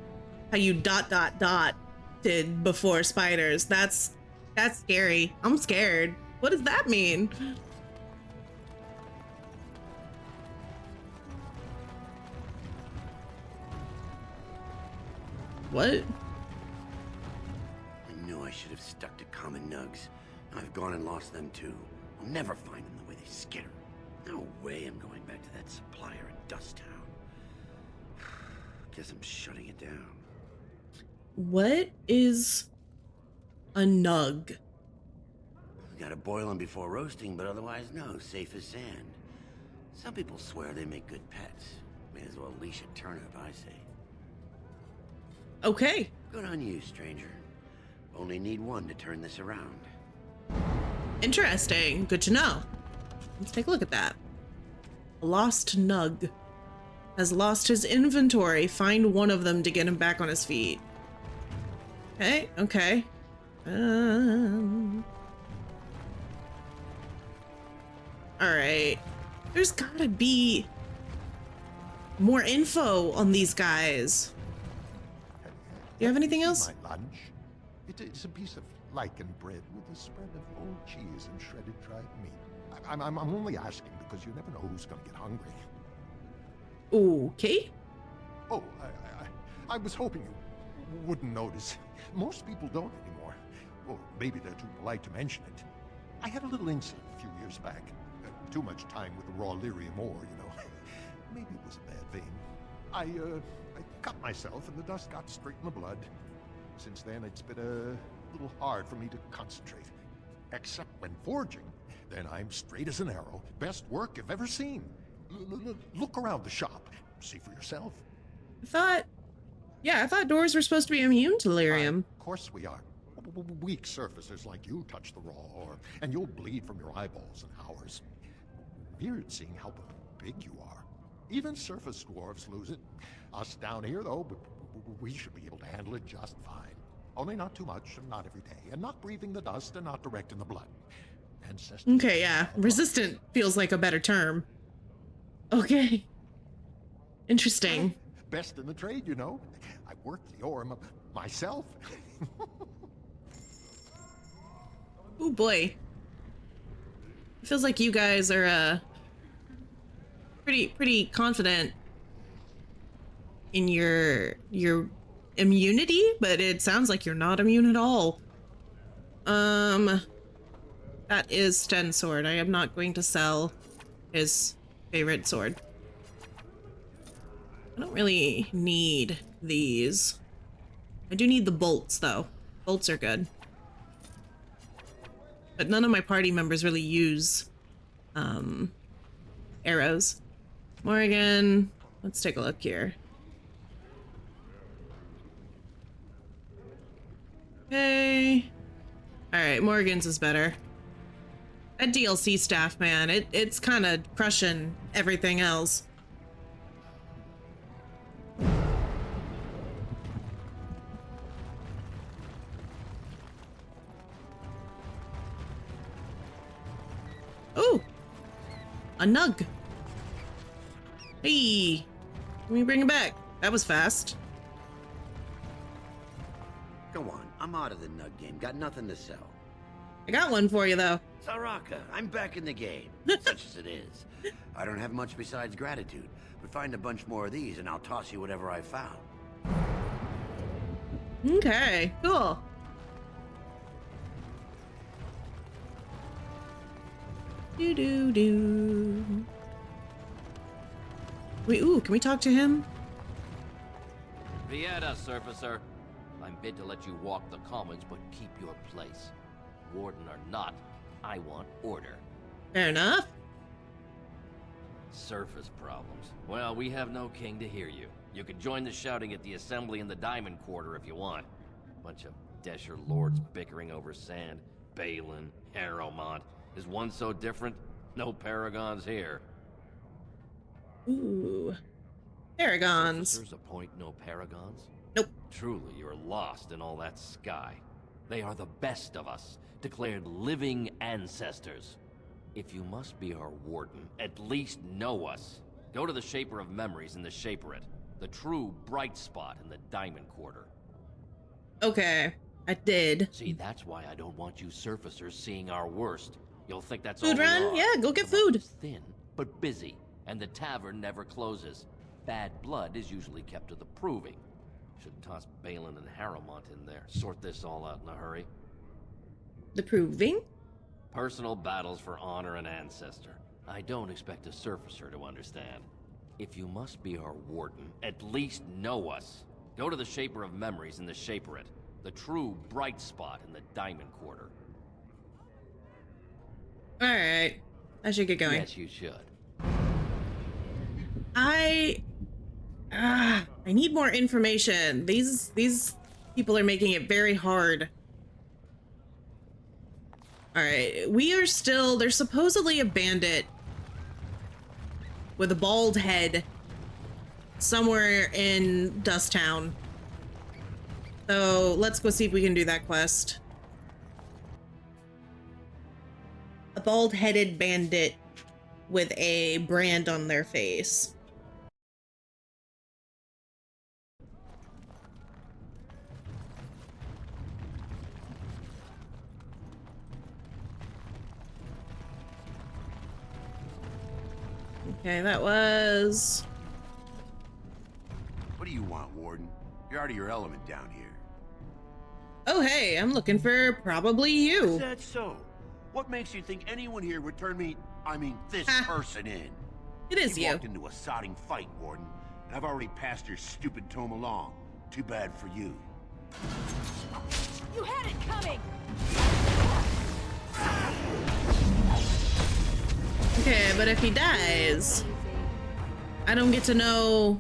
did before spiders. That's scary. I'm scared. What does that mean? What? I knew I should have stuck to common nugs. I've gone and lost them too. I'll never find them the way they skitter. No way I'm going back to that supplier in Dust Town. Guess I'm shutting it down. What is a nug? Gotta boil them before roasting, but otherwise no, safe as sand. Some people swear they make good pets. May as well leash a turnip, I say. Okay. Good on you, stranger. Only need one to turn this around. Interesting. Good to know. Let's take a look at that. A lost nug has lost his inventory. Find one of them to get him back on his feet. Okay, okay. Alright. There's gotta be more info on these guys. Do you have anything else? My lunch. It's a piece of lichen bread with a spread of old cheese and shredded dried meat. I'm only asking because you never know who's going to get hungry. Okay. Oh, I was hoping you wouldn't notice. Most people don't anymore. Well, maybe they're too polite to mention it. I had a little incident a few years back. Too much time with the raw lyrium ore, you know. Maybe it was a bad vein. I cut myself and the dust got straight in the blood. Since then, it's been a little hard for me to concentrate. Except when forging, then I'm straight as an arrow. Best work you've ever seen. Look around the shop. See for yourself. I thought doors were supposed to be immune to lyrium. Of course we are. Weak surfacers like you touch the raw ore, and you'll bleed from your eyeballs and ours. Weird seeing how big you are. Even surface dwarves lose it. Us down here, though, we should be able to handle it just fine. Only not too much, and not every day, and not breathing the dust, and not direct in the blood. Ancestors. Okay, yeah. Resistant feels like a better term. Okay. Interesting. Best in the trade, you know. I worked the ore myself. Oh boy. It feels like you guys are pretty confident in your immunity, but it sounds like you're not immune at all. That is Sten's sword. I am not going to sell his favorite sword. I don't really need these. I do need the bolts though. Bolts are good. But none of my party members really use arrows. Morgan, let's take a look here. Okay. Alright, Morgan's is better. That DLC staff, man, it's kind of crushing everything else. Oh! A nug! Hey! Let me bring it back. That was fast. Go on, I'm out of the nug game. Got nothing to sell. I got one for you, though. Saraka, I'm back in the game, such as it is. I don't have much besides gratitude, but find a bunch more of these and I'll toss you whatever I found. Okay, cool. Do. Wait, ooh, can we talk to him? Vieta, surfacer. I'm bid to let you walk the commons, but keep your place. Warden or not, I want order. Fair enough. Surface problems. Well, we have no king to hear you. You can join the shouting at the assembly in the Diamond Quarter if you want. Bunch of Desher lords bickering over sand. Balin, Harrowmont. Is one so different? No paragons here. Ooh. Paragons. Surfacers appoint no paragons? Nope. Truly, you're lost in all that sky. They are the best of us, declared living ancestors. If you must be our warden, at least know us. Go to the Shaper of Memories in the Shaperate, the true bright spot in the Diamond Quarter. Okay, I did. See, that's why I don't want you surfacers seeing our worst. You'll think that's food all we run? are. Yeah, go get food. Thin, but busy, and the tavern never closes. Bad blood is usually kept to the proving. Should toss Balin and Harrowmont in there. Sort this all out in a hurry. The proving? Personal battles for honor and ancestor. I don't expect a surfacer to understand. If you must be our warden, at least know us. Go to the Shaper of Memories in the Shaperate, the true bright spot in the Diamond Quarter. Alright. I should get going. Yes, you should. I need more information. These people are making it very hard. Alright, there's supposedly a bandit with a bald head somewhere in Dust Town. So let's go see if we can do that quest. A bald-headed bandit with a brand on their face. Okay, that was... What do you want, Warden? You're out of your element down here. Oh, hey, I'm looking for probably you. Is that so? What makes you think anyone here would turn me, this person in? It is you. Walked into a sodding fight, Warden, and I've already passed your stupid tome along. Too bad for you. You had it coming! Okay, but if he dies, I don't get to know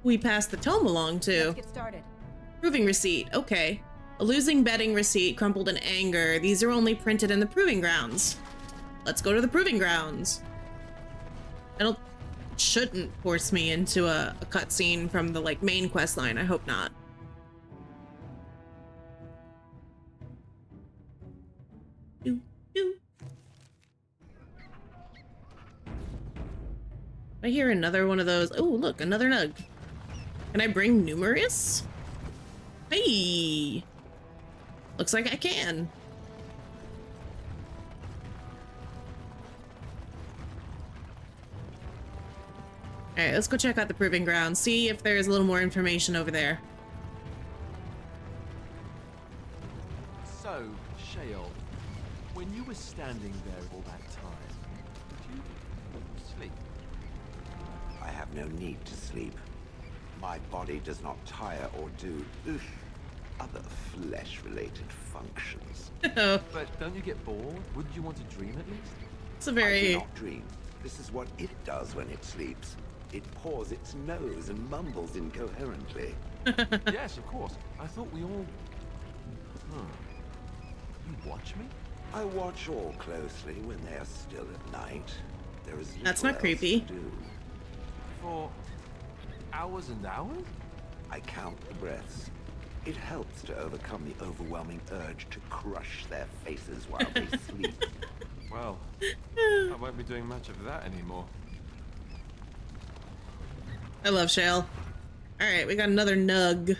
who he passed the tome along to. Let's get started. Proving receipt, okay. A losing betting receipt crumpled in anger. These are only printed in the proving grounds. Let's go to the proving grounds. Shouldn't force me into a cutscene from the main quest line. I hope not. I hear another one of those. Oh, look, another nug. Can I bring numerous? Hey! Looks like I can. Alright, let's go check out the proving ground. See if there's a little more information over there. So, Shale, when you were standing there all that time, did you sleep? I have no need to sleep. My body does not tire or do other flesh-related functions. But don't you get bored? Wouldn't you want to dream at least? It's a very... I do not dream. This is what it does when it sleeps. It paws its nose and mumbles incoherently. Yes, of course. I thought we all... You watch me? I watch all closely when they are still at night. There is That's not creepy. to do. For hours and hours? I count the breaths. It helps to overcome the overwhelming urge to crush their faces while they sleep. Well, I won't be doing much of that anymore. I love Shale. Alright, we got another nug.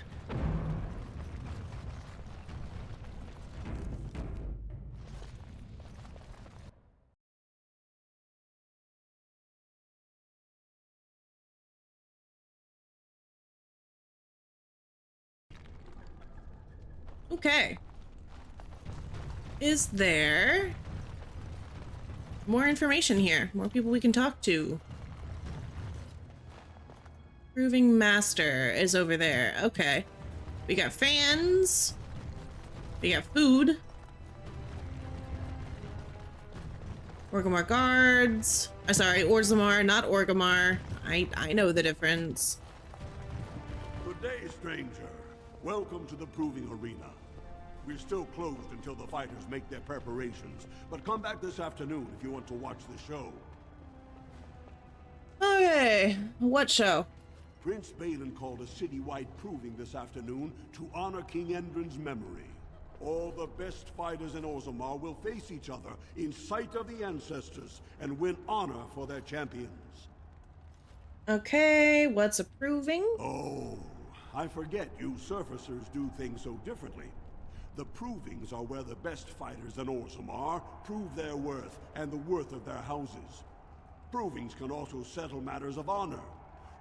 Okay. Is there more information here? More people we can talk to? Proving Master is over there. Okay. We got fans. We got food. Orgrimmar guards. Sorry, Orzammar, not Orgrimmar. I know the difference. Good day, stranger. Welcome to the proving arena. We're still closed until the fighters make their preparations, but come back this afternoon if you want to watch the show. Okay, what show? Prince Balin called a citywide proving this afternoon to honor King Endrin's memory. All the best fighters in Orzammar will face each other in sight of the ancestors and win honor for their champions. Okay, what's a proving? Oh, I forget you surfacers do things so differently. The provings are where the best fighters in Orzammar prove their worth and the worth of their houses. Provings can also settle matters of honor.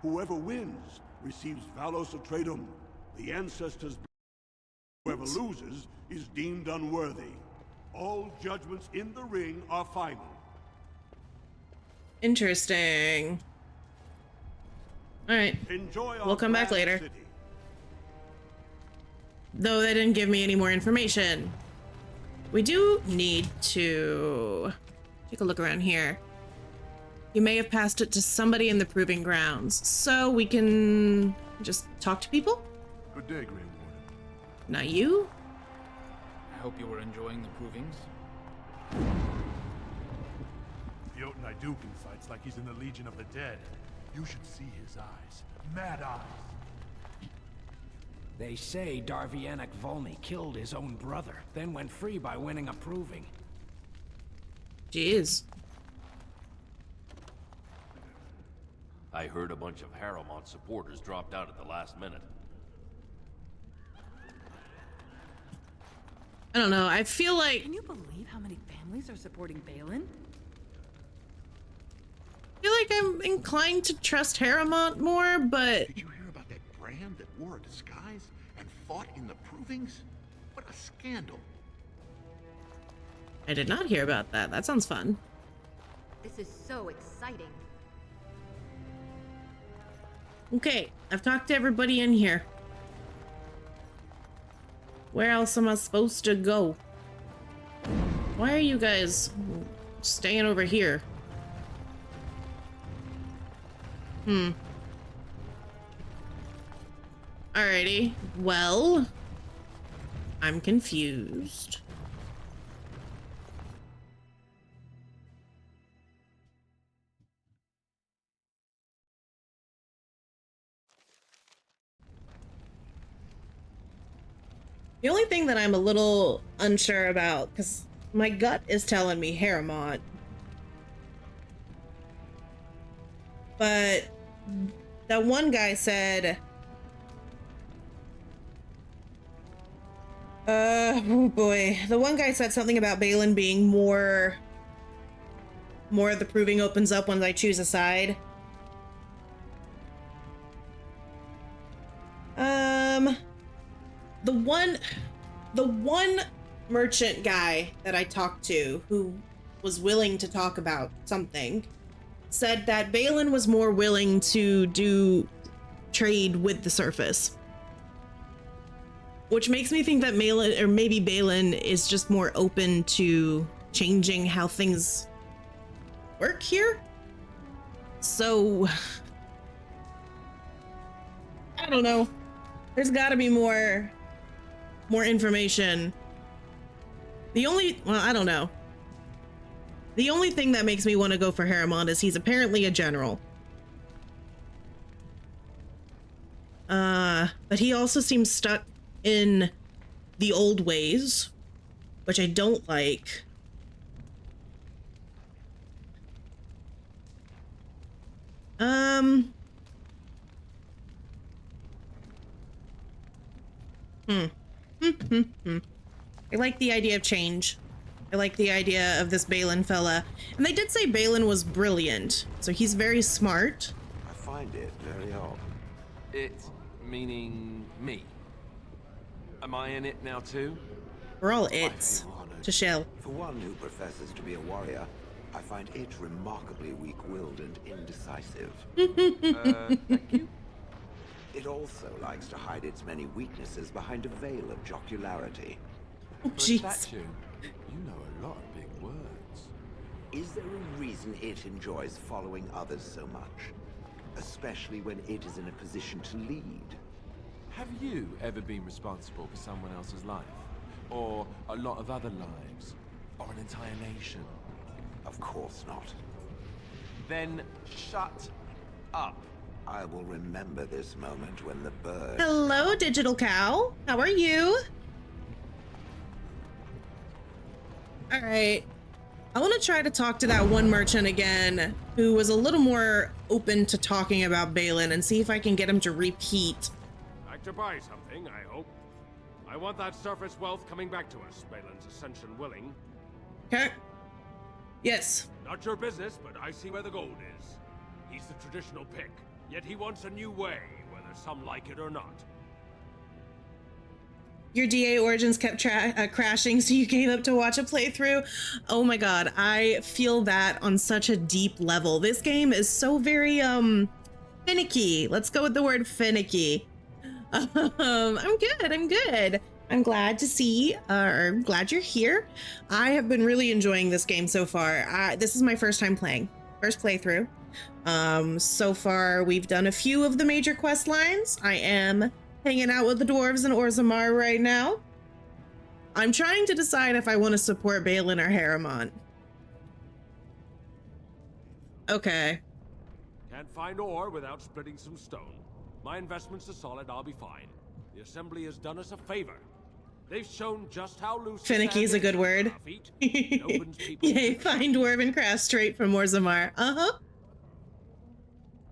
Whoever wins receives Valos Atreitum, the ancestors. Whoever loses is deemed unworthy. All judgments in the ring are final. Interesting. All right. Enjoy. We'll come back later. City. Though they didn't give me any more information. We do need to take a look around here. You may have passed it to somebody in the proving grounds, so we can just talk to people? Good day, Grey Warden. Not you? I hope you were enjoying the provings. Jotun Iduken fights like he's in the Legion of the Dead. You should see his eyes. Mad eyes. They say Darvianek Volny killed his own brother, then went free by winning a proving. Jeez. I heard a bunch of Harrowmont supporters dropped out at the last minute. I don't know, I feel like... Can you believe how many families are supporting Balin? I feel like I'm inclined to trust Harrowmont more, but... Did you hear about that brand? band that wore a disguise and fought in the provings? What a scandal. I did not hear about that. That sounds fun. This is so exciting. Okay, I've talked to everybody in here. Where else am I supposed to go? Why are you guys staying over here? Alrighty, well, I'm confused. The only thing that I'm a little unsure about, because my gut is telling me Harrimont, but that one guy said, oh boy, the one guy said something about Balin being more of the proving opens up once I choose a side. The one merchant guy that I talked to who was willing to talk about something said that Balin was more willing to do trade with the surface. Which makes me think that maybe Balin is just more open to changing how things work here. So I don't know. There's got to be more information. I don't know. The only thing that makes me want to go for Harrimont is he's apparently a general. But he also seems stuck in the old ways, which I don't like. I like the idea of change. I like the idea of this Balin fella. And they did say Balin was brilliant, so he's very smart. I find it very odd. It meaning me. Am I in it now too? We're all it's to Shell. For one who professes to be a warrior, I find it remarkably weak-willed and indecisive. Thank you. It also likes to hide its many weaknesses behind a veil of jocularity. Jeez. You know a lot of big words. Is there a reason it enjoys following others so much? Especially when it is in a position to lead? Have you ever been responsible for someone else's life? Or a lot of other lives? Or an entire nation? Of course not. Then shut up. I will remember this moment when the bird... Hello, Digital Cow. How are you? All right. I want to try to talk to that one merchant again who was a little more open to talking about Balin and see if I can get him to repeat. Like to buy something, I hope. I want that surface wealth coming back to us, Balin's ascension willing. Okay. Yes. Not your business, but I see where the gold is. He's the traditional pick, yet he wants a new way, whether some like it or not. Your DA Origins kept crashing, so you came up to watch a playthrough. Oh my god, I feel that on such a deep level. This game is so very, finicky. Let's go with the word finicky. I'm good. I'm glad to see, or glad you're here. I have been really enjoying this game so far. This is my first time playing. First playthrough. So far, we've done a few of the major quest lines. I am hanging out with the dwarves in Orzammar right now. I'm trying to decide if I want to support Balin or Harrimont. Okay. Can't find ore without splitting some stone. My investments are solid, I'll be fine. The Assembly has done us a favor. They've shown just how loose... Finicky is a good word. Yay, find dwarven craft straight from Orzammar. Uh-huh.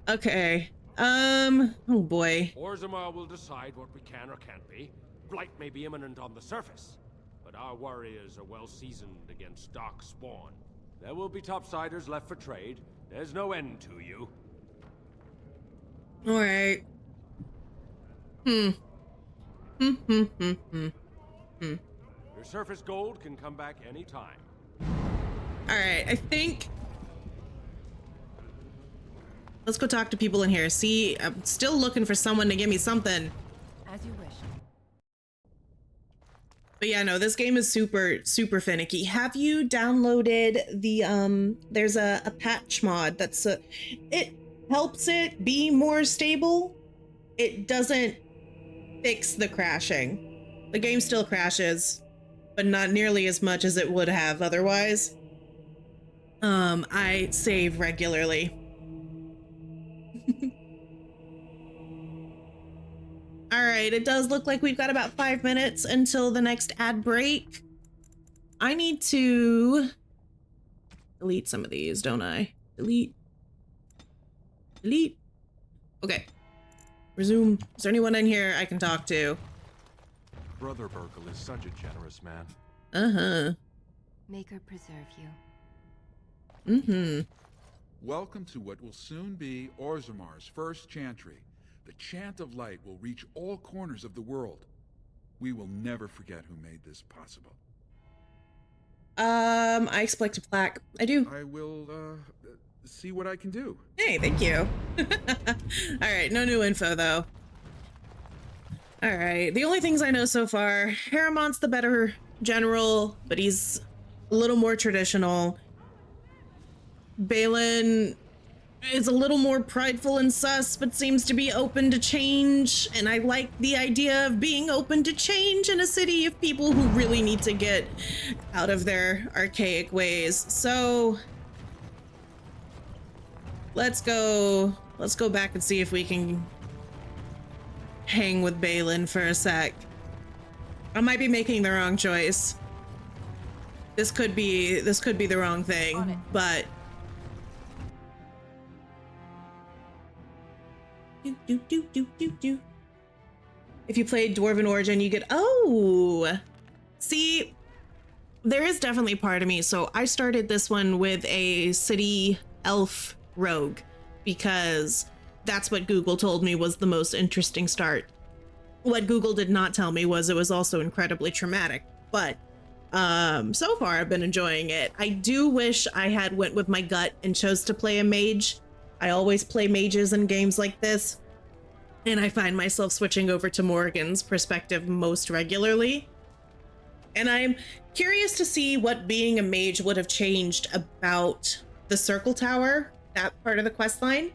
Okay. Oh boy. Orzammar will decide what we can or can't be. Blight may be imminent on the surface, but our warriors are well seasoned against dark spawn. There will be topsiders left for trade. There's no end to you. Alright. Hmm. Your surface gold can come back anytime. Alright, I think... Let's go talk to people in here. See, I'm still looking for someone to give me something. As you wish. But yeah, no, this game is super, super finicky. Have you downloaded the, there's a patch mod that's, it helps it be more stable. It doesn't fix the crashing. The game still crashes, but not nearly as much as it would have otherwise. I save regularly. All right, it does look like we've got about 5 minutes until the next ad break. I need to delete some of these, don't I? Delete. Delete. Okay. Resume. Is there anyone in here I can talk to? Brother Burkle is such a generous man. Uh-huh. Maker preserve you. Mm-hmm. Welcome to what will soon be Orzamar's first chantry. The chant of light will reach all corners of the world. We will never forget who made this possible. I expect a plaque. I do. I will, see what I can do. Hey, thank you. All right, no new info, though. All right, the only things I know so far, Haramont's the better general, but he's a little more traditional. Balin is a little more prideful and sus, but seems to be open to change. And I like the idea of being open to change in a city of people who really need to get out of their archaic ways. So let's go back and see if we can hang with Balin for a sec. I might be making the wrong choice. This could be the wrong thing, but if you played Dwarven Origin, you get, oh, see, there is definitely part of me. So I started this one with a city elf rogue because that's what Google told me was the most interesting start. What Google did not tell me was it was also incredibly traumatic, but so far I've been enjoying it. I do wish I had went with my gut and chose to play a mage. I always play mages in games like this, and I find myself switching over to Morgan's perspective most regularly. And I'm curious to see what being a mage would have changed about the Circle Tower, that part of the quest line.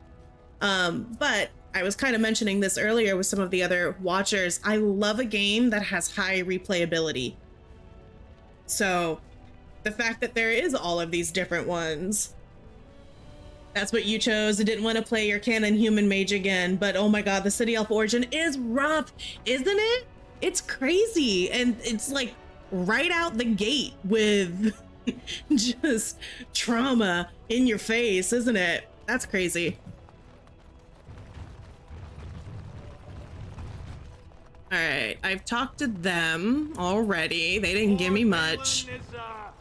But I was kind of mentioning this earlier with some of the other watchers. I love a game that has high replayability. So the fact that there is all of these different ones, that's what you chose. You didn't want to play your canon human mage again, but oh my god, the City Elf Origin is rough, isn't it? It's crazy, and it's like right out the gate with just trauma in your face, isn't it? That's crazy. All right, I've talked to them already. They didn't give me much. Balin is a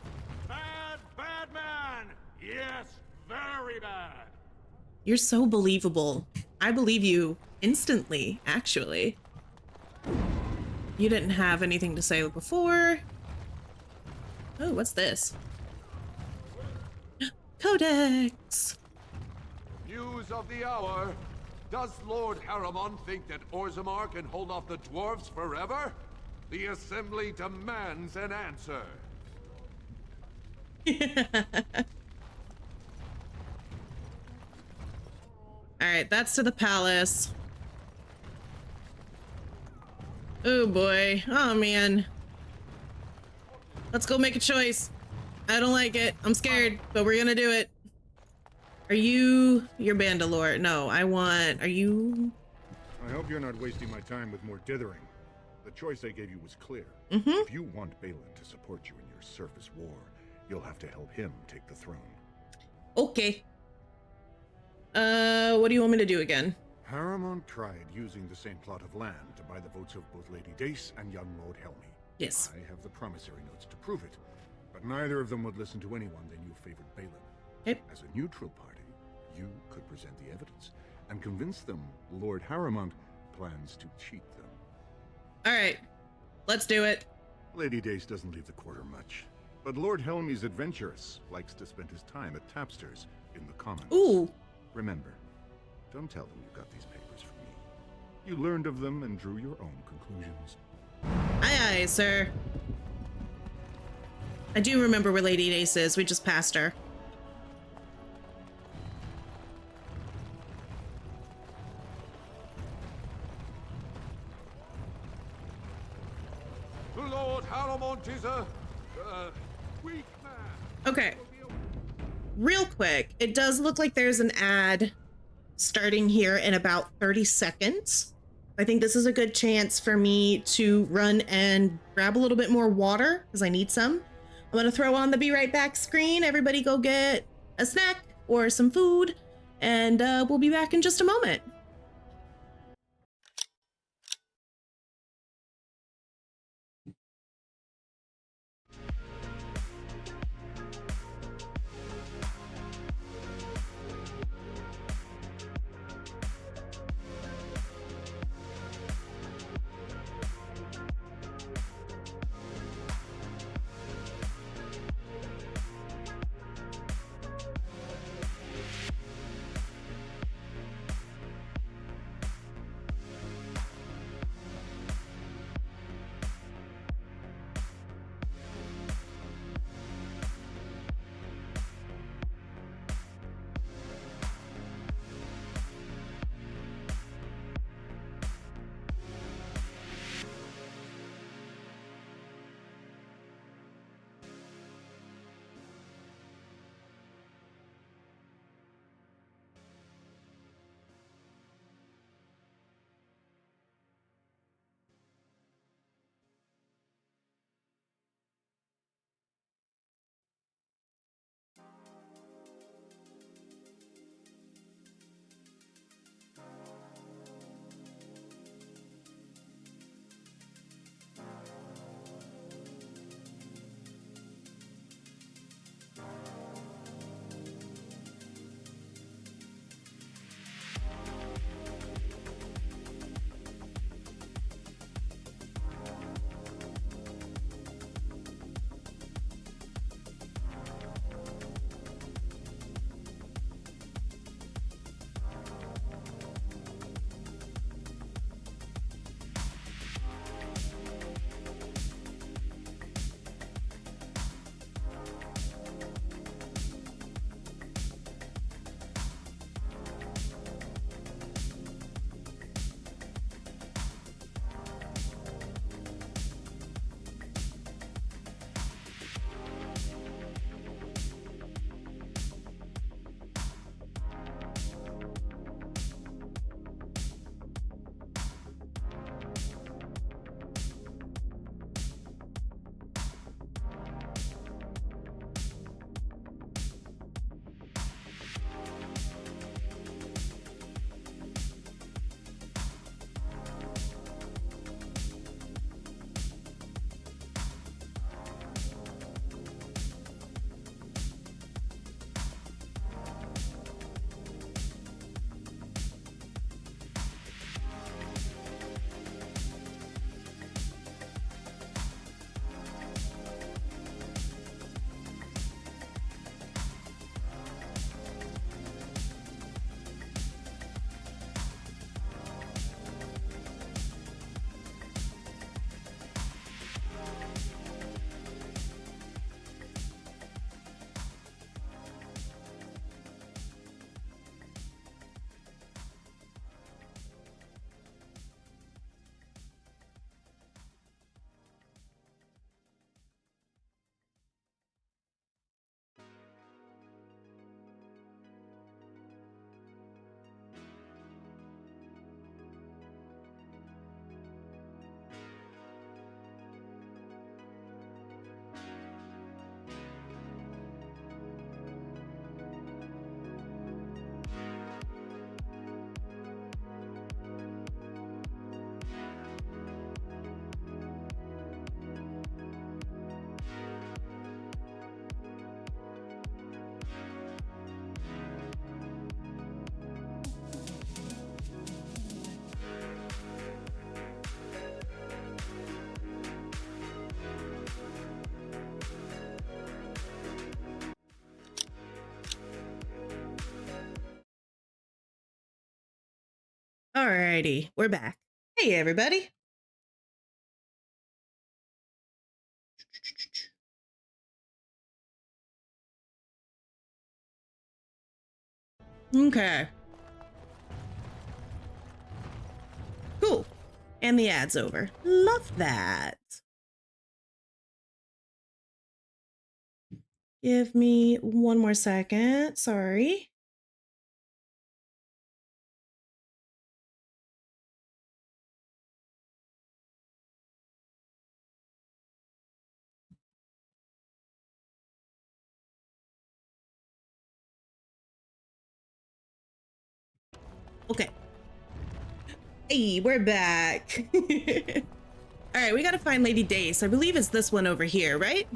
bad man. Yes, very bad. You're so believable. I believe you instantly, actually. You didn't have anything to say before. Oh, what's this? Codex! News of the hour. Does Lord Haramon think that Orzammar can hold off the dwarves forever? The Assembly demands an answer. Alright, that's to the palace. Oh boy. Oh man. Let's go make a choice. I don't like it. I'm scared, but we're gonna do it. Are you... You're Bandalore. No, I want... Are you... I hope you're not wasting my time with more dithering. The choice I gave you was clear. Mm-hmm. If you want Balin to support you in your surface war, you'll have to help him take the throne. Okay. What do you want me to do again? Haramon tried using the same plot of land to buy the votes of both Lady Dace and young Lord Helmy. Yes. I have the promissory notes to prove it, but neither of them would listen to anyone they knew favored Balin. Yep. As a neutral party, you could present the evidence and convince them Lord Haramon plans to cheat them. All right, let's do it. Lady Dace doesn't leave the quarter much, but Lord Helmy's adventurous, likes to spend his time at Tapster's in the Commons. Ooh. Remember, don't tell them you got these papers from me. You learned of them and drew your own conclusions. Aye, aye, sir. I do remember where Lady Dace is. We just passed her. Lord Harrowmont is a weak man. Okay. Real quick, it does look like there's an ad starting here in about 30 seconds. I think this is a good chance for me to run and grab a little bit more water because I need some. I'm going to throw on the be right back screen. Everybody go get a snack or some food, and we'll be back in just a moment. Alrighty, we're back. Hey, everybody. Okay. Cool. And the ad's over. Love that. Give me one more second. Sorry. Okay. Hey, we're back. All right, we gotta find Lady Dace. I believe it's this one over here, right?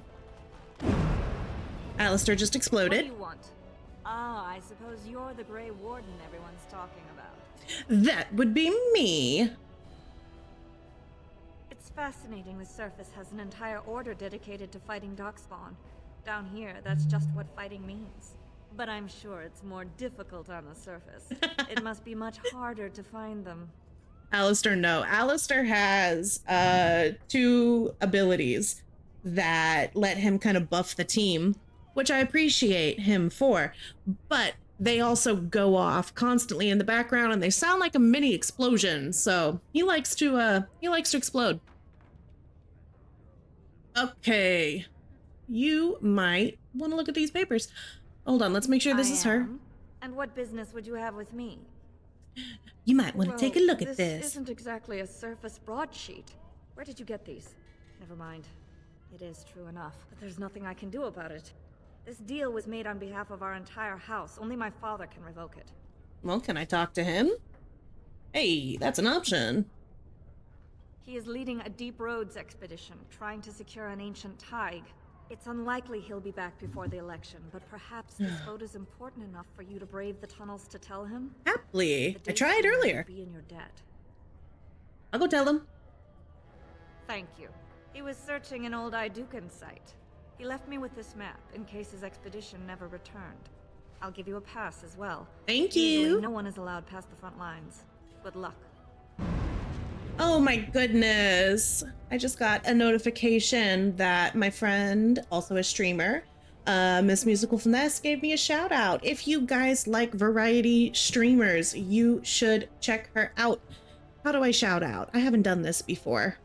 Alistair just exploded. What do you want? Ah, I suppose you're the Grey Warden everyone's talking about. That would be me. It's fascinating the surface has an entire order dedicated to fighting Darkspawn. Down here, that's just what fighting means. But I'm sure it's more difficult on the surface. It must be much harder to find them. Alistair, no. Alistair has 2 abilities that let him kind of buff the team, which I appreciate him for, but they also go off constantly in the background and they sound like a mini explosion. So he likes to explode. Okay. You might want to look at these papers. Hold on, let's make sure this is her. And what business would you have with me? You might want to take a look at this. This isn't exactly a surface broadsheet. Where did you get these? Never mind. It is true enough, but there's nothing I can do about it. This deal was made on behalf of our entire house. Only my father can revoke it. Well, can I talk to him? Hey, that's an option. He is leading a deep roads expedition, trying to secure an ancient Tig. It's unlikely he'll be back before the election, but perhaps this vote is important enough for you to brave the tunnels to tell him? Happily. I tried earlier. Be in your debt. I'll go tell him. Thank you. He was searching an old Idukan site. He left me with this map in case his expedition never returned. I'll give you a pass as well. Thank you. Usually no one is allowed past the front lines. Good luck. Oh my goodness. I just got a notification that my friend, also a streamer, Miss Musical Finesse, gave me a shout out. If you guys like variety streamers, you should check her out. How do I shout out? I haven't done this before.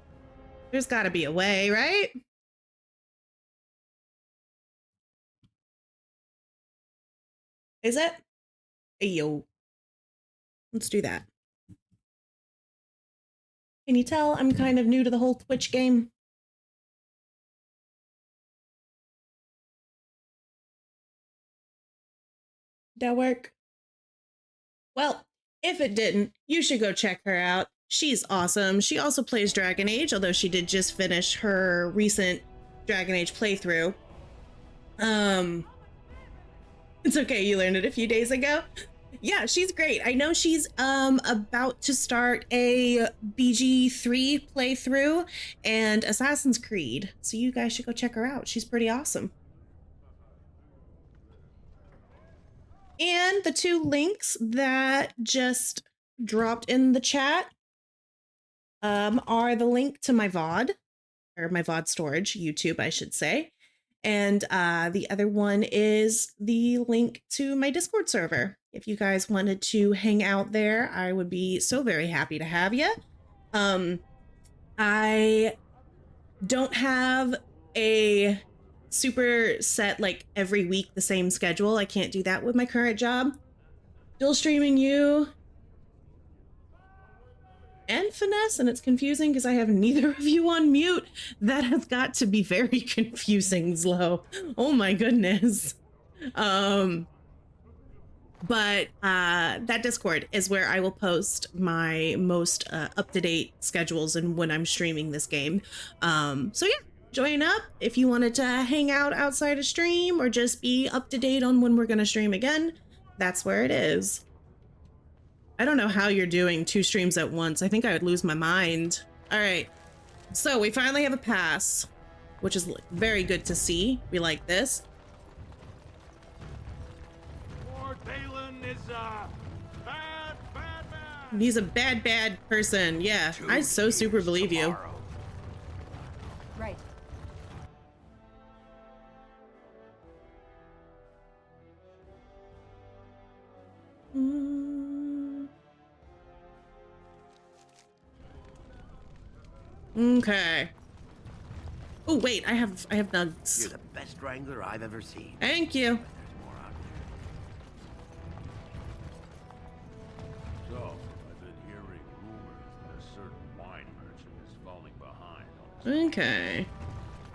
There's gotta be a way, right? Is it? Hey, yo. Let's do that. Can you tell I'm kind of new to the whole Twitch game? Did that work? Well, if it didn't, you should go check her out. She's awesome. She also plays Dragon Age, although she did just finish her recent Dragon Age playthrough. It's okay, you learned it a few days ago. Yeah, she's great. I know she's about to start a BG3 playthrough and Assassin's Creed, so you guys should go check her out. She's pretty awesome. And the 2 links that just dropped in the chat are the link to my VOD, or my VOD storage, YouTube, I should say. And the other one is the link to my Discord server. If you guys wanted to hang out there, I would be so very happy to have you. I don't have a super set, like, every week the same schedule. I can't do that with my current job. Still streaming you and Finesse, and it's confusing because I have neither of you on mute. That has got to be very confusing, Zlo. Oh my goodness. But that Discord is where I will post my most up-to-date schedules and when I'm streaming this game. So yeah, join up if you wanted to hang out outside of stream or just be up to date on when we're gonna stream again. That's where it is. I don't know how you're doing 2 streams at once. I think I would lose my mind. All right, so we finally have a pass, which is very good to see. We like this. Lord Balin is a bad, bad man. He's a bad, bad person. Yeah, I so super believe you. Right. Okay. Oh wait, I have nugs. You're the best wrangler I've ever seen. Thank you. So, I've been hearing rumors that a certain wine merchant is falling behind. Okay.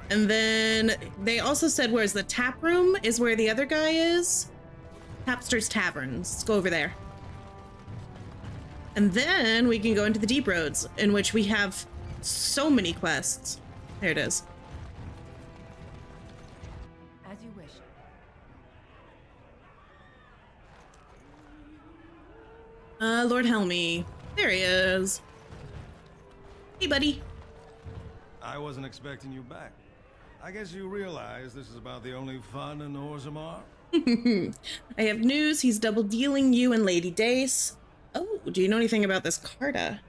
And then they also said where's the tap room is where the other guy is. Tapster's Tavern. Let's go over there. And then we can go into the Deep Roads, in which we have so many quests. There it is. As you wish. Lord Helmy. There he is. Hey, buddy. I wasn't expecting you back. I guess you realize this is about the only fun in Orzammar? I have news. He's double dealing you and Lady Dace. Oh, do you know anything about this Carta?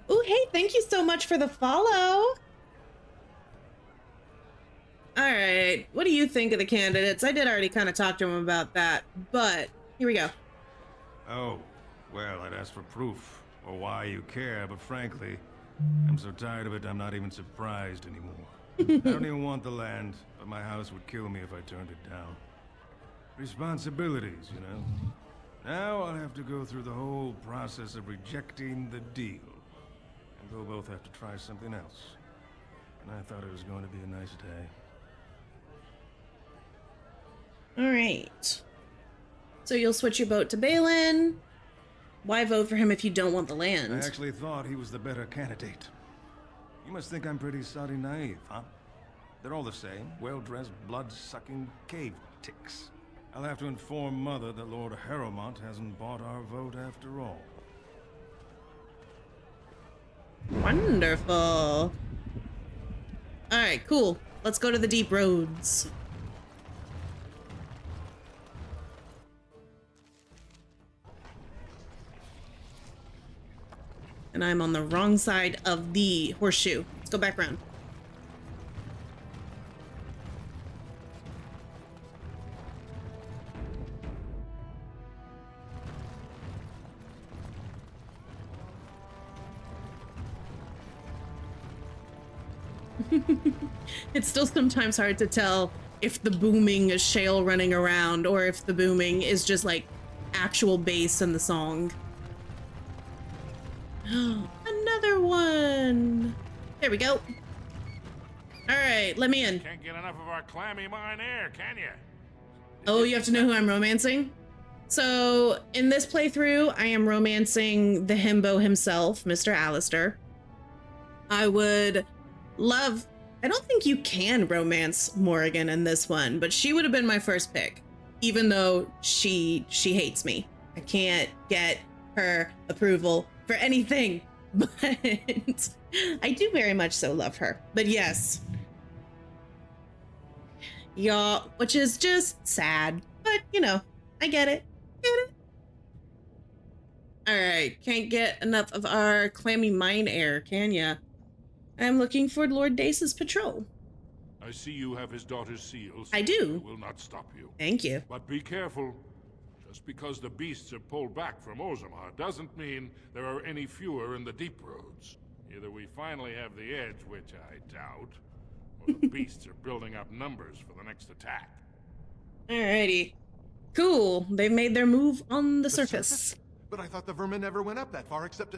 Oh, hey, thank you so much for the follow. All right, what do you think of the candidates? I did already kind of talk to him about that, but here we go. Oh, well, I'd ask for proof, or why you care, but frankly, I'm so tired of it, I'm not even surprised anymore. I don't even want the land, but my house would kill me if I turned it down. Responsibilities, you know? Now I'll have to go through the whole process of rejecting the deal. And we'll both have to try something else. And I thought it was going to be a nice day. All right. So you'll switch your boat to Balin. Why vote for him if you don't want the land? I actually thought he was the better candidate. You must think I'm pretty sodding naive, huh? They're all the same, well-dressed, blood-sucking cave ticks. I'll have to inform Mother that Lord Harrowmont hasn't bought our vote after all. Wonderful. All right, cool. Let's go to the Deep Roads. And I'm on the wrong side of the horseshoe. Let's go back around. It's still sometimes hard to tell if the booming is Shale running around or if the booming is just like actual bass in the song. Another one. There we go. All right, let me in. Can't get enough of our clammy mine air, can you? Oh, you have to know who I'm romancing? So in this playthrough, I am romancing the himbo himself, Mr. Alistair. I would love... I don't think you can romance Morrigan in this one, but she would have been my first pick, even though she hates me. I can't get her approval for anything, but I do very much so love her. But yes, y'all, which is just sad, but you know, I get it. All right, can't get enough of our clammy mine air, can ya? I'm looking for Lord Dace's patrol. I see you have his daughter's seals. I do. I will not stop you. Thank you. But be careful. Just because the beasts are pulled back from Orzammar doesn't mean there are any fewer in the Deep Roads. Either we finally have the edge, which I doubt, or the beasts are building up numbers for the next attack. Alrighty. Cool. They've made their move on the surface. But I thought the vermin never went up that far except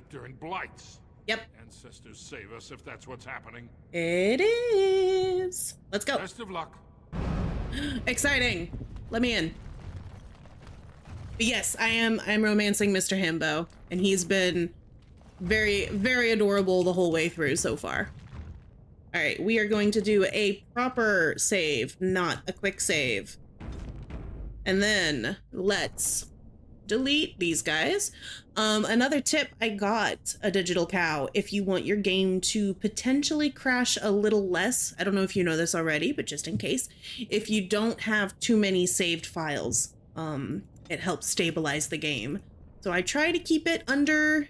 during blights. Yep. Ancestors save us if that's what's happening. It is. Let's go. Best of luck. Exciting. Let me in. But yes, I'm romancing Mr. Himbo, and he's been very, very adorable the whole way through so far. All right, we are going to do a proper save, not a quick save. And then let's delete these guys. Another tip, I got a digital cow if you want your game to potentially crash a little less. I don't know if you know this already, but just in case, if you don't have too many saved files, it helps stabilize the game. So I try to keep it under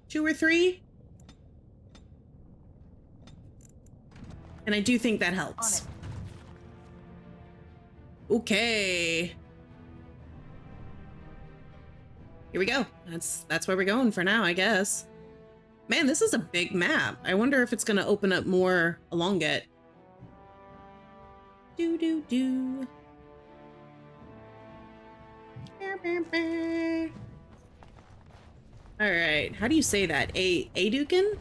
2 or 3. And I do think that helps. Okay. Here we go. That's where we're going for now, I guess. Man, this is a big map. I wonder if it's gonna open up more along it. Do. All right, how do you say that? Adukin?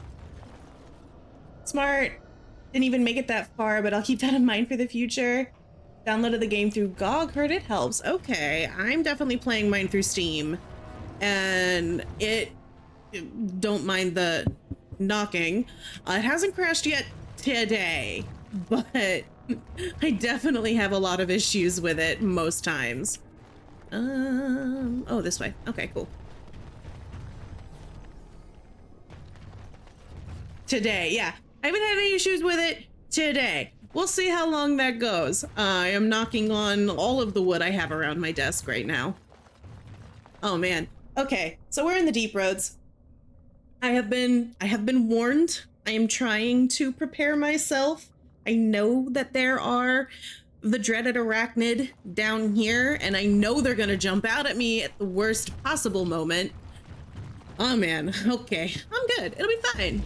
Smart. Didn't even make it that far, but I'll keep that in mind for the future. Downloaded the game through GOG, heard it helps. Okay, I'm definitely playing mine through Steam. And don't mind the knocking. It hasn't crashed yet today, but I definitely have a lot of issues with it most times. Oh, this way. Okay, cool. Today, yeah. I haven't had any issues with it today. We'll see how long that goes. I am knocking on all of the wood I have around my desk right now. Oh man. Okay, so we're in the deep roads. I have been warned. I am trying to prepare myself. I know that there are the dreaded arachnid down here, and I know they're gonna jump out at me at the worst possible moment. Oh man, okay. I'm good. It'll be fine.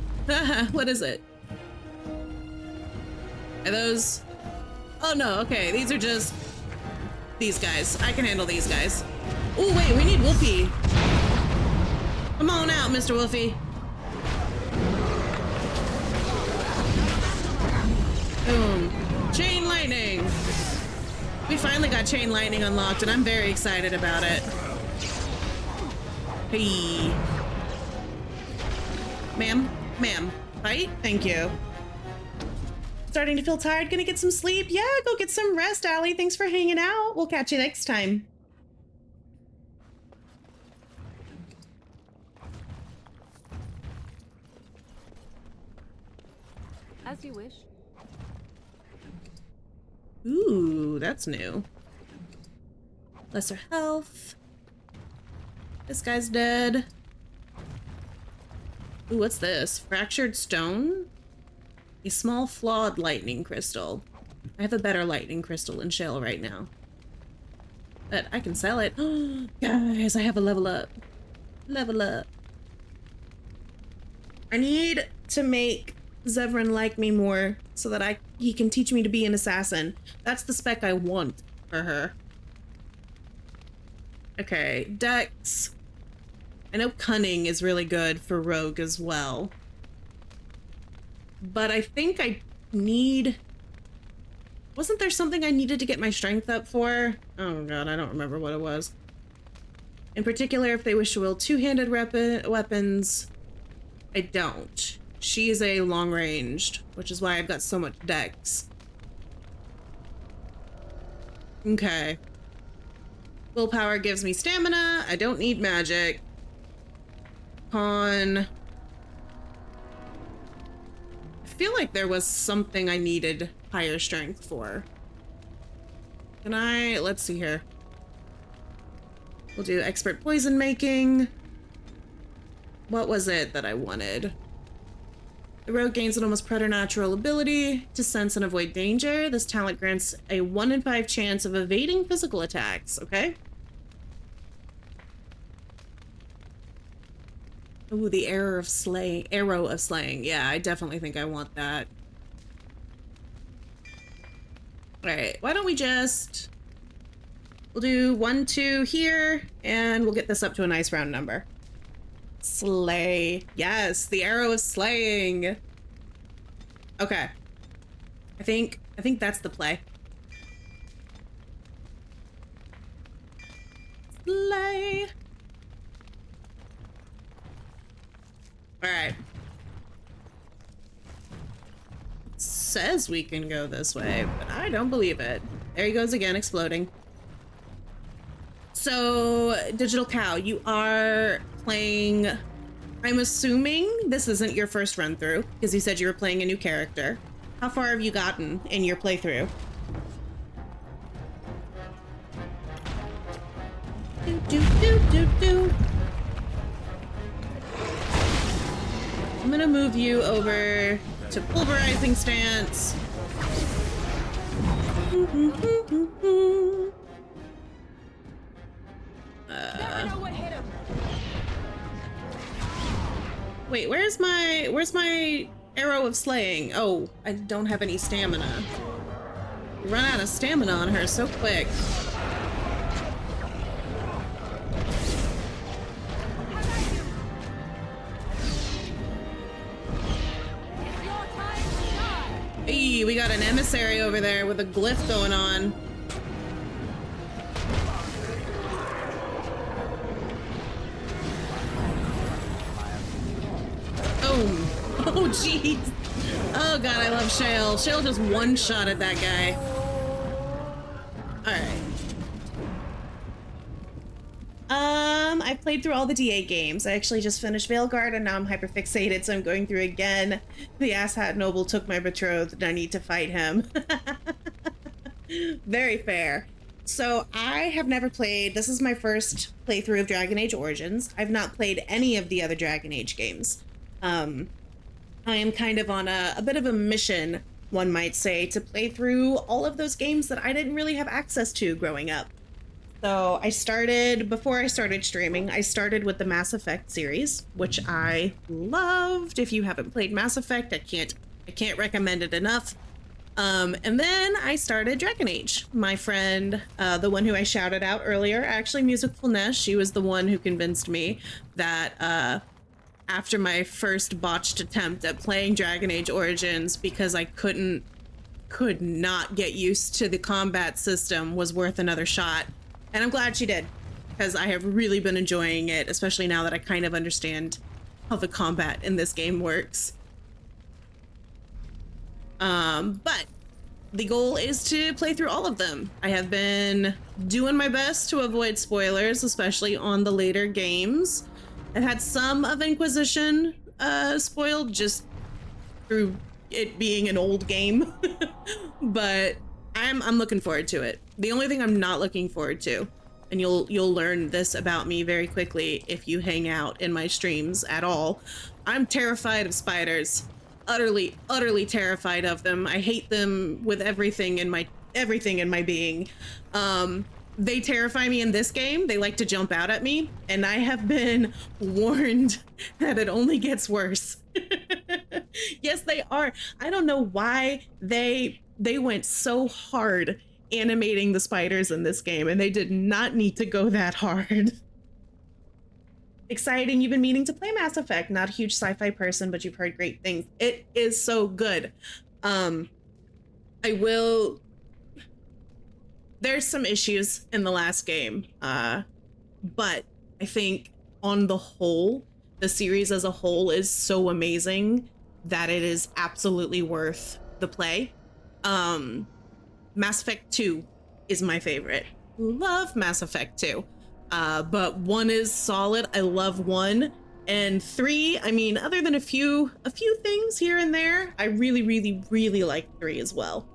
What is it? Are those? Oh no, okay. These are just these guys. I can handle these guys. Oh wait, we need Wolfie. Come on out, Mr. Wolfie. Boom. Chain lightning. We finally got chain lightning unlocked, and I'm very excited about it. Hey. Ma'am, fight? Thank you. Starting to feel tired, gonna get some sleep? Yeah, go get some rest, Allie. Thanks for hanging out. We'll catch you next time. As you wish. Ooh, that's new. Lesser health. This guy's dead. Ooh, what's this? Fractured stone? A small flawed lightning crystal. I have a better lightning crystal in shell right now. But I can sell it. Guys, I have a level up. Level up. I need to make Zevran like me more so that he can teach me to be an assassin. That's the spec I want for her. Okay, Dex. I know cunning is really good for rogue as well. But I think I need... Wasn't there something I needed to get my strength up for? Oh god, I don't remember what it was. In particular, if they wish to wield two-handed weapons, I don't. She is a long-ranged, which is why I've got so much dex. Okay. Willpower gives me stamina. I don't need magic. Con... I feel like there was something I needed higher strength for. Can I... Let's see here. We'll do expert poison making. What was it that I wanted? The rogue gains an almost preternatural ability to sense and avoid danger. This talent grants a 1 in 5 chance of evading physical attacks. Okay. Ooh, the arrow of slaying. Yeah, I definitely think I want that. All right, why don't we just... We'll do 1, 2 here, and we'll get this up to a nice round number. Slay. Yes, the arrow of slaying. Okay. I think that's the play. Slay. All right. It says we can go this way, but I don't believe it. There he goes again, exploding. So, Digital Cow, you are playing... I'm assuming this isn't your first run through, because you said you were playing a new character. How far have you gotten in your playthrough? Do. I'm gonna move you over to pulverizing stance. Wait, where's my arrow of slaying? Oh, I don't have any stamina. Run out of stamina on her so quick. Hey, we got an emissary over there with a glyph going on. Boom. Oh, jeez. Oh, God, I love Shale. Shale just one-shot at that guy. All right. I've played through all the DA games. I actually just finished Veilguard, and now I'm hyperfixated, so I'm going through again. The asshat noble took my betrothed, and I need to fight him. Very fair. So I have never played, this is my first playthrough of Dragon Age Origins. I've not played any of the other Dragon Age games. I am kind of on a bit of a mission, one might say, to play through all of those games that I didn't really have access to growing up. So I started, before I started streaming, I started with the Mass Effect series, which I loved. If you haven't played Mass Effect, I can't recommend it enough. And then I started Dragon Age. My friend, the one who I shouted out earlier, actually Musicful Ness, she was the one who convinced me that after my first botched attempt at playing Dragon Age Origins, because I could not get used to the combat system, was worth another shot. And I'm glad she did, because I have really been enjoying it, especially now that I kind of understand how the combat in this game works. But the goal is to play through all of them. I have been doing my best to avoid spoilers, especially on the later games. I've had some of Inquisition spoiled just through it being an old game, but I'm looking forward to it. The only thing I'm not looking forward to, and you'll learn this about me very quickly if you hang out in my streams at all, I'm terrified of spiders. Utterly terrified of them. I hate them with everything in my being. They terrify me in this game. They like to jump out at me, and I have been warned that it only gets worse. Yes, they are. I don't know why they went so hard animating the spiders in this game, and they did not need to go that hard. Exciting. You've been meaning to play Mass Effect. Not a huge sci-fi person, but you've heard great things. It is so good. There's some issues in the last game, but I think on the whole, the series as a whole is so amazing that it is absolutely worth the play. Mass Effect 2 is my favorite. Love Mass Effect 2. But 1 is solid. I love 1. And 3, I mean, other than a few things here and there, I really like 3 as well.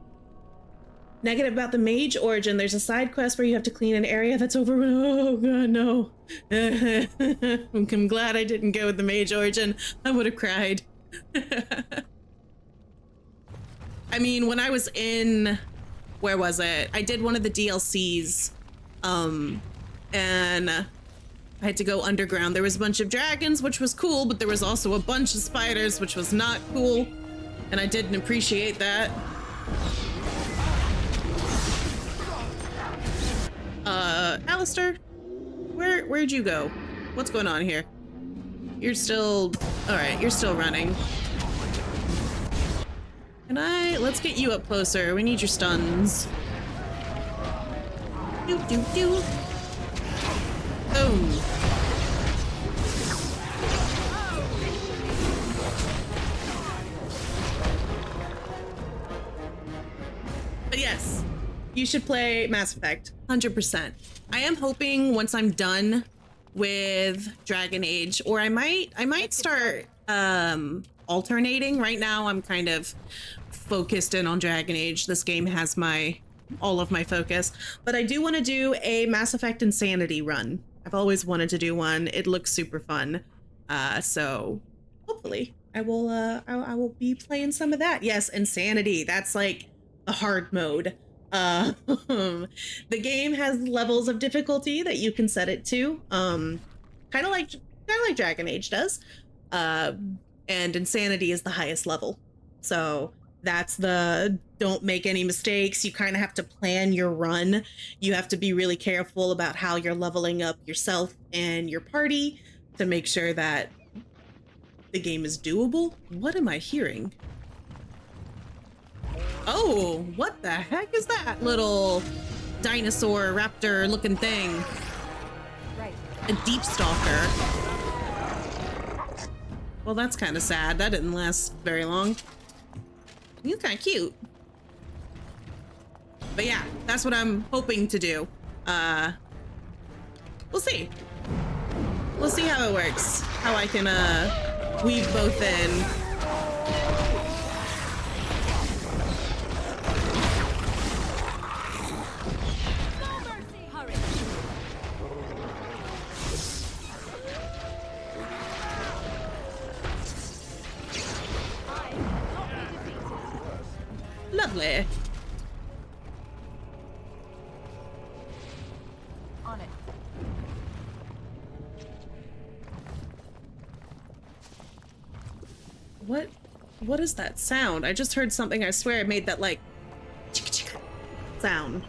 Negative about the Mage Origin, there's a side quest where you have to clean an area that's over. Oh god, no. I'm glad I didn't go with the Mage Origin. I would have cried. I mean, when I was in, where was it? I did one of the DLCs, and I had to go underground. There was a bunch of dragons, which was cool, but there was also a bunch of spiders, which was not cool, and I didn't appreciate that. Alistair, where'd you go? What's going on here? You're still, all right, you're still running. Let's get you up closer. We need your stuns. Do. Boom. But yes, you should play Mass Effect, 100%. I am hoping once I'm done with Dragon Age, or I might start alternating. Right now I'm kind of focused in on Dragon Age. This game has all of my focus, but I do want to do a Mass Effect Insanity run. I've always wanted to do one. It looks super fun. So hopefully I will be playing some of that. Yes, Insanity. That's like the hard mode. The game has levels of difficulty that you can set it to. Kind of like Dragon Age does. And Insanity is the highest level. So that's the don't make any mistakes. You kind of have to plan your run. You have to be really careful about how you're leveling up yourself and your party to make sure that the game is doable. What am I hearing? Oh, what the heck is that little dinosaur raptor looking thing? Right. A deep stalker. Well, that's kind of sad. That didn't last very long. He's kind of cute. But yeah, that's what I'm hoping to do. We'll see. We'll see how it works. How I can weave both in. Lovely. On it. What is that sound? I just heard something. I swear it made that like sound.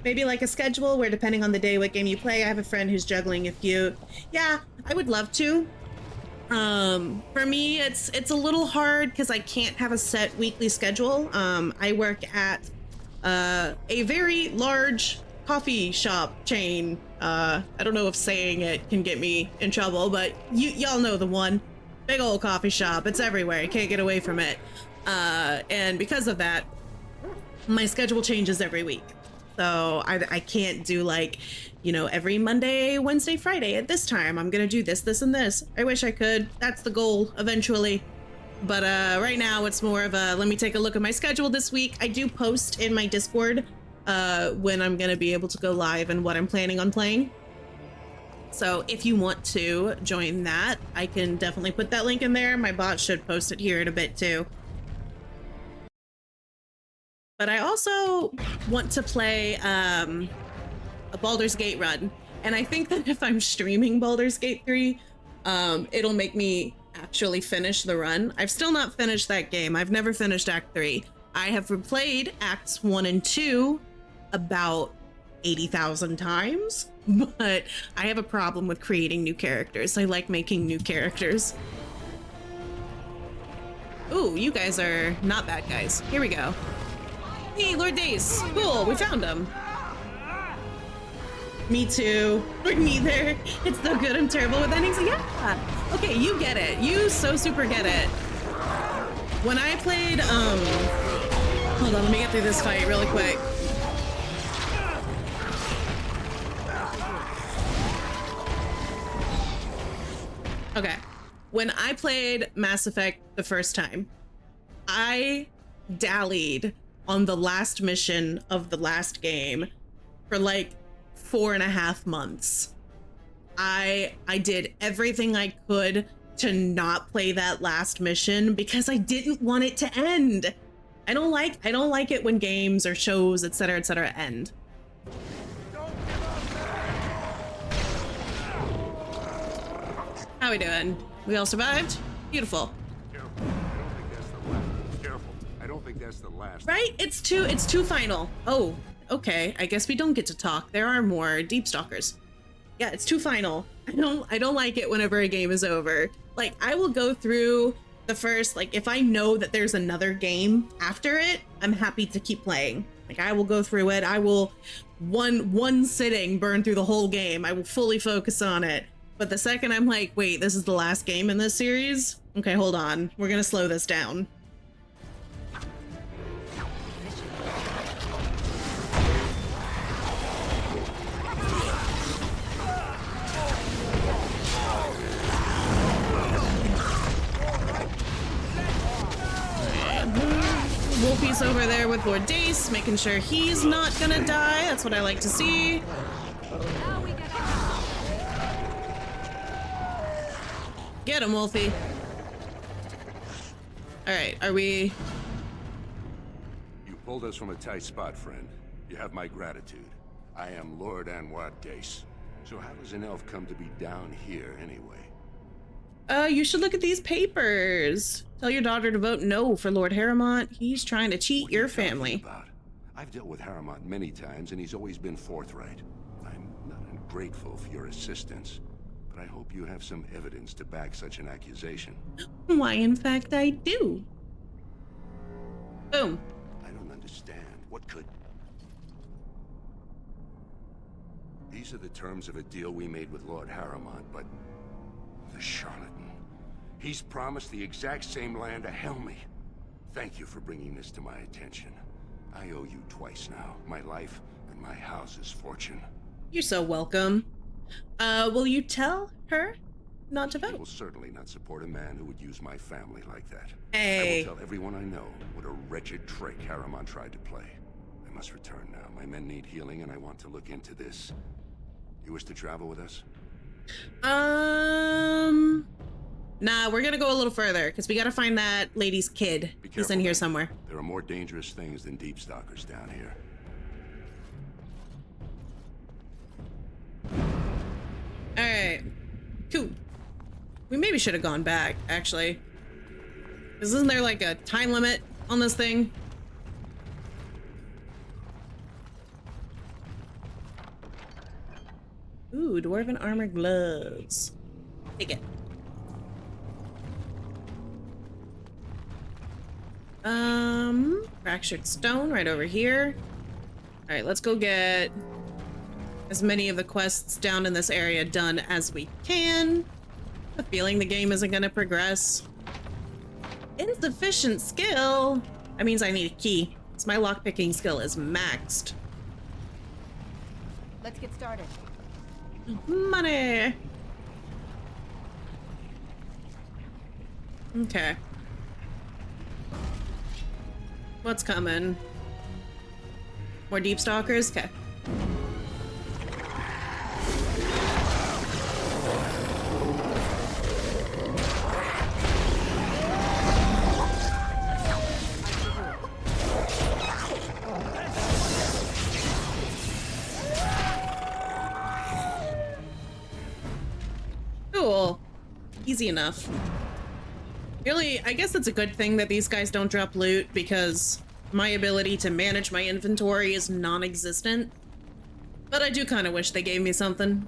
Maybe like a schedule where depending on the day what game you play. I have a friend who's juggling a few. Yeah, I would love to. For me, it's a little hard because I can't have a set weekly schedule. I work at a very large coffee shop chain. I don't know if saying it can get me in trouble, but y'all know the one. Big old coffee shop. It's everywhere. You can't get away from it. And because of that, my schedule changes every week. So I can't do like, you know, every Monday, Wednesday, Friday at this time, I'm gonna do this, this, and this. I wish I could. That's the goal eventually. But right now it's more of a, let me take a look at my schedule this week. I do post in my Discord when I'm gonna be able to go live and what I'm planning on playing. So if you want to join that, I can definitely put that link in there. My bot should post it here in a bit too. But I also want to play a Baldur's Gate run. And I think that if I'm streaming Baldur's Gate 3, it'll make me actually finish the run. I've still not finished that game. I've never finished Act 3. I have replayed Acts 1 and 2 about 80,000 times, but I have a problem with creating new characters. I like making new characters. Ooh, you guys are not bad guys. Here we go. Hey, Lord Dace. Cool, we found him. Me too. We're neither. It's so good I'm terrible with endings. Yeah. Okay, you get it. You so super get it. When I played, hold on, let me get through this fight really quick. Okay. When I played Mass Effect the first time, I dallied on the last mission of the last game for like 4.5 months. I did everything I could to not play that last mission because I didn't want it to end. I don't like it when games or shows, etc., end. How we doing? We all survived? Beautiful. I don't think that's the last. Right? It's two final. Oh, okay. I guess we don't get to talk. There are more deep stalkers. Yeah, it's two final. I don't like it whenever a game is over. Like, I will go through the first, like, if I know that there's another game after it, I'm happy to keep playing. Like, I will go through it. I will one sitting burn through the whole game. I will fully focus on it. But the second I'm like, wait, this is the last game in this series? Okay, hold on. We're gonna slow this down. Wolfie's over there with Lord Dace, making sure he's not gonna die. That's what I like to see. Get him, Wolfie. Alright, are we... You pulled us from a tight spot, friend. You have my gratitude. I am Lord Anwar Dace. So how does an elf come to be down here anyway? You should look at these papers. Tell your daughter to vote no for Lord Harrowmont. He's trying to cheat your family. I've dealt with Harrowmont many times, and he's always been forthright. I'm not ungrateful for your assistance, but I hope you have some evidence to back such an accusation. Why, in fact, I do. Boom. I don't understand. What could... These are the terms of a deal we made with Lord Harrowmont, but... the charlatan. He's promised the exact same land to Helmy. Thank you for bringing this to my attention. I owe you twice now. My life and my house's fortune. You're so welcome. Will you tell her not to vote? I will certainly not support a man who would use my family like that. Hey. I will tell everyone I know what a wretched trick Harrowmont tried to play. I must return now. My men need healing, and I want to look into this. You wish to travel with us? Nah, we're gonna go a little further, because we gotta find that lady's kid. He's in here somewhere. There are more dangerous things than deep stalkers down here. Alright. Cool. We maybe should have gone back, actually. Because isn't there like a time limit on this thing? Ooh, dwarven armor gloves. Take it. Fractured stone right over here. All right, let's go get as many of the quests down in this area done as we can. I have a feeling the game isn't gonna progress. Insufficient skill. That means I need a key. So my lockpicking skill is maxed. Let's get started. Money. Okay. What's coming? More deep stalkers? Okay. Cool. Easy enough. Really, I guess it's a good thing that these guys don't drop loot, because my ability to manage my inventory is non-existent. But I do kind of wish they gave me something.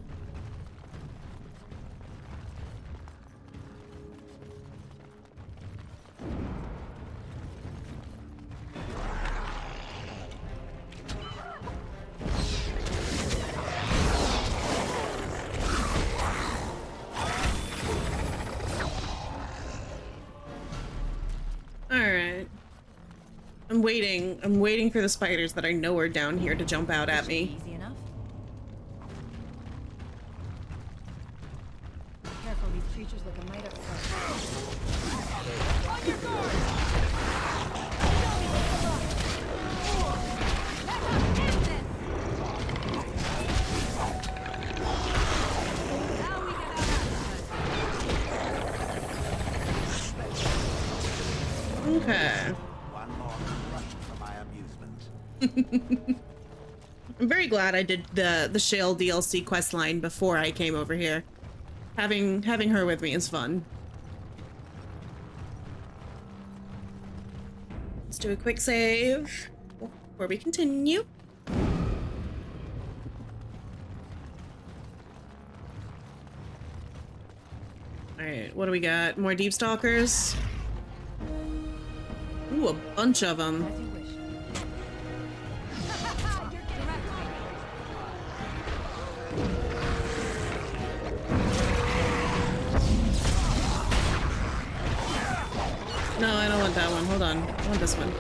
I'm waiting for the spiders that I know are down here to jump out at me. Easy enough. Careful, these creatures look a mite upset. On your guard! Okay. One more crush for my amusement. I'm very glad I did the Shale DLC quest line before I came over here. Having her with me is fun. Let's do a quick save before we continue. Alright, what do we got? More deep stalkers? Ooh, a bunch of them. No, I don't want that one. Hold on. I want this one.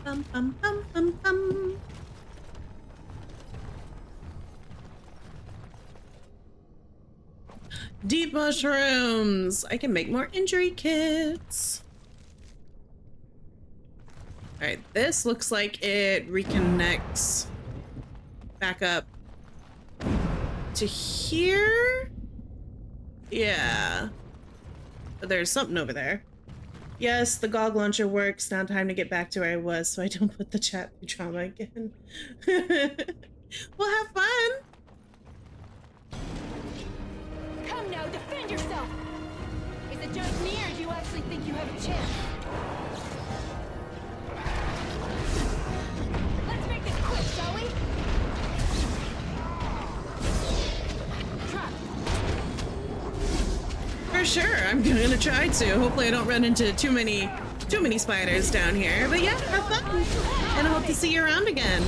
Bum, bum, bum, bum, bum. Deep mushrooms! I can make more injury kits. Alright, this looks like it reconnects back up to here? Yeah. But there's something over there. Yes, the GOG launcher works. Now time to get back to where I was so I don't put the chat through trauma again. Well, have fun! Come now, defend yourself! Is it just me, or do you actually think you have a chance? Let's make this quick, shall we? Trap! For sure, I'm gonna try to. Hopefully I don't run into too many spiders down here. But yeah, have fun! And I hope to see you around again.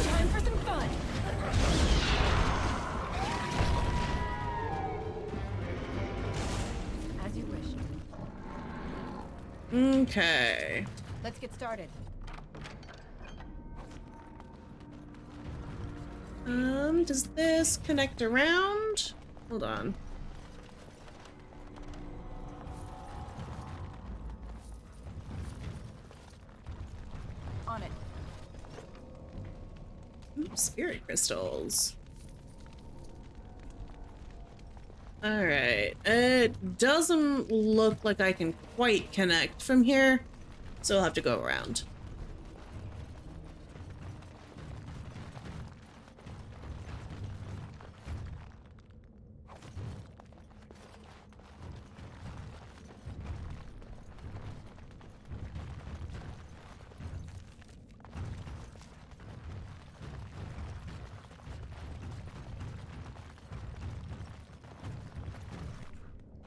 Time for some fun! As you wish. Okay. Let's get started. Does this connect around? Hold on. On it. Ooh, spirit crystals. Alright. It doesn't look like I can quite connect from here, so I'll have to go around.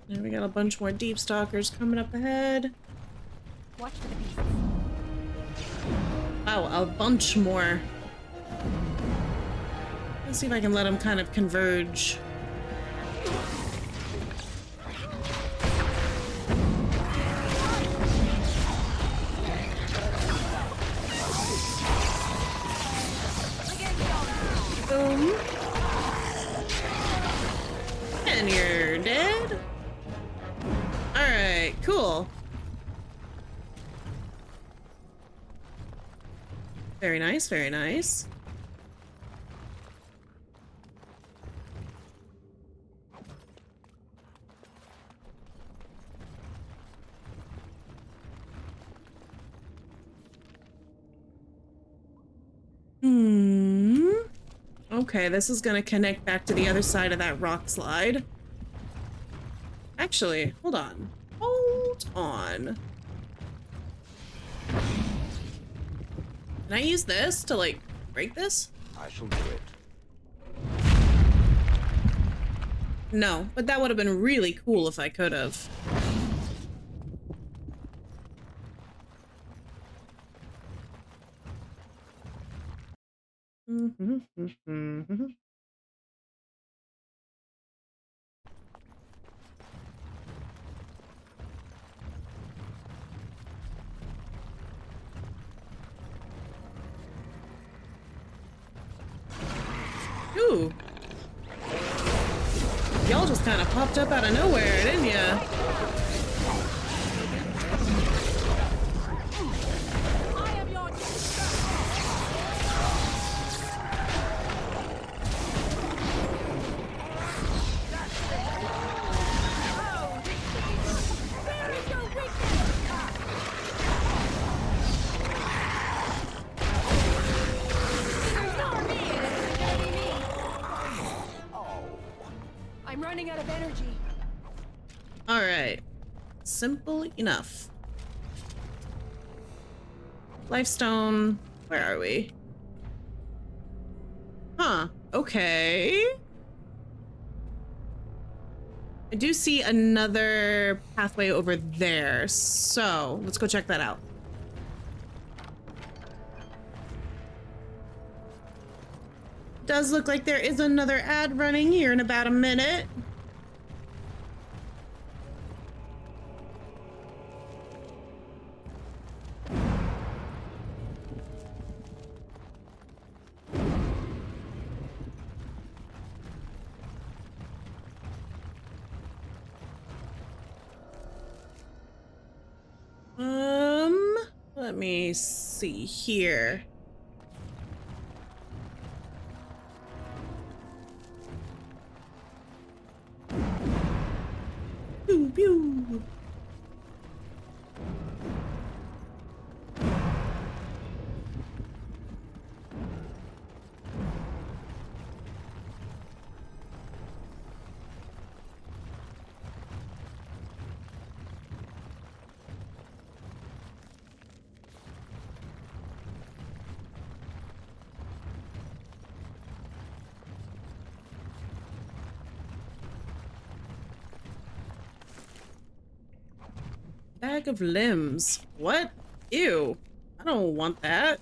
And we got a bunch more deep stalkers coming up ahead. Watch for the beasts. Wow, a bunch more. Let's see if I can let them kind of converge. Boom. And you're dead. Alright, cool. Very nice, very nice. Okay, this is gonna connect back to the other side of that rock slide. Actually, hold on. Hold on. Can I use this to, like, break this? I shall do it. No, but that would have been really cool if I could have. Ooh. Y'all just kind of popped up out of nowhere, didn't ya? I'm running out of energy. All right. Simple enough. Lifestone. Where are we? Huh. Okay. I do see another pathway over there, so let's go check that out. Does look like there is another ad running here in about a minute. Let me see here. Pew, pew. Bag of limbs. What? Ew. I don't want that.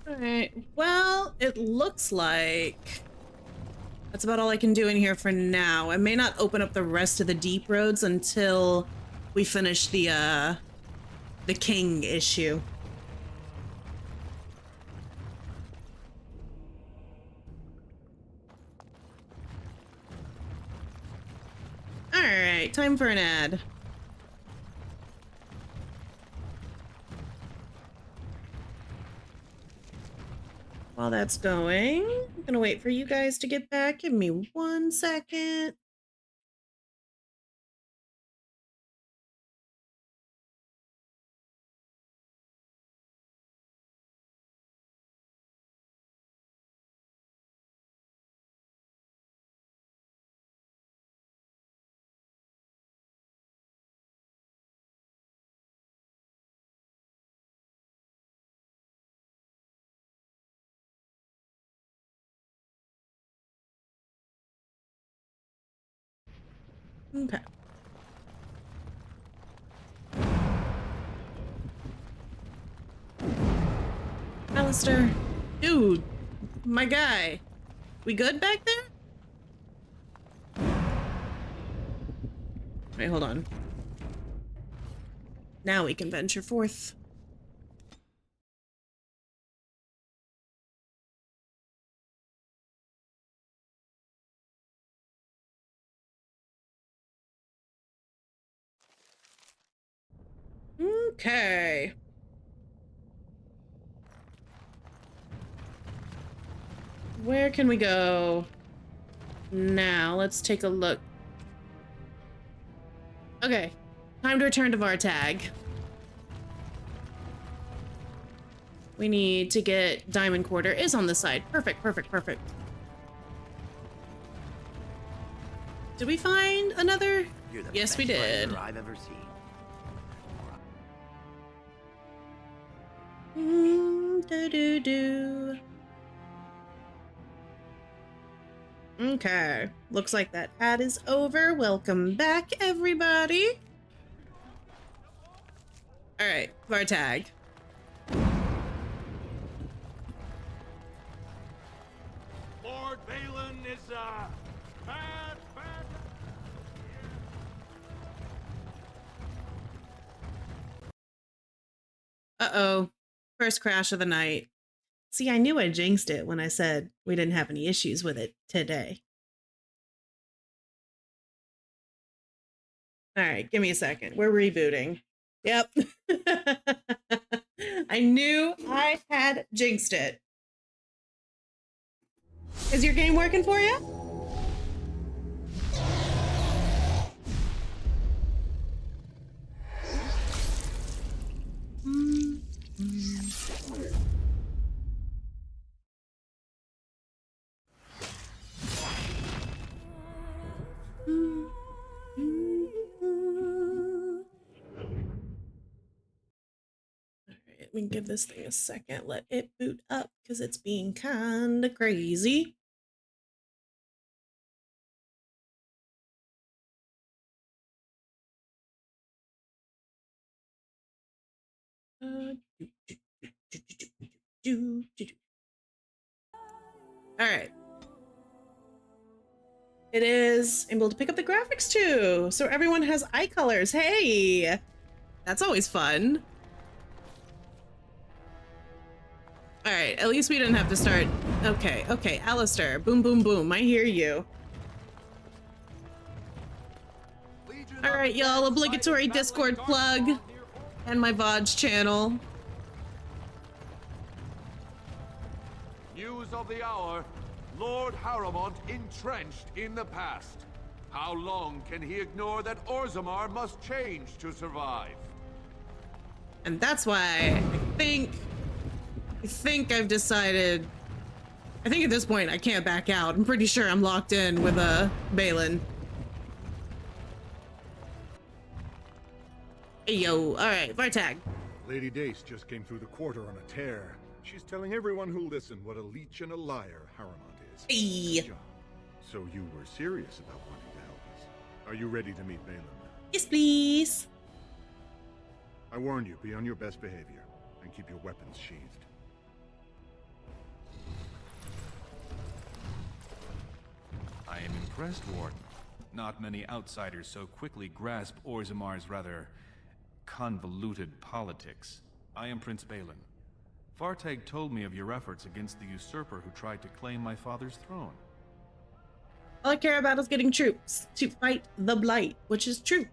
Alright, well, it looks like that's about all I can do in here for now. I may not open up the rest of the deep roads until we finish the king issue. Alright, time for an ad. While that's going, I'm gonna wait for you guys to get back. Give me 1 second. Okay. Alistair, dude, my guy, we good back there? Wait, hold on. Now we can venture forth. Okay. Where can we go now? Let's take a look. Okay, time to return to Vartag. We need to get Diamond Quarter is on the side. Perfect, perfect, perfect. Did we find another? Yes, we did. I've ever seen. Do. Okay, looks like that ad is over. Welcome back, everybody. All right, Vartag. Lord Balin is, bad. Uh-oh, first crash of the night. See, I knew I jinxed it when I said we didn't have any issues with it today. All right, give me a second. We're rebooting. Yep. I knew I had jinxed it. Is your game working for you? Alright, we can give this thing a second. Let it boot up because it's being kinda crazy. All right. It is able to pick up the graphics too, so everyone has eye colors. Hey, that's always fun. All right, at least we didn't have to start. Okay, okay, Alistair, boom, boom, boom. I hear you. All right, y'all, obligatory Discord plug and my VOD's channel. News of the hour. Lord Harrowmont entrenched in the past. How long can he ignore that Orzammar must change to survive? And that's why I think I've decided, I think at this point I can't back out. I'm pretty sure I'm locked in with Balin. Hey yo, all right, Vartag. Lady Dace just came through the quarter on a tear. She's telling everyone who'll listen what a leech and a liar Harrowmont is. Hey. So you were serious about wanting to help us. Are you ready to meet Balin? Yes, please. I warn you, be on your best behavior and keep your weapons sheathed. I am impressed, Warden. Not many outsiders so quickly grasp Orzammar's rather convoluted politics. I am Prince Balin. Vartag told me of your efforts against the usurper who tried to claim my father's throne. All I care about is getting troops to fight the Blight, which is true.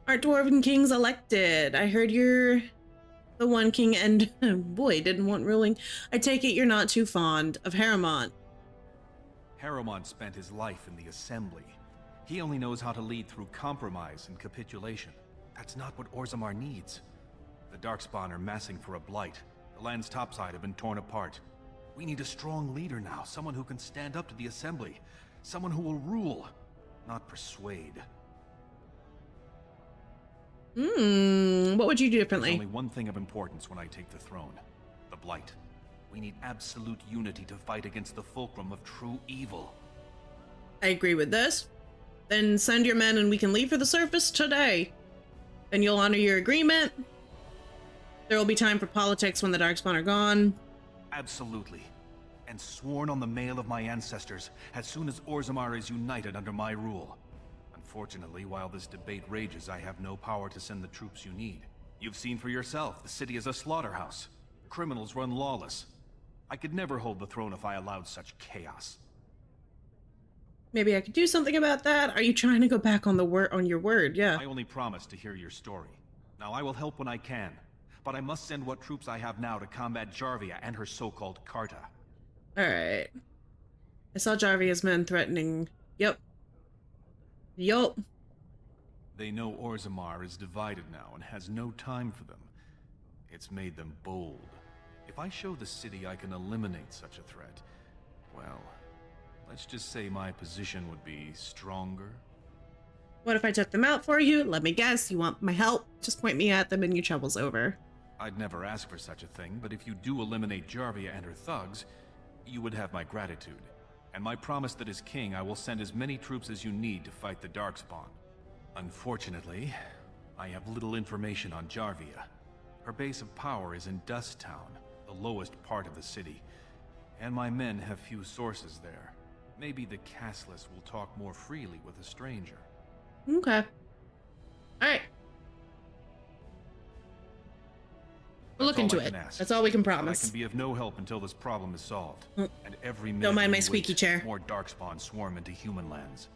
Our Dwarven King's elected. I heard you're the one king and boy, didn't want ruling. I take it you're not too fond of Harrowmont. Harrowmont spent his life in the Assembly. He only knows how to lead through compromise and capitulation. That's not what Orzammar needs. The Darkspawn are massing for a Blight. The land's topside have been torn apart. We need a strong leader now, someone who can stand up to the Assembly. Someone who will rule, not persuade. What would you do differently? There's only one thing of importance when I take the throne. The Blight. We need absolute unity to fight against the fulcrum of true evil. I agree with this. Then send your men and we can leave for the surface today. Then you'll honor your agreement. There will be time for politics when the Darkspawn are gone. Absolutely. And sworn on the mail of my ancestors, as soon as Orzammar is united under my rule. Unfortunately, while this debate rages, I have no power to send the troops you need. You've seen for yourself, the city is a slaughterhouse. Criminals run lawless. I could never hold the throne if I allowed such chaos. Maybe I could do something about that. Are you trying to go back on your word? Yeah. I only promise to hear your story. Now I will help when I can, but I must send what troops I have now to combat Jarvia and her so-called Carta. Alright. I saw Jarvia's men threatening. Yep. Yup. They know Orzammar is divided now and has no time for them. It's made them bold. If I show the city I can eliminate such a threat, well, let's just say my position would be stronger. What if I took them out for you? Let me guess, you want my help? Just point me at them and your trouble's over. I'd never ask for such a thing, but if you do eliminate Jarvia and her thugs, you would have my gratitude. And my promise that as king, I will send as many troops as you need to fight the Darkspawn. Unfortunately, I have little information on Jarvia. Her base of power is in Dust Town, the lowest part of the city, and my men have few sources there. Maybe the castless will talk more freely with a stranger. Okay. Alright. We'll look into it. That's all we can promise. I can be of no help until this problem is solved. And every minute don't mind my squeaky chair. More Darkspawn swarm into human lands.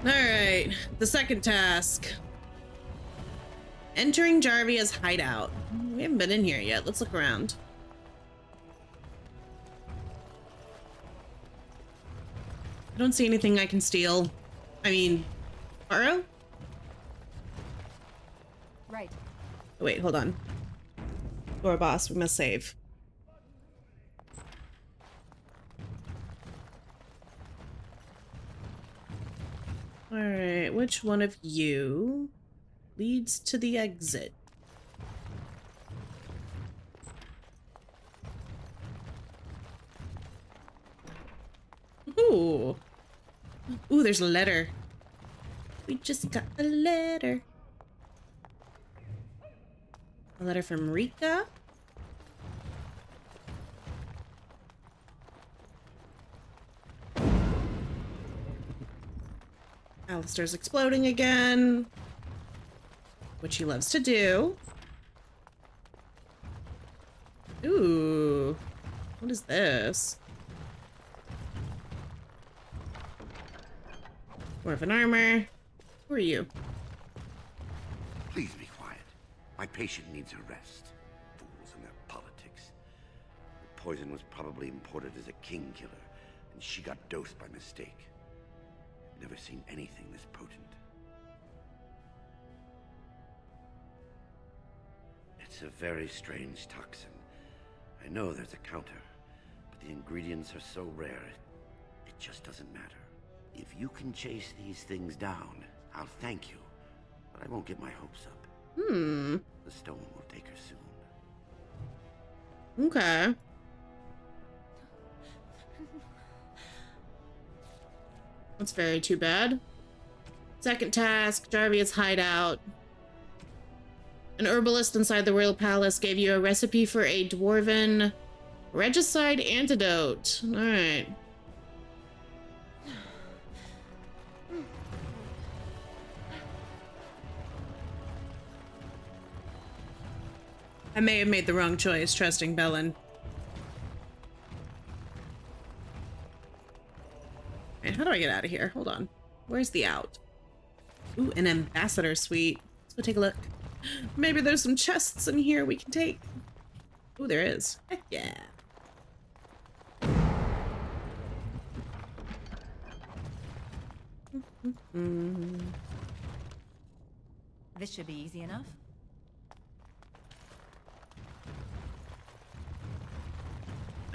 Alright, the second task. Entering Jarvia's hideout. We haven't been in here yet. Let's look around. I don't see anything I can steal. I mean, borrow? Right. Oh, wait, hold on. Door boss, we must save. Alright, which one of you leads to the exit? Ooh. Ooh, there's a letter. We just got a letter. A letter from Rika? Alistair's exploding again, which he loves to do. Ooh, what is this? Dwarven armor. Who are you? Please be quiet. My patient needs a rest. Fools and their politics. The poison was probably imported as a king killer, and she got dosed by mistake. Never seen anything this potent. It's a very strange toxin. I know there's a counter, but the ingredients are so rare, it just doesn't matter. If you can chase these things down, I'll thank you, but I won't get my hopes up. The stone will take her soon. Okay. That's very too bad. Second task, Jarvia's hideout. An herbalist inside the royal palace gave you a recipe for a dwarven regicide antidote. Alright. I may have made the wrong choice trusting Bellin. Okay, how do I get out of here? Hold on. Where's the out? Ooh, an ambassador suite. Let's go take a look. Maybe there's some chests in here we can take. Ooh, there is. Heck yeah. This should be easy enough.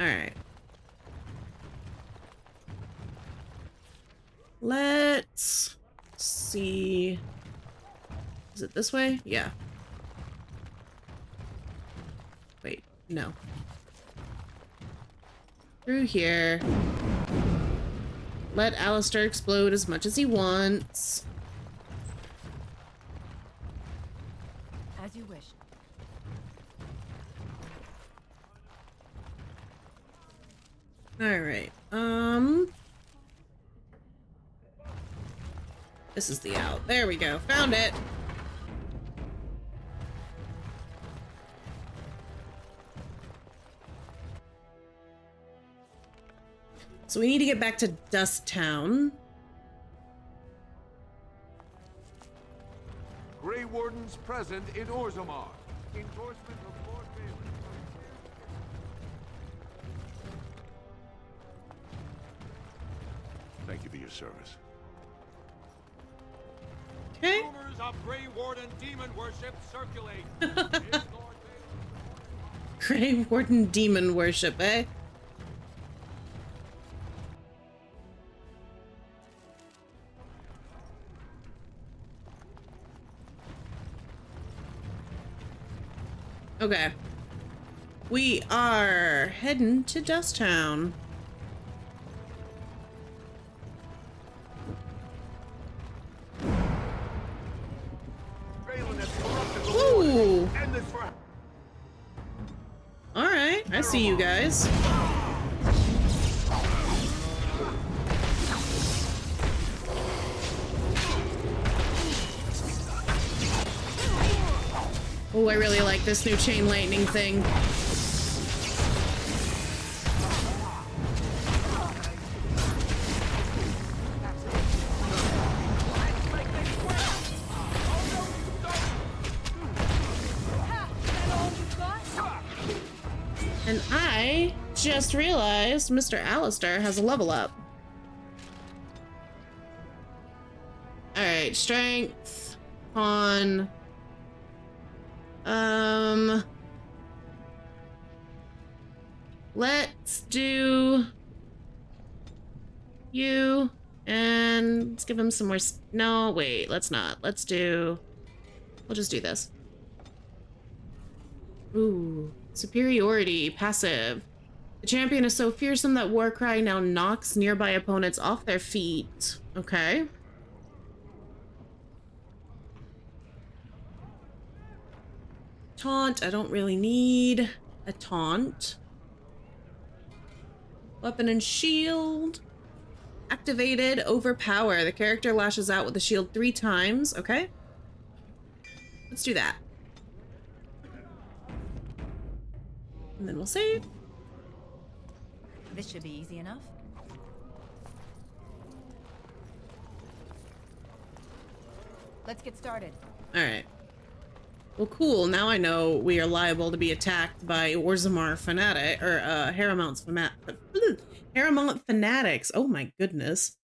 All right. Let's see. Is it this way? Yeah. Wait, no. Through here. Let Alistair explode as much as he wants. As you wish. All right. This is the out. There we go. Found it. So we need to get back to Dust Town. Grey Wardens present in Orzammar. Endorsement of Lord Balin. Thank you for your service. Okay. Rumors of Grey Warden demon worship circulate. Grey Warden demon worship, eh? Okay. We are heading to Dust Town. Ooh. All right, I see you guys. Oh, I really like this new chain lightning thing. And I just realized Mr. Alistair has a level up. Alright, strength on... Let's do you, and let's give him some more. No, wait, let's not. Let's do. We'll just do this. Ooh, superiority, passive. The champion is so fearsome that Warcry now knocks nearby opponents off their feet. Okay. Taunt, I don't really need a taunt. Weapon and shield. Activated, overpower. The character lashes out with the shield 3 times. Okay. Let's do that. And then we'll save. This should be easy enough. Let's get started. Alright. Well, cool. Now I know we are liable to be attacked by Orzammar fanatic, or Harrowmont fanatics. Oh my goodness.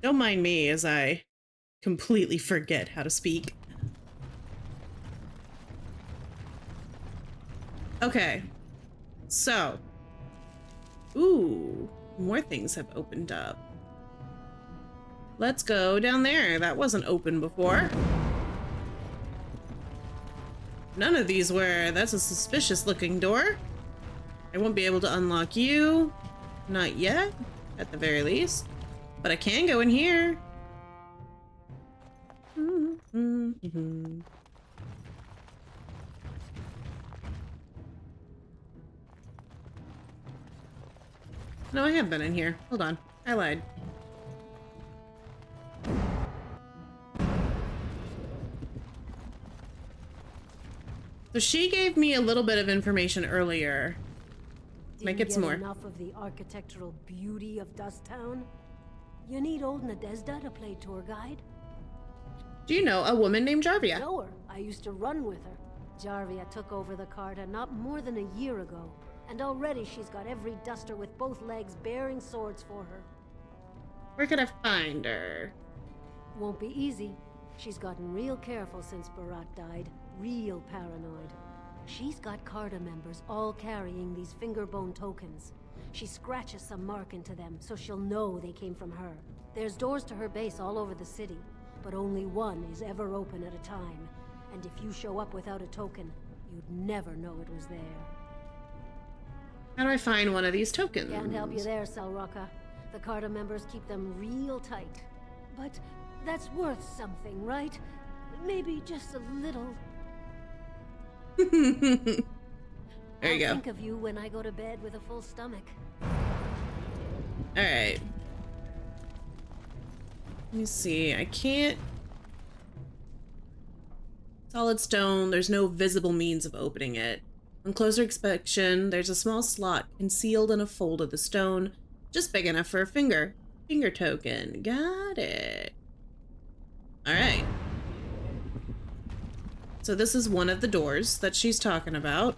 Don't mind me as I completely forget how to speak. Okay. So. Ooh. More things have opened up. Let's go down there. That wasn't open before. None of these were. That's a suspicious looking door. I won't be able to unlock you. Not yet, at the very least. But I can go in here. No, I have been in here. Hold on. I lied. So she gave me a little bit of information earlier. Can I get some more? Enough of the architectural beauty of Dust Town? You need old Nadezhda to play tour guide? Do you know a woman named Jarvia? I know her. I used to run with her. Jarvia took over the Carta not more than a year ago, and already she's got every duster with both legs bearing swords for her. Where could I find her? Won't be easy. She's gotten real careful since Barat died. Real paranoid. She's got Carta members all carrying these fingerbone tokens. She scratches some mark into them so she'll know they came from her. There's doors to her base all over the city, but only one is ever open at a time. And if you show up without a token, you'd never know it was there. How do I find one of these tokens? Can't help you there, Selraka. The Carta members keep them real tight. But that's worth something, right? Maybe just a little. There you I'll go. think of you when I go to bed with a full stomach. Alright. Let me see. I can't... Solid stone. There's no visible means of opening it. On closer inspection, there's a small slot concealed in a fold of the stone, just big enough for a finger. Finger token. Got it. Alright. So this is one of the doors that she's talking about.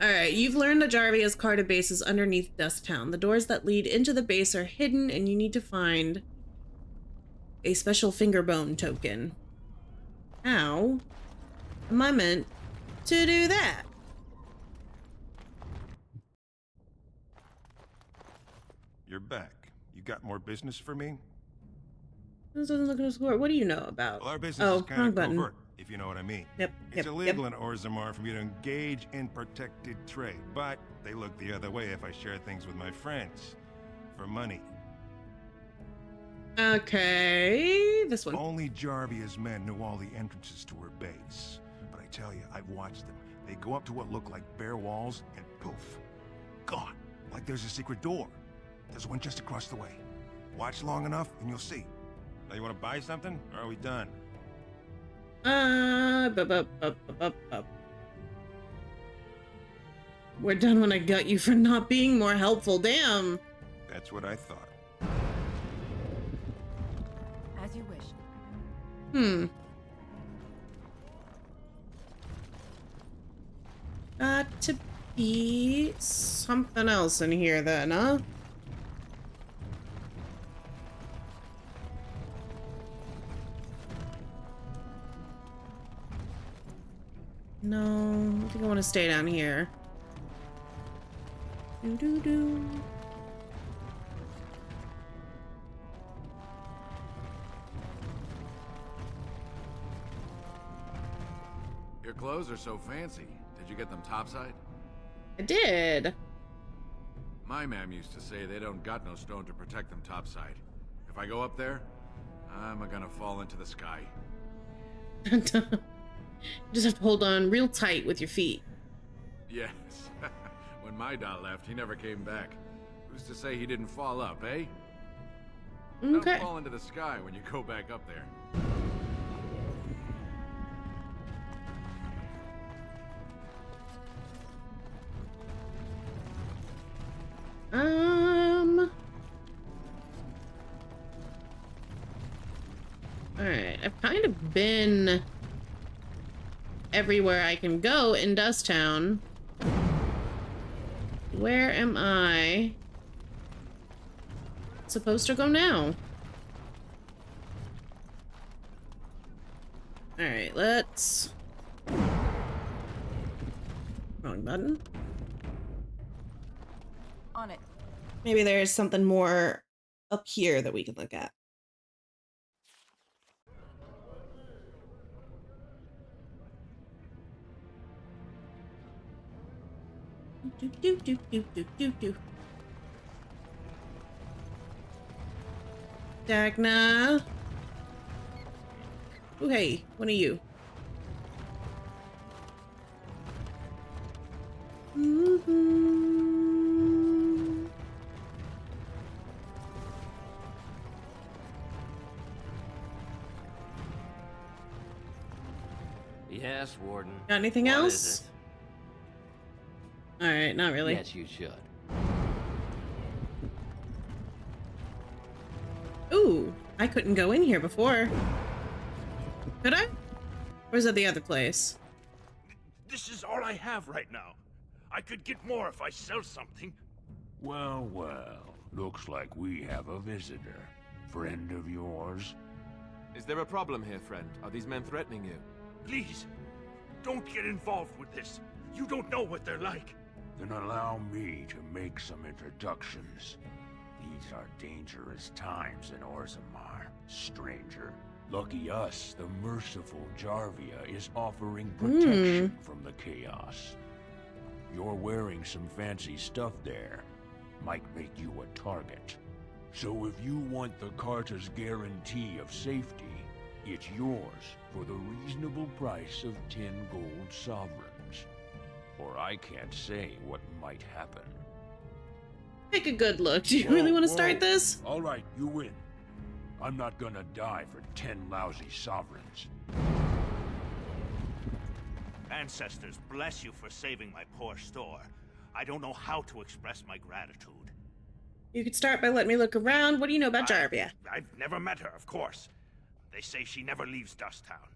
Alright, you've learned that Jarvia's Carta base is underneath Dust Town. The doors that lead into the base are hidden, and you need to find a special fingerbone token. How am I meant to do that? You're back. You got more business for me? This doesn't look at a score. What do you know about? Well, our business is kind wrong of button. covert, if you know what I mean. Yep, It's illegal in Orzammar for me to engage in protected trade, but they look the other way if I share things with my friends. For money. Okay, this one. Only Jarvia's men know all the entrances to her base. But I tell you, I've watched them. They go up to what look like bare walls, and poof. Gone. Like there's a secret door. There's one just across the way. Watch long enough, and you'll see. Now, you want to buy something, or are we done? We're done when I got you for not being more helpful. Damn. That's what I thought. As you wish. Got to be something else in here then, huh? No, I think I want to stay down here. Doo-doo-doo. Your clothes are so fancy. Did you get them topside? I did. My mam used to say they don't got no stone to protect them topside. If I go up there, I'm gonna fall into the sky. You just have to hold on real tight with your feet. Yes. When my dad left, he never came back. Who's to say he didn't fall up, eh? Okay. Don't fall into the sky when you go back up there. Alright, I've kind of been everywhere I can go in Dusttown. Where am I supposed to go now? Alright, let's... Wrong button. On it. Maybe there's something more up here that we can look at. Do, do, do, do, do, do, do. Dagna. Oh, hey, what are you? Yes, Warden. Got anything What else? is All right, not it? really. Yes, you should. Ooh, I couldn't go in here before. Could I? Or is that the other place? This is all I have right now. I could get more if I sell something. Well, well. Looks like we have a visitor. Friend of yours? Is there a problem here, friend? Are these men threatening you? Please, don't get involved with this. You don't know what they're like. Then allow me to make some introductions. These are dangerous times in Orzammar, stranger. Lucky us, the merciful Jarvia is offering protection from the chaos. You're wearing some fancy stuff there. Might make you a target. So if you want the Carta's guarantee of safety, it's yours for the reasonable price of 10 gold sovereigns. Or I can't say what might happen. Take a good look. Do you really want to start this? All right, you win. I'm not gonna die for 10 lousy sovereigns. Ancestors, bless you for saving my poor store. I don't know how to express my gratitude. You could start by letting me look around. What do you know about Jarvia? I've never met her, of course. They say she never leaves Dusttown.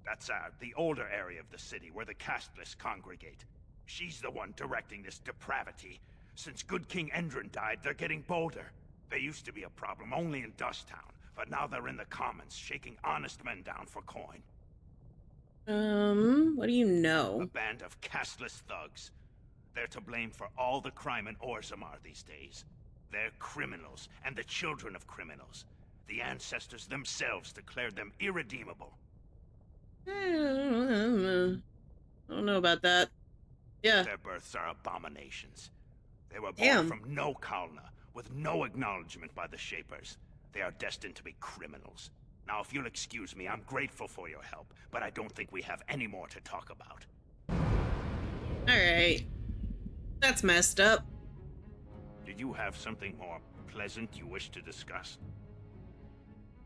That's the older area of the city where the casteless congregate. She's the one directing this depravity. Since good King Endrin died, they're getting bolder. They used to be a problem only in Dusttown, but now they're in the commons, shaking honest men down for coin. What do you know? A band of casteless thugs. They're to blame for all the crime in Orzammar these days. They're criminals, and the children of criminals. The ancestors themselves declared them irredeemable. I don't know about that. Yeah. Their births are abominations. They were born from no Kalna, with no acknowledgement by the Shapers. They are destined to be criminals. Now, if you'll excuse me, I'm grateful for your help, but I don't think we have any more to talk about. Alright. That's messed up. Did you have something more pleasant you wish to discuss?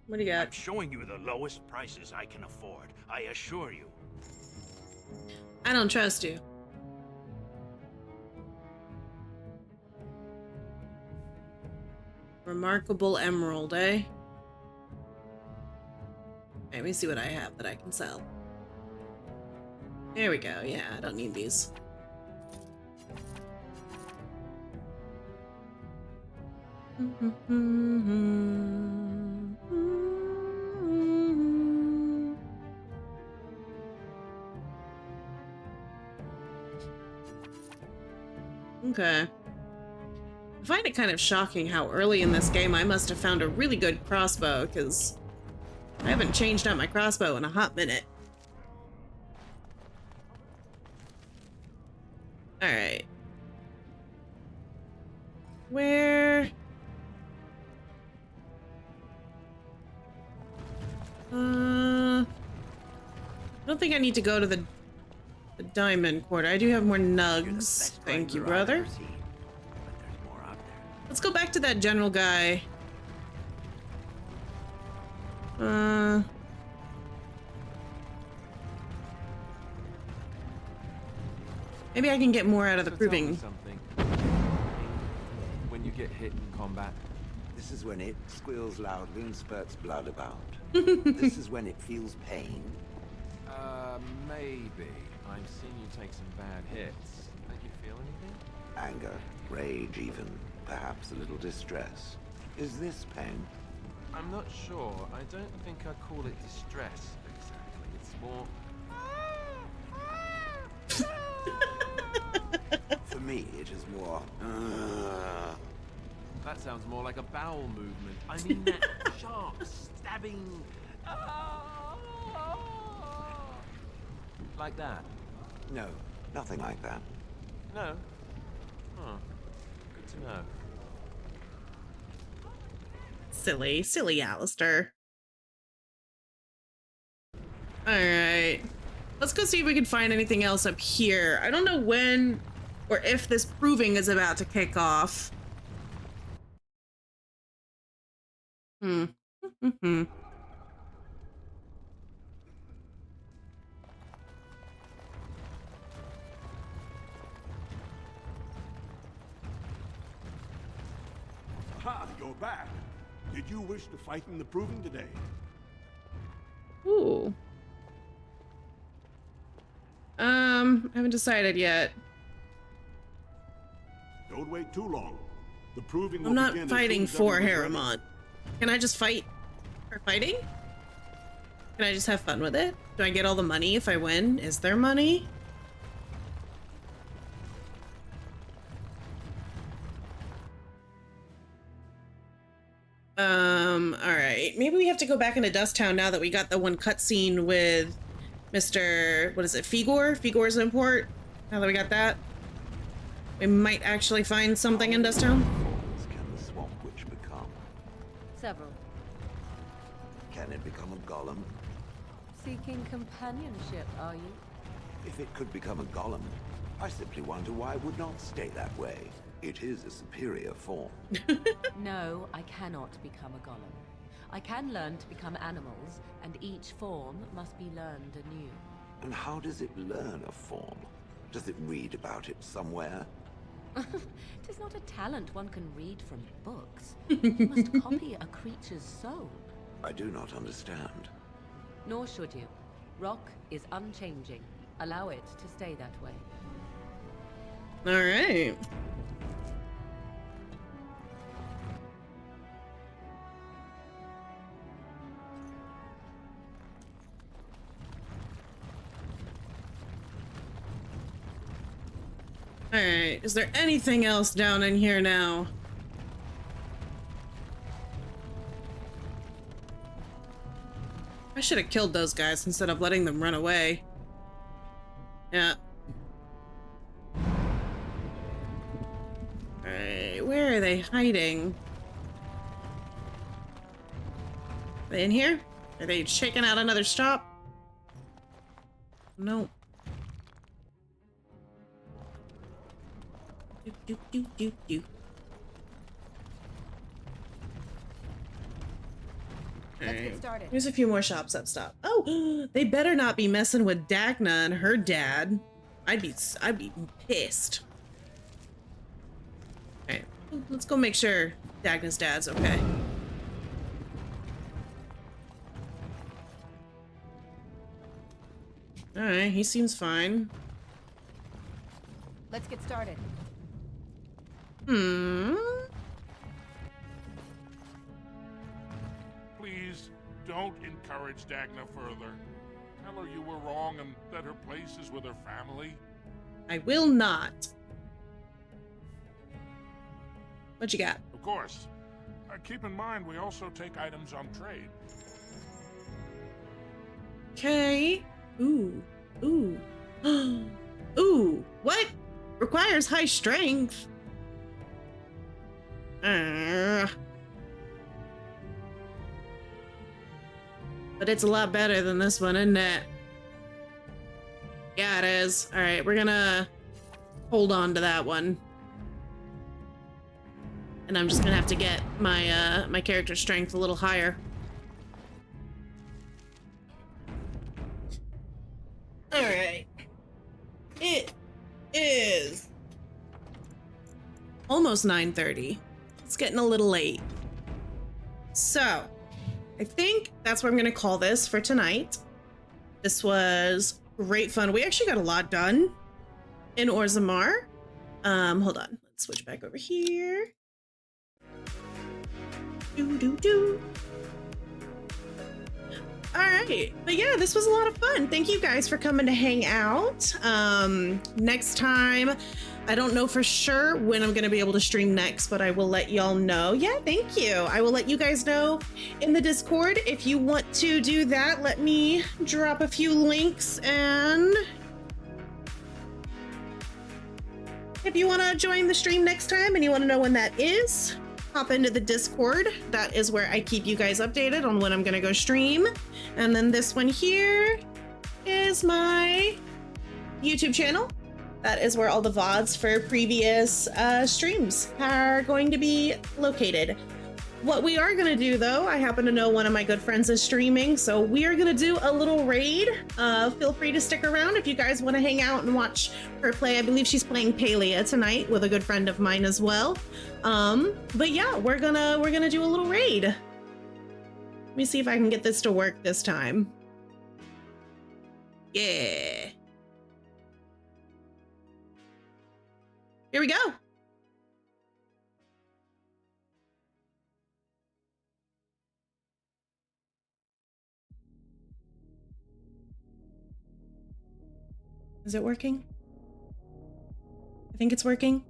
What do you got? I'm showing you the lowest prices I can afford, I assure you. I don't trust you. Remarkable emerald, eh? Let me see what I have that I can sell. There we go. Yeah, I don't need these. Okay. I find it kind of shocking how early in this game I must have found a really good crossbow, because I haven't changed out my crossbow in a hot minute. Alright. Where? I don't think I need to go to the Diamond Quarter. I do have more nugs. Thank you, brother. Let's go back to that general guy. Maybe I can get more out of the proving. Something. When you get hit in combat, This is when it squeals loudly and spurts blood about. This is when it feels pain. maybe. I've seen you take some bad hits. Make you feel anything? Anger, rage even, perhaps a little distress. Is this pain? I'm not sure. I don't think I'd call it distress, exactly. It's more... For me, it is more... That sounds more like a bowel movement. I mean that sharp, stabbing... Like that? No, nothing like that. No? Huh. Good to know. Silly Alistair. Alright. Let's go see if we can find anything else up here. I don't know when or if this proving is about to kick off. Aha, you're back. Did you wish to fight in the proving today? Ooh. I haven't decided yet. Don't wait too long. The proving will I'm not begin fighting as soon as for everyone's ready. Harriman. Can I just fight for fighting? Can I just have fun with it? Do I get all the money if I win? Is there money? Alright. Maybe we have to go back into Dust Town now that we got the one cutscene with Mr. What is it? Figor's import? Now that we got that. We might actually find something in Dust Town. Can the swamp witch become? Several. Can it become a golem? Seeking companionship, are you? If it could become a golem, I simply wonder why it would not stay that way. It is a superior form. No, I cannot become a golem. I can learn to become animals, and each form must be learned anew. And how does it learn a form? Does it read about it somewhere? It is not a talent one can read from books. You must copy a creature's soul. I do not understand. Nor should you. Rock is unchanging. Allow it to stay that way. All right. All right. Is there anything else down in here now? I should have killed those guys instead of letting them run away. Yeah. Alright, where are they hiding? Are they in here? Are they shaking out another stop? No. Do. Let's get started. There's a few more shops up stop. Oh, they better not be messing with Dagna and her dad. I'd be pissed. Alright, let's go make sure Dagna's dad's okay. Alright, he seems fine. Let's get started. Please, don't encourage Dagna further. Tell her you were wrong and that her place is with her family. I will not. What you got? Of course. Keep in mind, we also take items on trade. Okay. Ooh. Ooh. What? Requires high strength. But it's a lot better than this one, isn't it? Yeah, it is. Alright, we're gonna hold on to that one. And I'm just gonna have to get my my character strength a little higher. All right. It is almost 9:30. It's getting a little late. So, I think that's what I'm gonna call this for tonight. This was great fun. We actually got a lot done in Orzammar. Hold on. Let's switch back over here. All right, but yeah, this was a lot of fun. Thank you guys for coming to hang out. Next time, I don't know for sure when I'm gonna be able to stream next, but I will let y'all know. Yeah, thank you. I will let you guys know in the Discord. If you want to do that, let me drop a few links, and if you want to join the stream next time and you want to know when that is, hop into the Discord. That is where I keep you guys updated on when I'm gonna go stream. And then this one here is my YouTube channel. That is where all the VODs for previous streams are going to be located. What we are gonna do though, I happen to know one of my good friends is streaming, so we are gonna do a little raid. Feel free to stick around if you guys want to hang out and watch her play. I believe she's playing Palia tonight with a good friend of mine as well. But yeah, we're gonna do a little raid. Let me see if I can get this to work this time. Yeah. Here we go. Is it working? I think it's working.